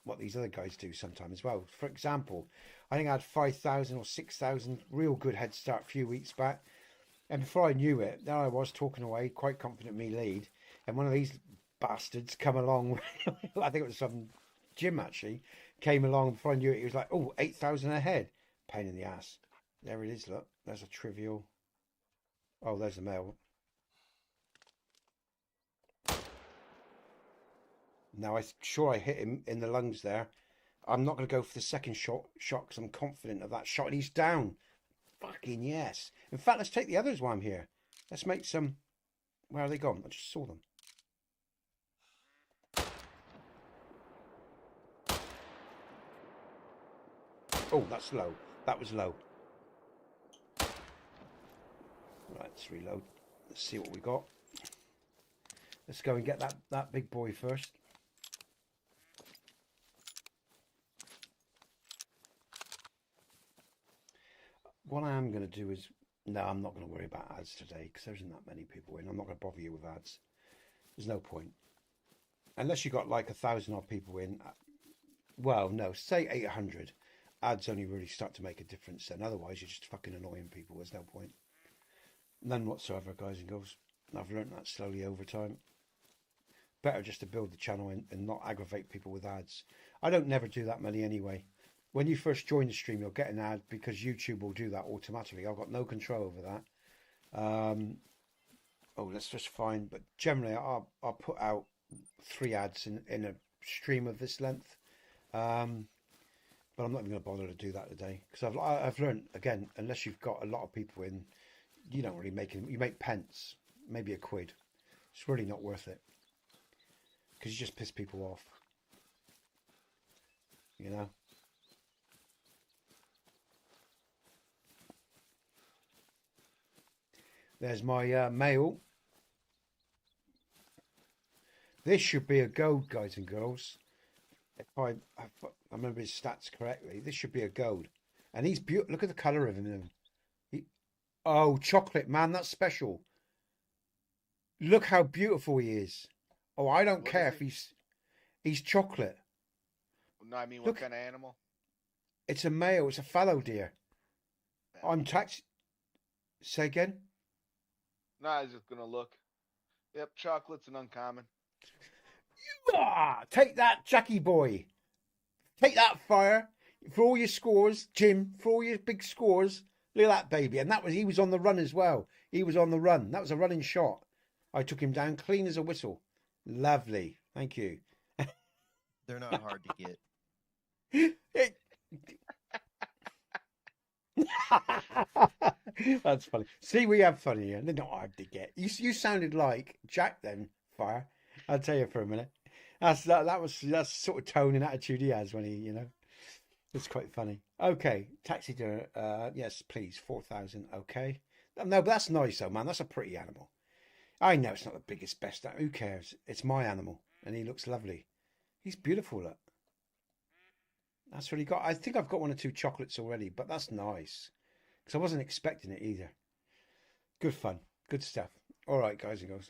what these other guys do sometimes as well. For example, I think I had 5,000 or 6,000 real good head start a few weeks back, and before I knew it, there I was talking away, quite confident me lead, and one of these bastards come along. I think it was some Jim actually came along. Before I knew it, he was like, "Oh, 8,000 ahead." Pain in the ass. There it is. Look, there's a trivial. Oh, there's the male. Now I'm sure I hit him in the lungs there. I'm not going to go for the second shot because I'm confident of that shot. And he's down. Fucking yes. In fact, let's take the others while I'm here. Let's make some. Where are they gone? I just saw them. Oh, that's low. That was low. Right, let's reload. Let's see what we got. Let's go and get that big boy first. What I am going to do is... No, I'm not going to worry about ads today because there isn't that many people in. I'm not going to bother you with ads. There's no point. Unless you got like 1,000 odd people in. Well, no, say 800. Ads only really start to make a difference then. Otherwise, you're just fucking annoying people. There's no point. None whatsoever, guys and girls. I've learned that slowly over time. Better just to build the channel and not aggravate people with ads. I don't never do that many anyway. When you first join the stream, you'll get an ad because YouTube will do that automatically. I've got no control over that. Oh, let's just find. But generally, I'll put out 3 ads in a stream of this length. But I'm not even going to bother to do that today because I've learned again. Unless you've got a lot of people in, you don't really make it. You make pence, maybe a quid. It's really not worth it because you just piss people off. You know. There's my mail. This should be a gold, guys and girls. If I remember his stats correctly, this should be a gold. And he's beautiful. Look at the colour of him. Oh, chocolate, man, that's special. Look how beautiful he is. Oh, I don't care if he's chocolate. No, I mean, what kind of animal? It's a male. It's a fallow deer. I'm taxed. Say again? No, I was just going to look. Yep, chocolate's an uncommon. Take that, Jackie boy. Take that, Fire. For all your scores, Jim, for all your big scores. Look at that baby. And he was on the run as well. He was on the run. That was a running shot. I took him down clean as a whistle. Lovely. Thank you. They're not hard to get. That's funny. See, we have fun here. They're not hard to get. You sounded like Jack then, Fire. I'll tell you for a minute. That's the sort of tone and attitude he has when he, it's quite funny. Okay, taxi dinner. Yes, please, 4,000. Okay. No, but that's nice though, man. That's a pretty animal. I know it's not the biggest, best. Who cares? It's my animal, and he looks lovely. He's beautiful. Look. That's what he got. I think I've got 1 or 2 chocolates already, but that's nice because I wasn't expecting it either. Good fun. Good stuff. All right, guys and girls.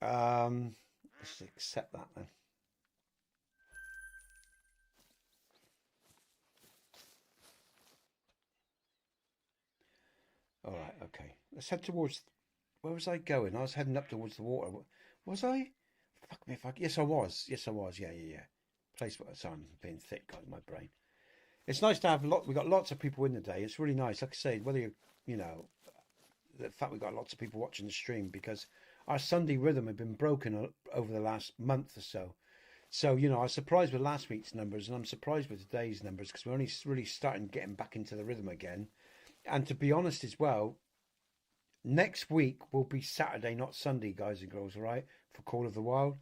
Let's accept that then. All right, okay. Let's head towards... Where was I going? I was heading up towards the water. Was I? Fuck me if I... Yes, I was. Yes, I was. Yeah. Place... Sorry, I'm being thick, guys, my brain. It's nice to have we got lots of people in the day. It's really nice. Like I say, whether the fact we've got lots of people watching the stream because our Sunday rhythm had been broken over the last month or so. So, I was surprised with last week's numbers and I'm surprised with today's numbers because we're only really starting getting back into the rhythm again. And to be honest as well, next week will be Saturday, not Sunday, guys and girls, all right, for Call of the Wild.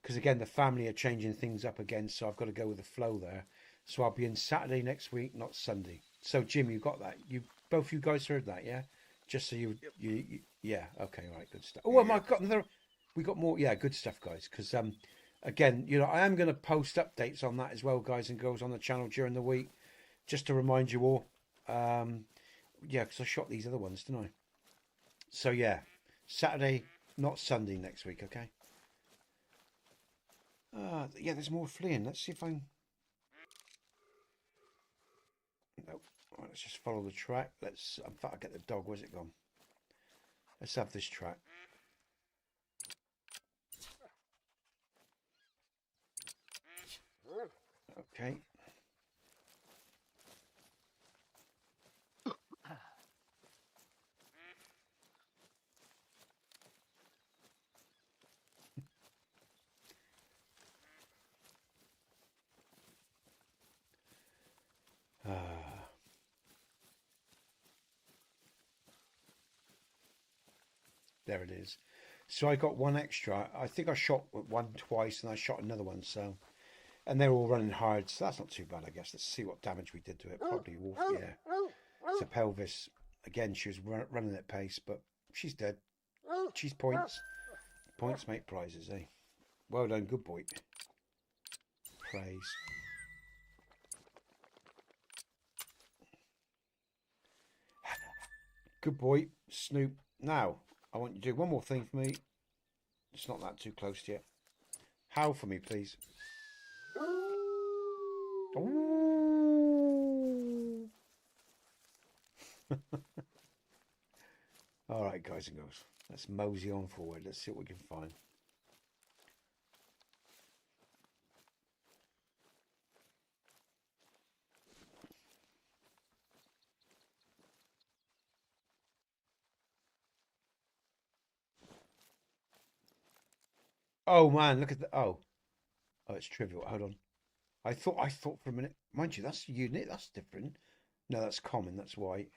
Because, again, the family are changing things up again, so I've got to go with the flow there. So I'll be in Saturday next week, not Sunday. So, Jim, you got that? Both you guys heard that, yeah? Just so you yeah, okay, all right, good stuff. Oh, we got more, yeah, good stuff, guys. Because again, you know, I am going to post updates on that as well, guys and girls, on the channel during the week, just to remind you all. Yeah, because I shot these other ones, didn't I? So yeah, Saturday, not Sunday next week, okay? Yeah, there's more fleeing. Let's see if I can... Nope. Right, let's just follow the track. Let's... In fact, I'll get the dog. Where's it gone? Let's have this track. Okay. There it is. So I got one extra. I think I shot one twice and I shot another one. So, and they're all running hard. So that's not too bad, I guess. Let's see what damage we did to it. Probably wolf. Yeah. It's a pelvis. Again, she was running at pace, but she's dead. She's points. Points make prizes, eh? Well done. Good boy. Praise. Good boy. Snoop. Now, I want you to do one more thing for me. It's not that too close yet. Howl for me, please. Ooh. All right, guys and girls. Let's mosey on forward. Let's see what we can find. Oh man, look at the oh, it's trivial. Hold on. I thought for a minute, mind you, that's unit. That's different. No, that's common. That's white.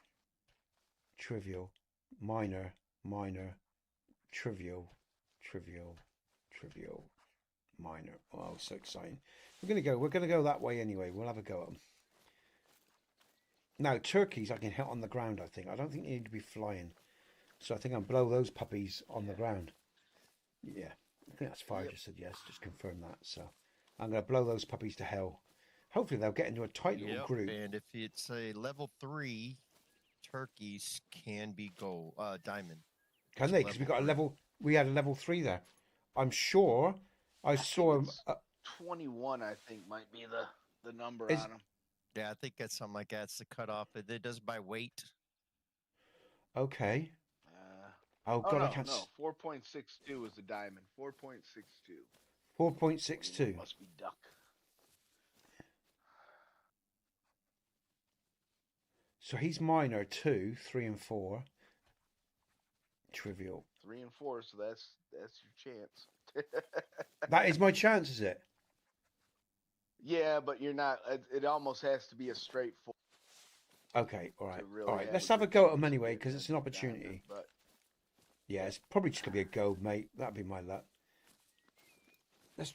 Trivial, minor, minor, trivial, trivial, trivial, minor. Oh, so exciting. We're gonna go that way anyway. We'll have a go at them. Now turkeys I can hit on the ground. I think. I don't think they need to be flying. So I think I'll blow those puppies on the ground. Yeah. I think that's fire. Just said yes. Just confirm that. So I'm going to blow those puppies to hell. Hopefully they'll get into a tight little group. And if it's a level 3, turkeys can be gold, diamond. Can they? Because we got a level. We had a level 3 there. I'm sure. I saw him. 21, I think, might be the number on them. Yeah, I think that's something like that. It's the cutoff. It does by weight. Okay. Oh God, no, I can't. No, 4.62 is a diamond. 4.62. 4.62. Must be duck. So he's minor 2, 3, and 4. Trivial. 3 and 4, so that's your chance. That is my chance, is it? Yeah, but you're not. It almost has to be a straight 4. Okay, all right, Really all right. Let's have a go at them anyway because it's an opportunity. But yeah, it's probably just gonna be a gold, mate. That'd be my luck.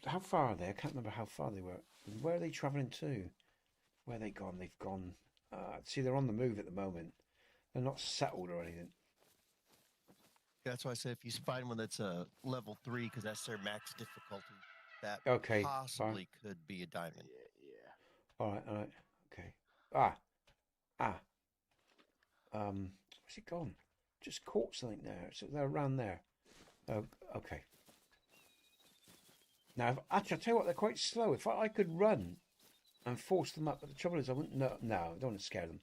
How far are they? I can't remember how far they were. Where are they travelling to? Where are they gone? They've gone. See, they're on the move at the moment. They're not settled or anything. That's why I said if you find one that's a level 3, because that's their max difficulty, that Okay, possibly could be a diamond. Yeah. All right. Okay. Where's it gone? Just caught something there. So they're around there. Oh, okay. Now, actually, I'll tell you what, they're quite slow. If I could run and force them up, but the trouble is I wouldn't know. No, I don't want to scare them.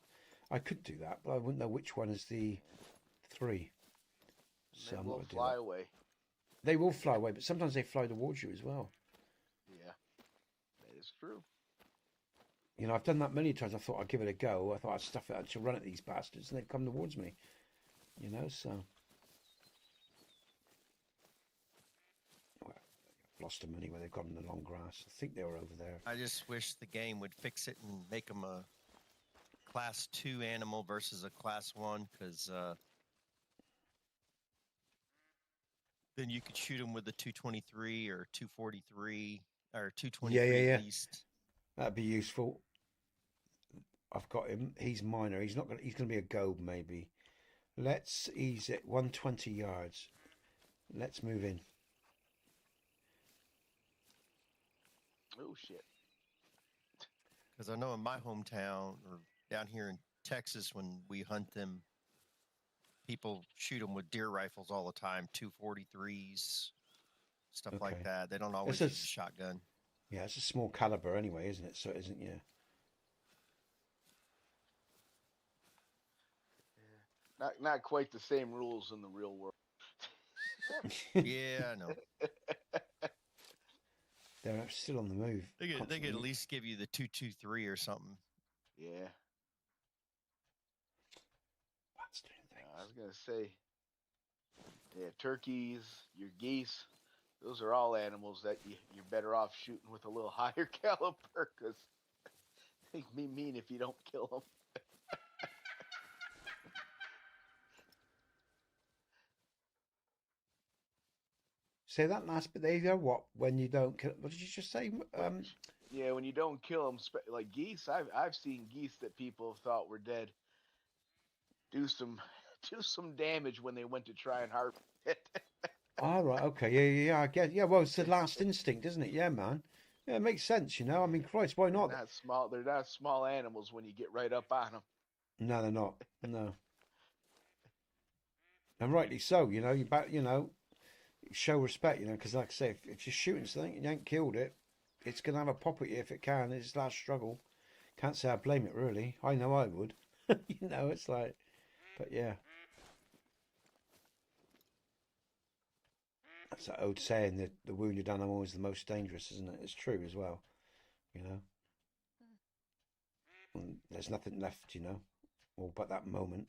I could do that, but I wouldn't know which one is the 3. So They will fly away. They will fly away, but sometimes they fly towards you as well. Yeah, that is true. You know, I've done that many times. I thought I'd give it a go. I thought I'd stuff it. I'd run at these bastards, and they'd come towards me. You know, so well, I've lost them anyway. They've gone in the long grass. I think they were over there. I just wish the game would fix it and make them a class 2 animal versus a class 1, because then you could shoot them with the 223 or 243 or 223 at least. That'd be useful. I've got him. He's minor. He's not going. He's going to be a gold maybe. Let's ease it. 120 yards. Let's move in. Oh shit. Because I know in my hometown or down here in Texas, when we hunt them, people shoot them with deer rifles all the time, 243s, stuff like Okay. that. They don't always It's a use a shotgun. yeah, it's a small caliber anyway, isn't it? So it isn't, yeah. Not quite the same rules in the real world. Yeah, I know. They're still on the move. They could at constantly. least give you the 223 or something. Yeah. That's doing things. I was gonna say. Yeah, turkeys, your geese. Those are all animals that you're better off shooting with a little higher caliber because they be mean if you don't kill them. Say that last bit there. You go, what? When you don't kill. What did you just say? Yeah, when you don't kill them, like geese, I've seen geese that people thought were dead do some damage when they went to try and harvest it. All right. Okay. Yeah. I get. Yeah. Well, it's the last instinct, isn't it? Yeah, man. Yeah, it makes sense. You know. I mean, Christ, why not? They're not small. They're not small animals when you get right up on them. No, they're not. No. And rightly so. You know. Show respect. You know, because like I say, if you're shooting something and you ain't killed it, it's gonna have a pop at you if it can. It's last struggle. Can't say I blame it really. I know I would. You know, it's like, but yeah. That's that old saying that the wounded animal is the most dangerous, isn't it? It's true as well, you know. And there's nothing left, you know, all but that moment.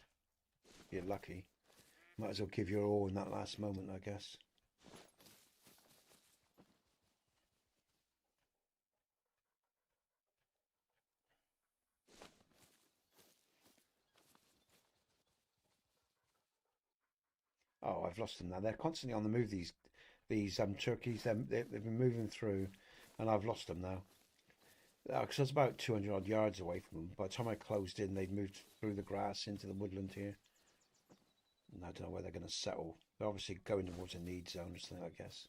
You're lucky. Might as well give your all in that last moment, I guess. Oh, I've lost them now. They're constantly on the move. These turkeys. They've been moving through, and I've lost them now. Because I was about 200 odd yards away from them. By the time I closed in, they'd moved through the grass into the woodland here. And I don't know where they're going to settle. They're obviously going towards a need zone or something, I guess.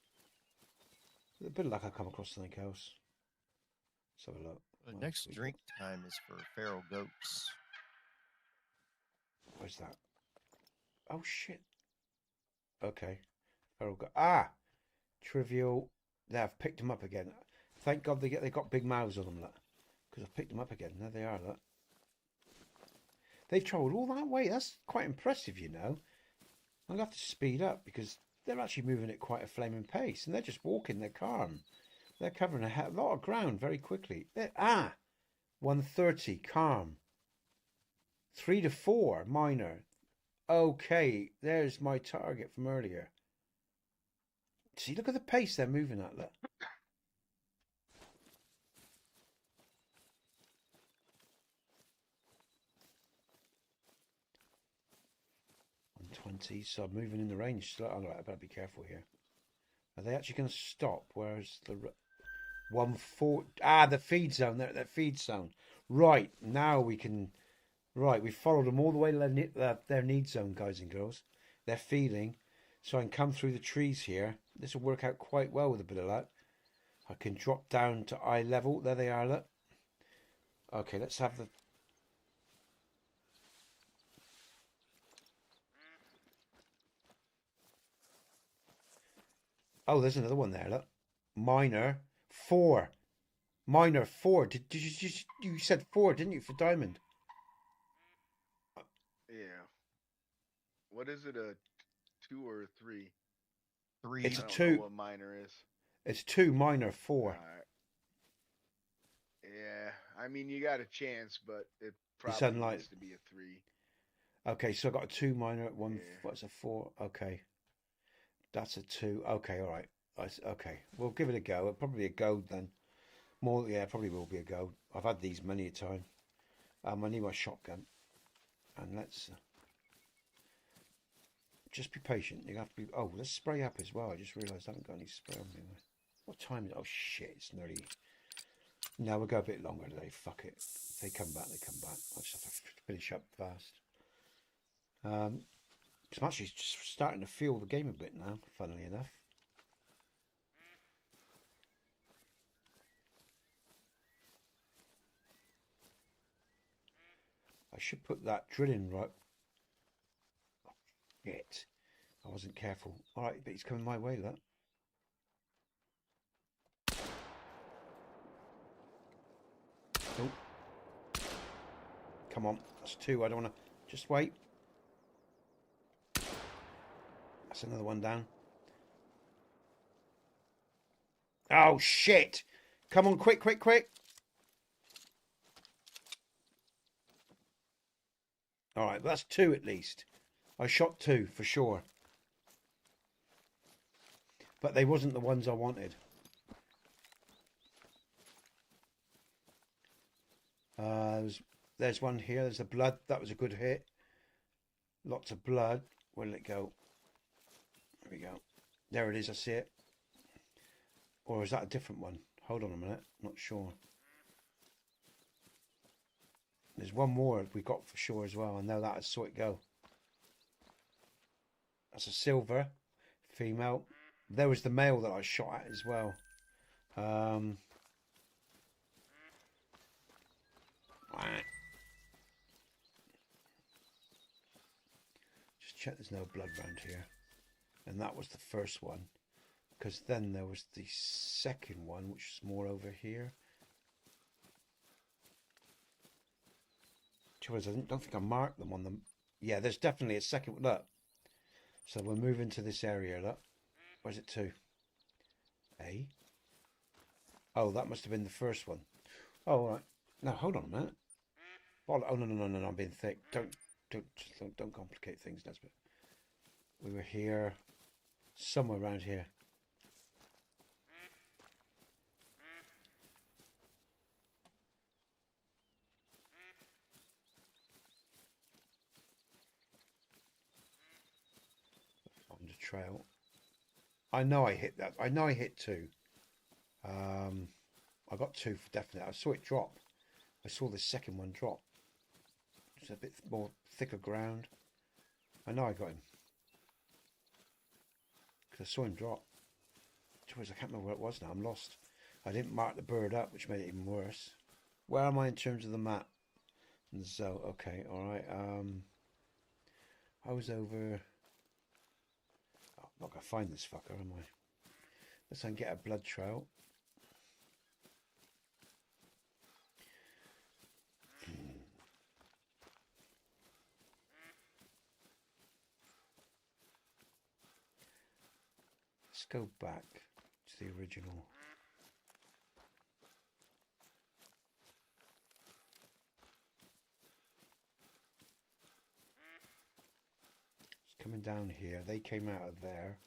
With a bit of luck, I'll come across something else. Let's have a look. The next drink time is for feral goats. Where's that? Oh, shit. Okay. Feral goat. Ah! Trivial. There, I've picked them up again. Thank God they got big mouths on them, look. Because I've picked them up again. There they are, look. They've travelled all that way. That's quite impressive, you know. I'm going to have to speed up because they're actually moving at quite a flaming pace. And they're just walking. They're calm. They're covering a lot of ground very quickly. 130, calm. 3 to 4, minor. Okay, there's my target from earlier. See, look at the pace they're moving at, look. So I'm moving in the range. So, all right, I better be careful here. Are they actually going to stop? Where's the 140? The feed zone. That feed zone. Right, now we can. Right, we followed them all the way to their need zone, guys and girls. They're feeding, so I can come through the trees here. This will work out quite well with a bit of luck. I can drop down to eye level. There they are. Look. Okay, let's have the. Oh, there's another one there. Look, minor 4, minor 4. Did you said 4, didn't you, for diamond? Yeah. What is it? A 2 or a 3? 3. It's a I don't 2. know what minor is. It's 2, minor 4. All right. Yeah, I mean you got a chance, but it It's probably unlikely. needs to be a 3. Okay, so I got a 2 minor, 1. Yeah. What's a 4? Okay, that's a 2. Okay, all right. Okay, we'll give it a go. Probably a go then. More, yeah, probably will be a go. I've had these many a time. I need my shotgun, and let's just be patient. You have to be. Oh, let's spray up as well. I just realised I haven't got any spray on me. What time is it? Oh shit! It's nearly. No, we'll go a bit longer today. Fuck it. If they come back, they come back. I just have to finish up fast. I'm actually just starting to feel the game a bit now, funnily enough. should put that drilling right. Oh, shit. I wasn't careful. Alright, but he's coming my way, look. Oh. Come on. That's 2. I don't want to... Just wait. That's another one down. Oh, shit. Come on, quick, quick, quick. All right, that's 2 at least. I shot 2 for sure. But they wasn't the ones I wanted. There's one here. There's the blood. That was a good hit. Lots of blood. Where did it go? There we go. There it is. I see it. Or is that a different one? Hold on a minute. Not sure. There's one more we got for sure as well. I know that. I saw it go. That's a silver female. There was the male that I shot at as well. Just check there's no blood around here. And that was the first one. Because then there was the second one, which is more over here. I don't think I marked them on them. Yeah, there's definitely a second one. Look. So we're moving to this area. Look. Where's it to? A. Oh, that must have been the first one. Oh, all right. Now, hold on a minute. Oh, no, I'm being thick. Don't complicate things, Nesbit. We were here. Somewhere around here. On the trail. I know I hit that. I know I hit 2. I got 2 for definite. I saw it drop. I saw the second one drop. It's a bit more thicker ground. I know I got him. Because I saw him drop. I can't remember where it was now. I'm lost. I didn't mark the bird up, which made it even worse. Where am I in terms of the map? So, okay, alright. I was over... Oh, I'm not going to find this fucker, am I? Let's get a blood trail. Let's go back to the original. It's coming down here. They came out of there.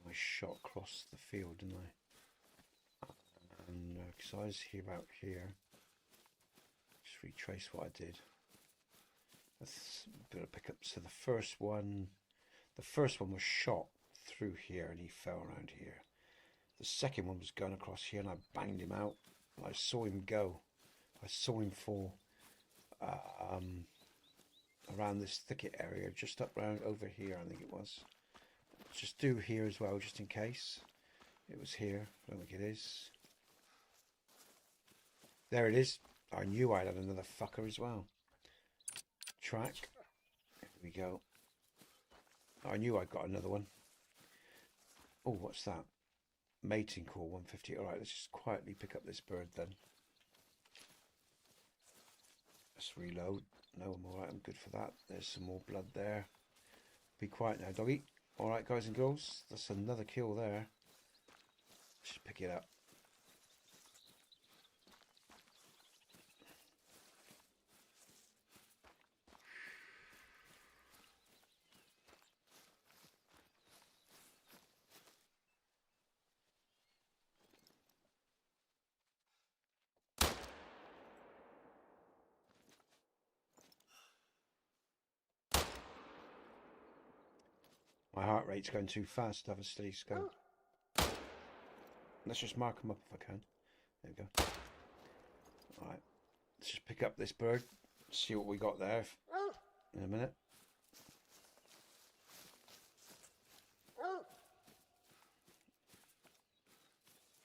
I shot across the field, didn't I? And because I was here about here. Just retrace what I did. Let's gonna pick up. So the first one was shot through here and he fell around here. The second one was going across here and I banged him out. I saw him go. I saw him fall around this thicket area, just up round over here, I think it was. Just do here as well, just in case. It was here. I don't think it is. There it is. I knew I had another fucker as well. Track. Here we go. I knew I'd got another one. Oh, what's that? Mating call 150. Alright, let's just quietly pick up this bird then. Let's reload. No, I'm alright, I'm good for that. There's some more blood there. Be quiet now, doggy. Alright, guys and girls. That's another kill there. Just pick it up. My heart rate's going too fast to have a steady scope. Let's just mark them up if I can. There we go. Alright. Let's just pick up this bird. See what we got there in a minute.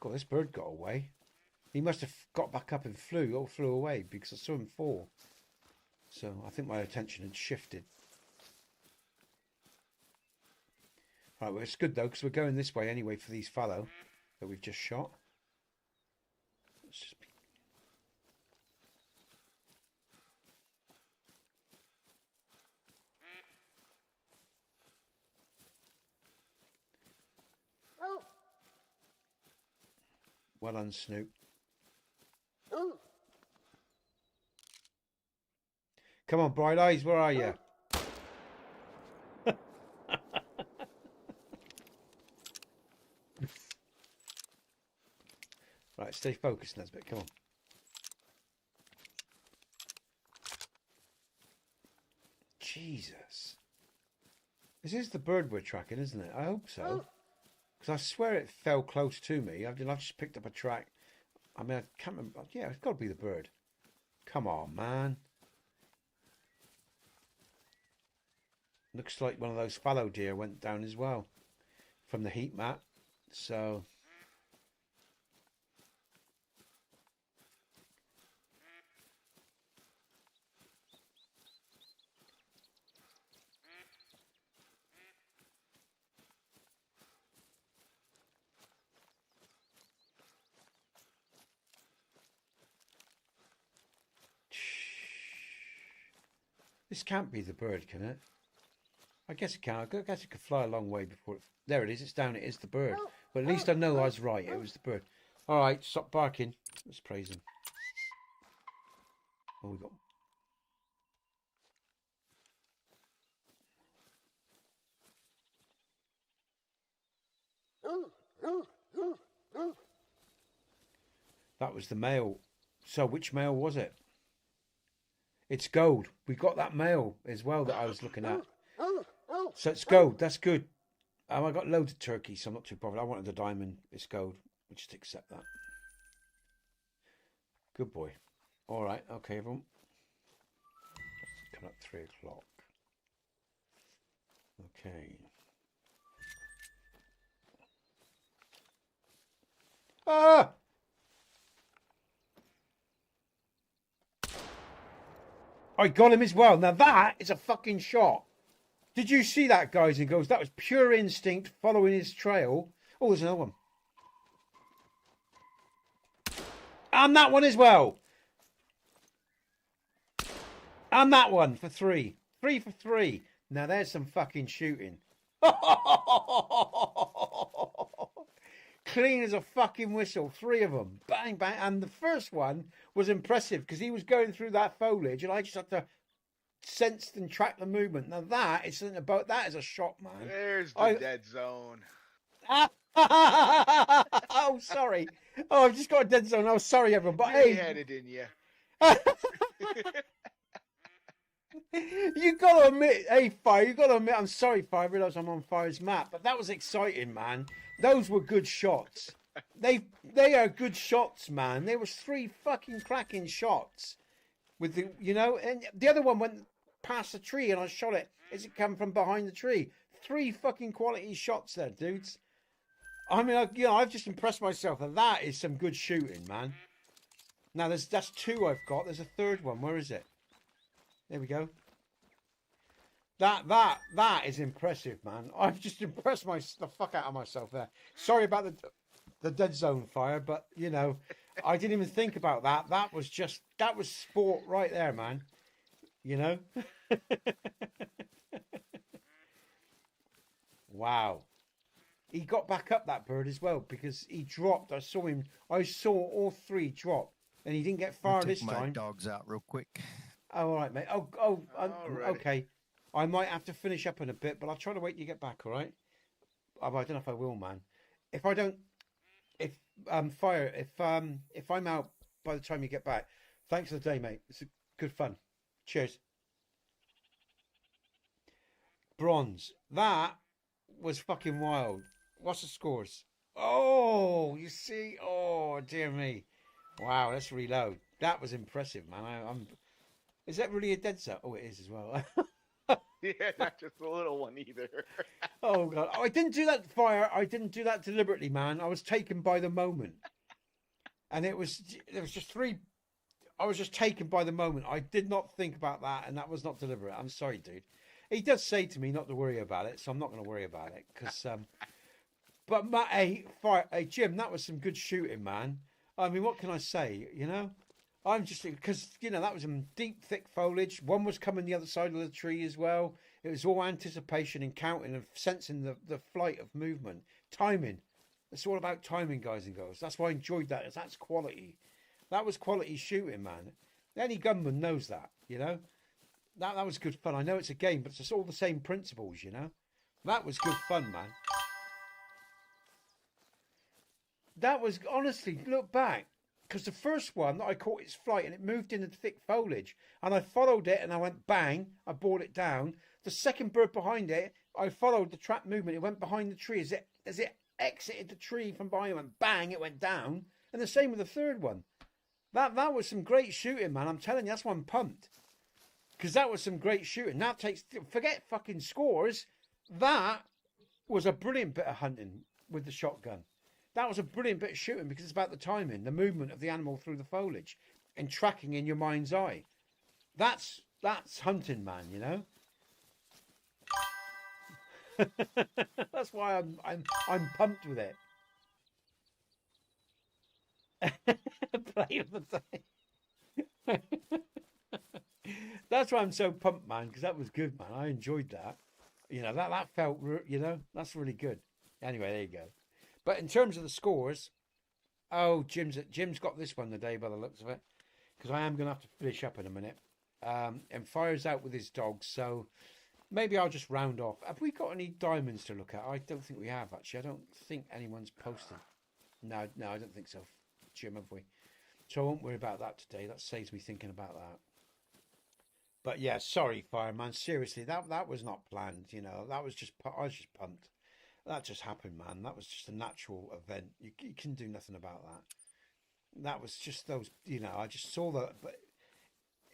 God, this bird got away. He must have got back up and flew away because I saw him fall. So I think my attention had shifted. Right, well, it's good though because we're going this way anyway for these fallow that we've just shot. Let's just be... Well done, Snoop. Come on, Bright Eyes, where are you? Right, stay focused, Nesbit. Come on. Jesus. This is the bird we're tracking, isn't it? I hope so. Because I swear it fell close to me. I've just picked up a track. I mean, I can't remember. Yeah, it's got to be the bird. Come on, man. Looks like one of those fallow deer went down as well from the heat map. So... This can't be the bird, can it? I guess it can. I guess it could fly a long way before it... There it is. It's down. It is the bird. But at least I know I was right. It was the bird. All right. Stop barking. Let's praise him. Oh, we got... That was the male. So which male was it? It's gold. We got that male as well that I was looking at. So it's gold. That's good. I got loads of turkey, so I'm not too bothered. I wanted the diamond. It's gold. We just accept that. Good boy. All right. Okay, everyone. Coming up 3 o'clock. Okay. Ah! I got him as well. Now that is a fucking shot. Did you see that, guys and girls? That was pure instinct following his trail. Oh, there's another one. And that one as well. And that one for 3. 3 for 3. Now there's some fucking shooting. Clean as a fucking whistle. 3 of them. Bang, bang. And the first one was impressive because he was going through that foliage and I just had to sense and track the movement. Now that is something about... That is a shot, man. There's the dead zone. Oh, sorry. Oh, I've just got a dead zone. Oh, sorry, everyone. But hey... had it in you. You got to admit... Hey, Fire, you got to admit... I'm sorry, Fire. I realise I'm on Fire's map. But that was exciting, man. Those were good shots. They are good shots, man. There was 3 fucking cracking shots. With the, you know, and the other one went past the tree and I shot it as it came from behind the tree. 3 fucking quality shots there, dudes. I mean, I've just impressed myself and that is some good shooting, man. Now that's 2 I've got. There's a 3rd one. Where is it? There we go. That is impressive, man. I've just impressed the fuck out of myself there. Sorry about the dead zone Fire, but you know, I didn't even think about that. That was sport right there, man. You know? Wow. He got back up, that bird, as well, because he dropped. I saw all 3 drop, and he didn't get far this time. My dogs out real quick. Oh, all right, mate. Okay. I might have to finish up in a bit, but I'll try to wait till you get back, all right? I don't know if I will, man. If I don't... Fire, if I'm out by the time you get back, thanks for the day, mate. It's good fun. Cheers. Bronze. That was fucking wild. What's the scores? Oh, you see? Oh, dear me. Wow, let's reload. That was impressive, man. Is that really a dead zone? Oh, it is as well. Yeah, not just a little one either. Oh, God. I didn't do that, Fire. I didn't do that deliberately, man. I was taken by the moment. And there was just three. I was just taken by the moment. I did not think about that, and that was not deliberate. I'm sorry, dude. He does say to me not to worry about it, so I'm not going to worry about it. Because, but Matt, hey, Jim, that was some good shooting, man. I mean, what can I say? You know, I'm just because that was in deep, thick foliage. One was coming the other side of the tree as well. It was all anticipation and counting and sensing the flight of movement, timing. It's all about timing, guys and girls. That's why I enjoyed that. That's quality. That was quality shooting, man. Any gunman knows that, That was good fun. I know it's a game, but it's all the same principles, That was good fun, man. That was, honestly, look back. Because the first one that I caught its flight and it moved into thick foliage. And I followed it and I went bang. I brought it down. The second bird behind it, I followed the trap movement. It went behind the tree. As it exited the tree from behind, it went bang, it went down. And the same with the third one. That was some great shooting, man. I'm telling you, that's why I'm pumped. Because that was some great shooting. Now forget fucking scores. That was a brilliant bit of hunting with the shotgun. That was a brilliant bit of shooting because it's about the timing, the movement of the animal through the foliage and tracking in your mind's eye. That's hunting, man, That's why I'm pumped with it. Play of the day. That's why I'm so pumped, man, because that was good, man. I enjoyed that. That felt, that's really good. Anyway, there you go. But in terms of the scores, Jim's got this one today by the looks of it, because I am going to have to finish up in a minute. And Fire's out with his dogs, so maybe I'll just round off. Have we got any diamonds to look at? I don't think we have, actually. I don't think anyone's posted. No, I don't think so, Jim, have we? So I won't worry about that today. That saves me thinking about that. But yeah, sorry, Fireman. Seriously, that was not planned. That was I was just pumped. That just happened, man. That was just a natural event. You can do nothing about that. That was just those. I just saw that. But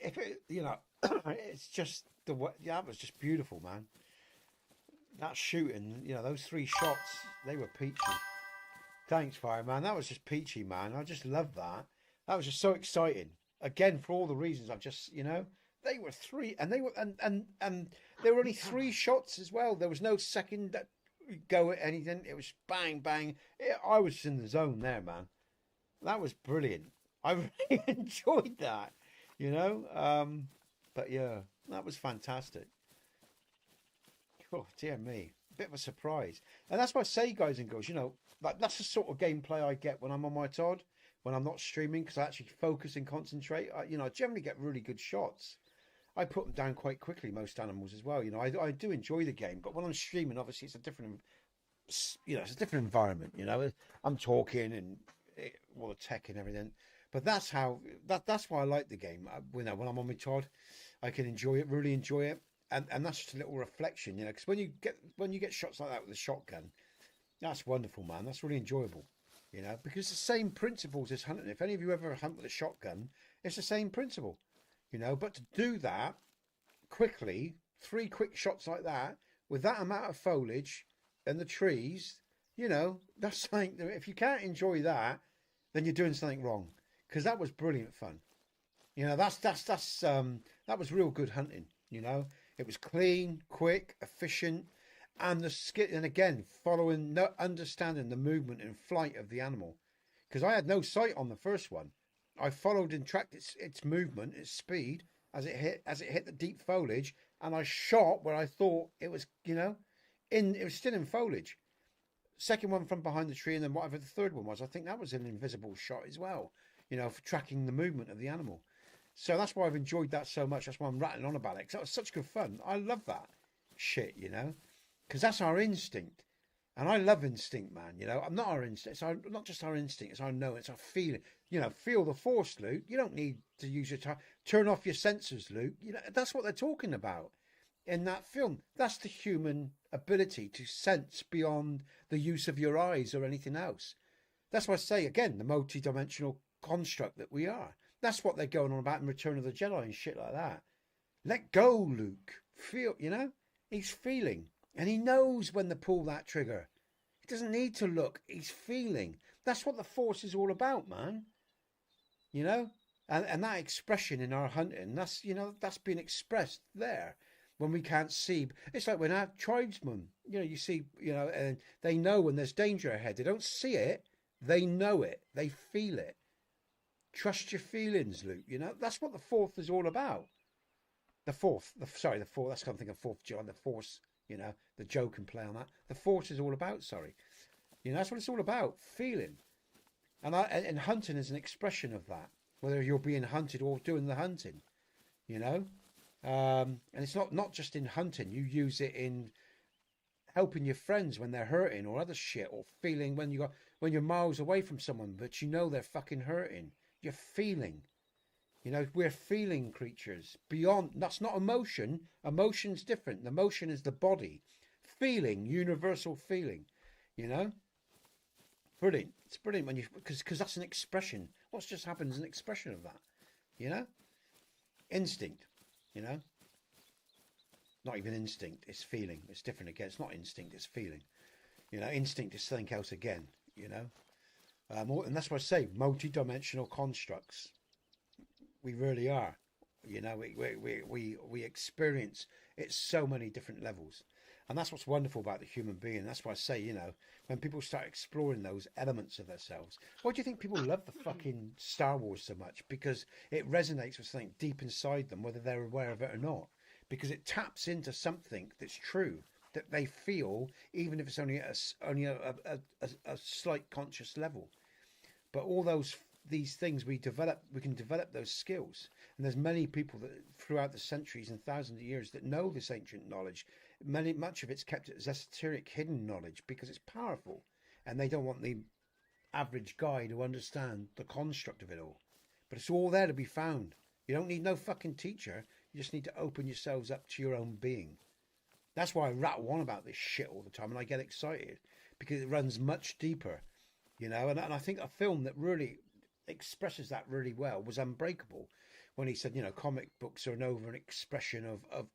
if it, it's just the way. Yeah, that was just beautiful, man. That shooting, those 3 shots, they were peachy. Thanks, Fireman. That was just peachy, man. I just love that. That was just so exciting. Again, for all the reasons I've just, they were 3, and they were, and there were only 3 shots as well. There was no second go at anything. It was bang, bang. I was in the zone there, man. That was brilliant. I really enjoyed that, But yeah, that was fantastic. Oh, dear me. A bit of a surprise. And that's why I say, guys and girls, that's the sort of gameplay I get when I'm on my Todd, when I'm not streaming, because I actually focus and concentrate. I generally get really good shots. I put them down quite quickly, most animals as well. I do enjoy the game, but when I'm streaming, obviously it's a different, it's a different environment. I'm talking and all the tech and everything. But that's why I like the game. When I'm on my Todd, I can enjoy it, really enjoy it, and that's just a little reflection, because when you get shots like that with a shotgun, that's wonderful, man. That's really enjoyable, because the same principles as hunting. If any of you ever hunt with a shotgun, it's the same principle. But to do that quickly, 3 quick shots like that with that amount of foliage and the trees, that's like, if you can't enjoy that, then you're doing something wrong. Because that was brilliant fun. That was real good hunting. It was clean, quick, efficient, and and again understanding the movement and flight of the animal. Because I had no sight on the first one. I followed and tracked its movement, its speed as it hit the deep foliage, and I shot where I thought it was, it was still in foliage. Second one from behind the tree, and then whatever the third one was, I think that was an invisible shot as well, for tracking the movement of the animal. So that's why I've enjoyed that so much. That's why I'm rattling on about it, because that was such good fun. I love that shit, because that's our instinct. And I love instinct, man. I'm not our instinct. It's not just our instinct. It's our know. It's our feeling. Feel the force, Luke. You don't need to use your turn off your sensors, Luke. That's what they're talking about in that film. That's the human ability to sense beyond the use of your eyes or anything else. That's why I say, again, the multi-dimensional construct that we are. That's what they're going on about in Return of the Jedi and shit like that. Let go, Luke. Feel, he's feeling. And he knows when to pull that trigger. He doesn't need to look. He's feeling. That's what the Force is all about, man. you know, and that expression in our hunting, that's, you know, that's being expressed there when we can't see. It's like when our tribesmen, you know, you see, you know, and they know when there's danger ahead. They don't see it, they know it, they feel it. Trust your feelings, Luke. You know, that's what the fourth is all about. The fourth, the fourth, that's something of 4th of July, the force, you know, the joke and play on that. The force is all about, sorry. You know, that's what it's all about, feeling. And hunting is an expression of that, whether you're being hunted or doing the hunting, you know. And it's not just in hunting. You use it in helping your friends when they're hurting or other shit, or feeling when you're miles away from someone but you know they're fucking hurting. You're feeling. You know, we're feeling creatures. Beyond, that's not emotion. Emotion's different. The emotion is the body. Feeling, universal feeling. You know? Brilliant. It's brilliant when you, because that's an expression. What's just happened is an expression of that. You know? Instinct. You know? Not even instinct. It's feeling. It's different again. It's not instinct. It's feeling. You know? Instinct is something else again. You know? And that's what I say. Multi-dimensional constructs. We really are. You know, we experience it so many different levels. And that's what's wonderful about the human being. That's why I say, you know, when people start exploring those elements of themselves, why do you think people love the fucking Star Wars so much? Because it resonates with something deep inside them, whether they're aware of it or not. Because it taps into something that's true, that they feel, even if it's only a slight conscious level. But all these things we can develop those skills. And there's many people that throughout the centuries and thousands of years that know this ancient knowledge. Much of it's kept as esoteric, hidden knowledge because it's powerful, and they don't want the average guy to understand the construct of it all. But it's all there to be found. You don't need no fucking teacher. You just need to open yourselves up to your own being. That's why I rattle on about this shit all the time, and I get excited because it runs much deeper, you know. And I think a film that really expresses that really well was Unbreakable, when he said, you know, comic books are an over an expression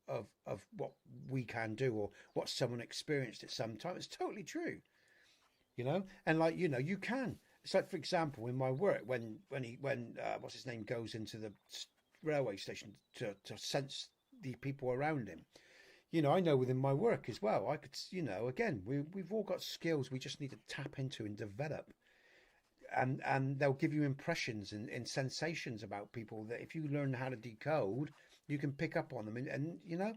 of what we can do or what someone experienced at some time. It's totally true, you know. And like, you know, you can. It's like, for example, in my work, when what's his name goes into the railway station to sense the people around him. You know, I know within my work as well, I could, you know, again, we've all got skills we just need to tap into and develop. And they'll give you impressions and sensations about people that if you learn how to decode, you can pick up on them. And you know,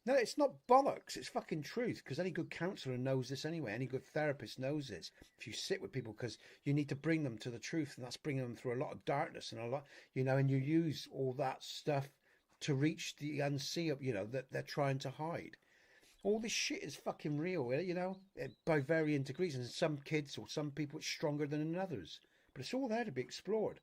no, it's not bollocks. It's fucking truth, because any good counsellor knows this anyway. Any good therapist knows this. If you sit with people, because you need to bring them to the truth, and that's bringing them through a lot of darkness and a lot, you know, and you use all that stuff to reach the unseeable, you know, that they're trying to hide. All this shit is fucking real, you know, by varying degrees. And some kids or some people, it's stronger than others. But it's all there to be explored.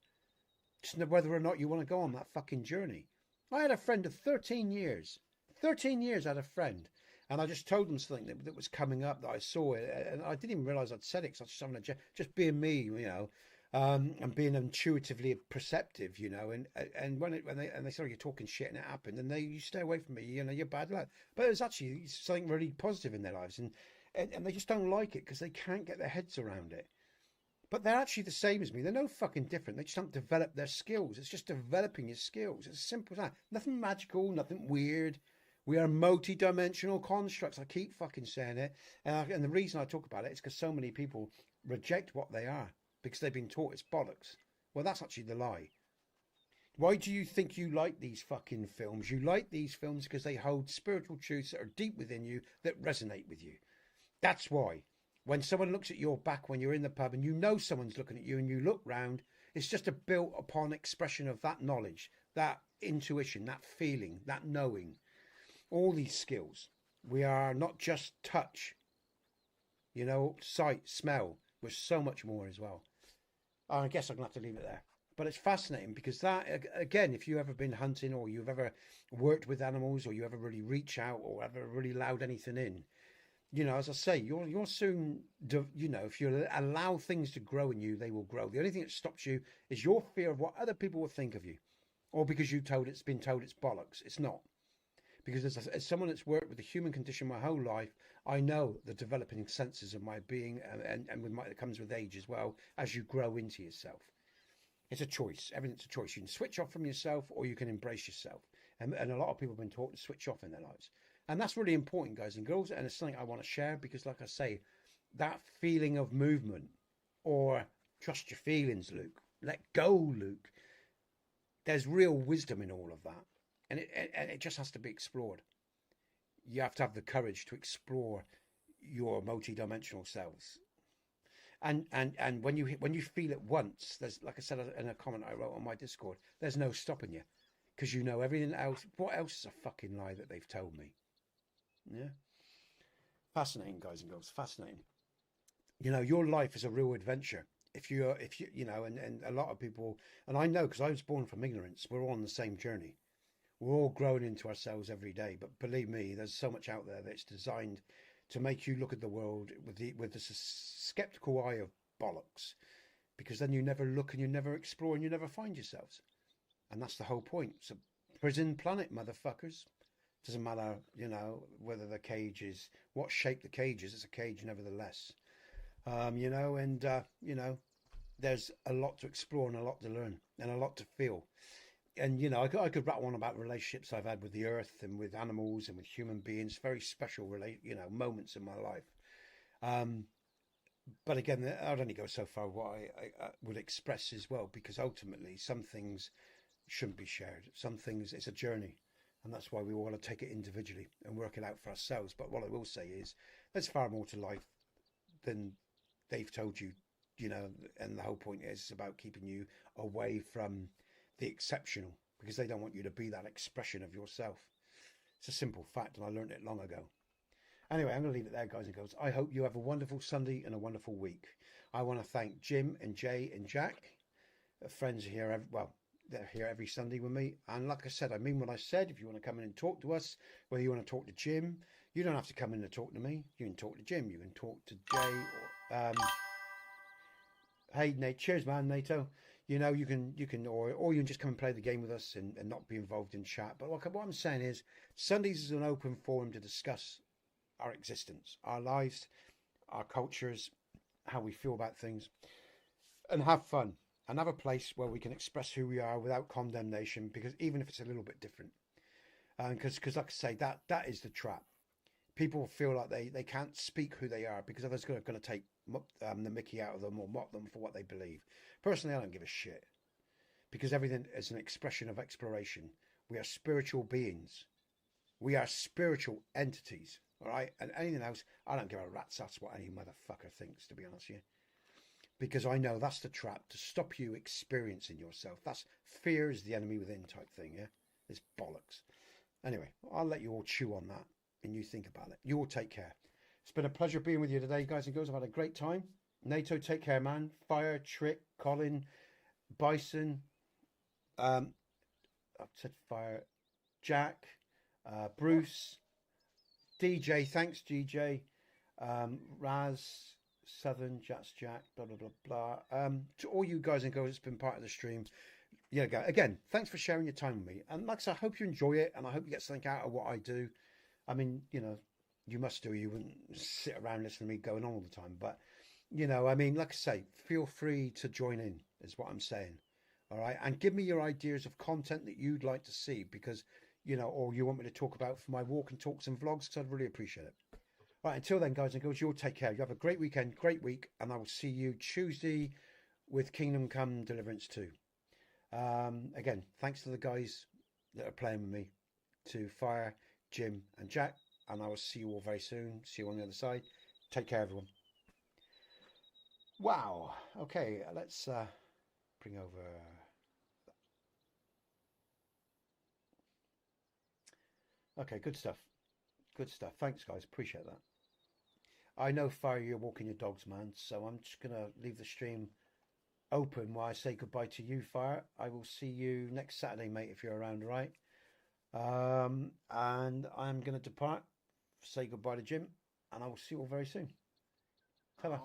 Just whether or not you want to go on that fucking journey. I had a friend of 13 years. 13 years I had a friend. And I just told them something that was coming up that I saw it. And I didn't even realise I'd said it, because I was just having just being me, you know. And being intuitively perceptive, you know, and when they said, you're talking shit and it happened, and you stay away from me, you know, you're bad luck. But it was actually something really positive in their lives, and they just don't like it because they can't get their heads around it. But they're actually the same as me. They're no fucking different. They just don't develop their skills. It's just developing your skills. It's as simple as that. Nothing magical, nothing weird. We are multi-dimensional constructs. I keep fucking saying it, and the reason I talk about it is because so many people reject what they are, because they've been taught it's bollocks. Well, that's actually the lie. Why do you think you like these fucking films? You like these films because they hold spiritual truths that are deep within you that resonate with you. That's why. When someone looks at your back when you're in the pub and you know someone's looking at you and you look round, it's just a built upon expression of that knowledge, that intuition, that feeling, that knowing. All these skills. We are not just touch, you know, sight, smell. We're so much more as well. I guess I'm going to have to leave it there. But it's fascinating because that, again, if you've ever been hunting or you've ever worked with animals or you ever really reach out or ever really allowed anything in, you know, as I say, you'll soon, you know, if you allow things to grow in you, they will grow. The only thing that stops you is your fear of what other people will think of you, or because it's been told it's bollocks. It's not. Because as someone that's worked with the human condition my whole life, I know the developing senses of my being, and with that comes with age as well, as you grow into yourself. It's a choice. Everything's a choice. You can switch off from yourself or you can embrace yourself. And a lot of people have been taught to switch off in their lives. And that's really important, guys and girls. And it's something I want to share because, like I say, that feeling of movement, or trust your feelings, Luke. Let go, Luke. There's real wisdom in all of that. And it just has to be explored. You have to have the courage to explore your multi-dimensional selves. And when you feel it once, there's, like I said in a comment I wrote on my Discord, there's no stopping you, because you know everything else. What else is a fucking lie that they've told me? Yeah, fascinating, guys and girls, fascinating. You know, your life is a real adventure. If you know, and a lot of people, and I know because I was born from ignorance, we're all on the same journey. We're all growing into ourselves every day. But believe me, there's so much out there that's designed to make you look at the world with this skeptical eye of bollocks, because then you never look and you never explore and you never find yourselves. And that's the whole point. It's a prison planet, motherfuckers. Doesn't matter, you know, whether the cage is, what shape the cage is, it's a cage nevertheless. You know, and, you know, there's a lot to explore and a lot to learn and a lot to feel. And, you know, I could rattle on about relationships I've had with the earth and with animals and with human beings, very special, you know, moments in my life. But again, I'd only go so far what I would express as well, because ultimately some things shouldn't be shared. Some things, it's a journey. And that's why we want to take it individually and work it out for ourselves. But what I will say is there's far more to life than they've told you, you know, and the whole point is about keeping you away from the exceptional, because they don't want you to be that expression of yourself. It's a simple fact, and I learned it long ago. Anyway, I'm going to leave it there, guys and girls. I hope you have a wonderful Sunday and a wonderful week. I want to thank Jim and Jay and Jack, friends here. They're here every Sunday with me. And like I said, I mean what I said. If you want to come in and talk to us, whether you want to talk to Jim, you don't have to come in and talk to me. You can talk to Jim. You can talk to Jay. Hey, Nate. Cheers, man, NATO. You know, you can, or you can just come and play the game with us and not be involved in chat. But what I'm saying is, Sundays is an open forum to discuss our existence, our lives, our cultures, how we feel about things, and have fun, and have a place where we can express who we are without condemnation, because even if it's a little bit different, because like I say, that is the trap. People feel like they can't speak who they are because others are going to take the mickey out of them or mock them for what they believe. Personally, I don't give a shit, because everything is an expression of exploration. We are spiritual beings. We are spiritual entities, all right? And anything else, I don't give a rat's ass what any motherfucker thinks, to be honest with you. Because I know that's the trap, to stop you experiencing yourself. That's fear is the enemy within type thing, yeah? It's bollocks. Anyway, I'll let you all chew on that and you think about it. You all take care. It's been a pleasure being with you today, guys and girls. I've had a great time. NATO, take care, man. Fire, Trick, Colin, Bison, I've said Fire, Jack, Bruce, DJ, thanks DJ, Raz, Southern, Jack, blah, blah, blah, blah. To all you guys and girls that's been part of the stream, yeah, again, thanks for sharing your time with me. And like I said, I hope you enjoy it, and I hope you get something out of what I do. I mean, you know, you must do. You wouldn't sit around listening to me going on all the time. But, you know, I mean, like I say, feel free to join in, is what I'm saying. All right. And give me your ideas of content that you'd like to see, because, you know, or you want me to talk about for my walk and talks and vlogs, because I'd really appreciate it. Right. Until then, guys and girls, you'll take care. You have a great weekend, great week. And I will see you Tuesday with Kingdom Come Deliverance 2. Again, thanks to the guys that are playing with me, to Fire, Jim and Jack, and I will see you all very soon. See you on the other side. Take care, everyone. Wow. Okay, let's bring over. Okay, good stuff. Good stuff. Thanks, guys. Appreciate that. I know, Fire, you're walking your dogs, man, so I'm just going to leave the stream open while I say goodbye to you, Fire. I will see you next Saturday, mate, if you're around, all right? And I'm going to depart, say goodbye to Jim, and I will see you all very soon. Ta-ra.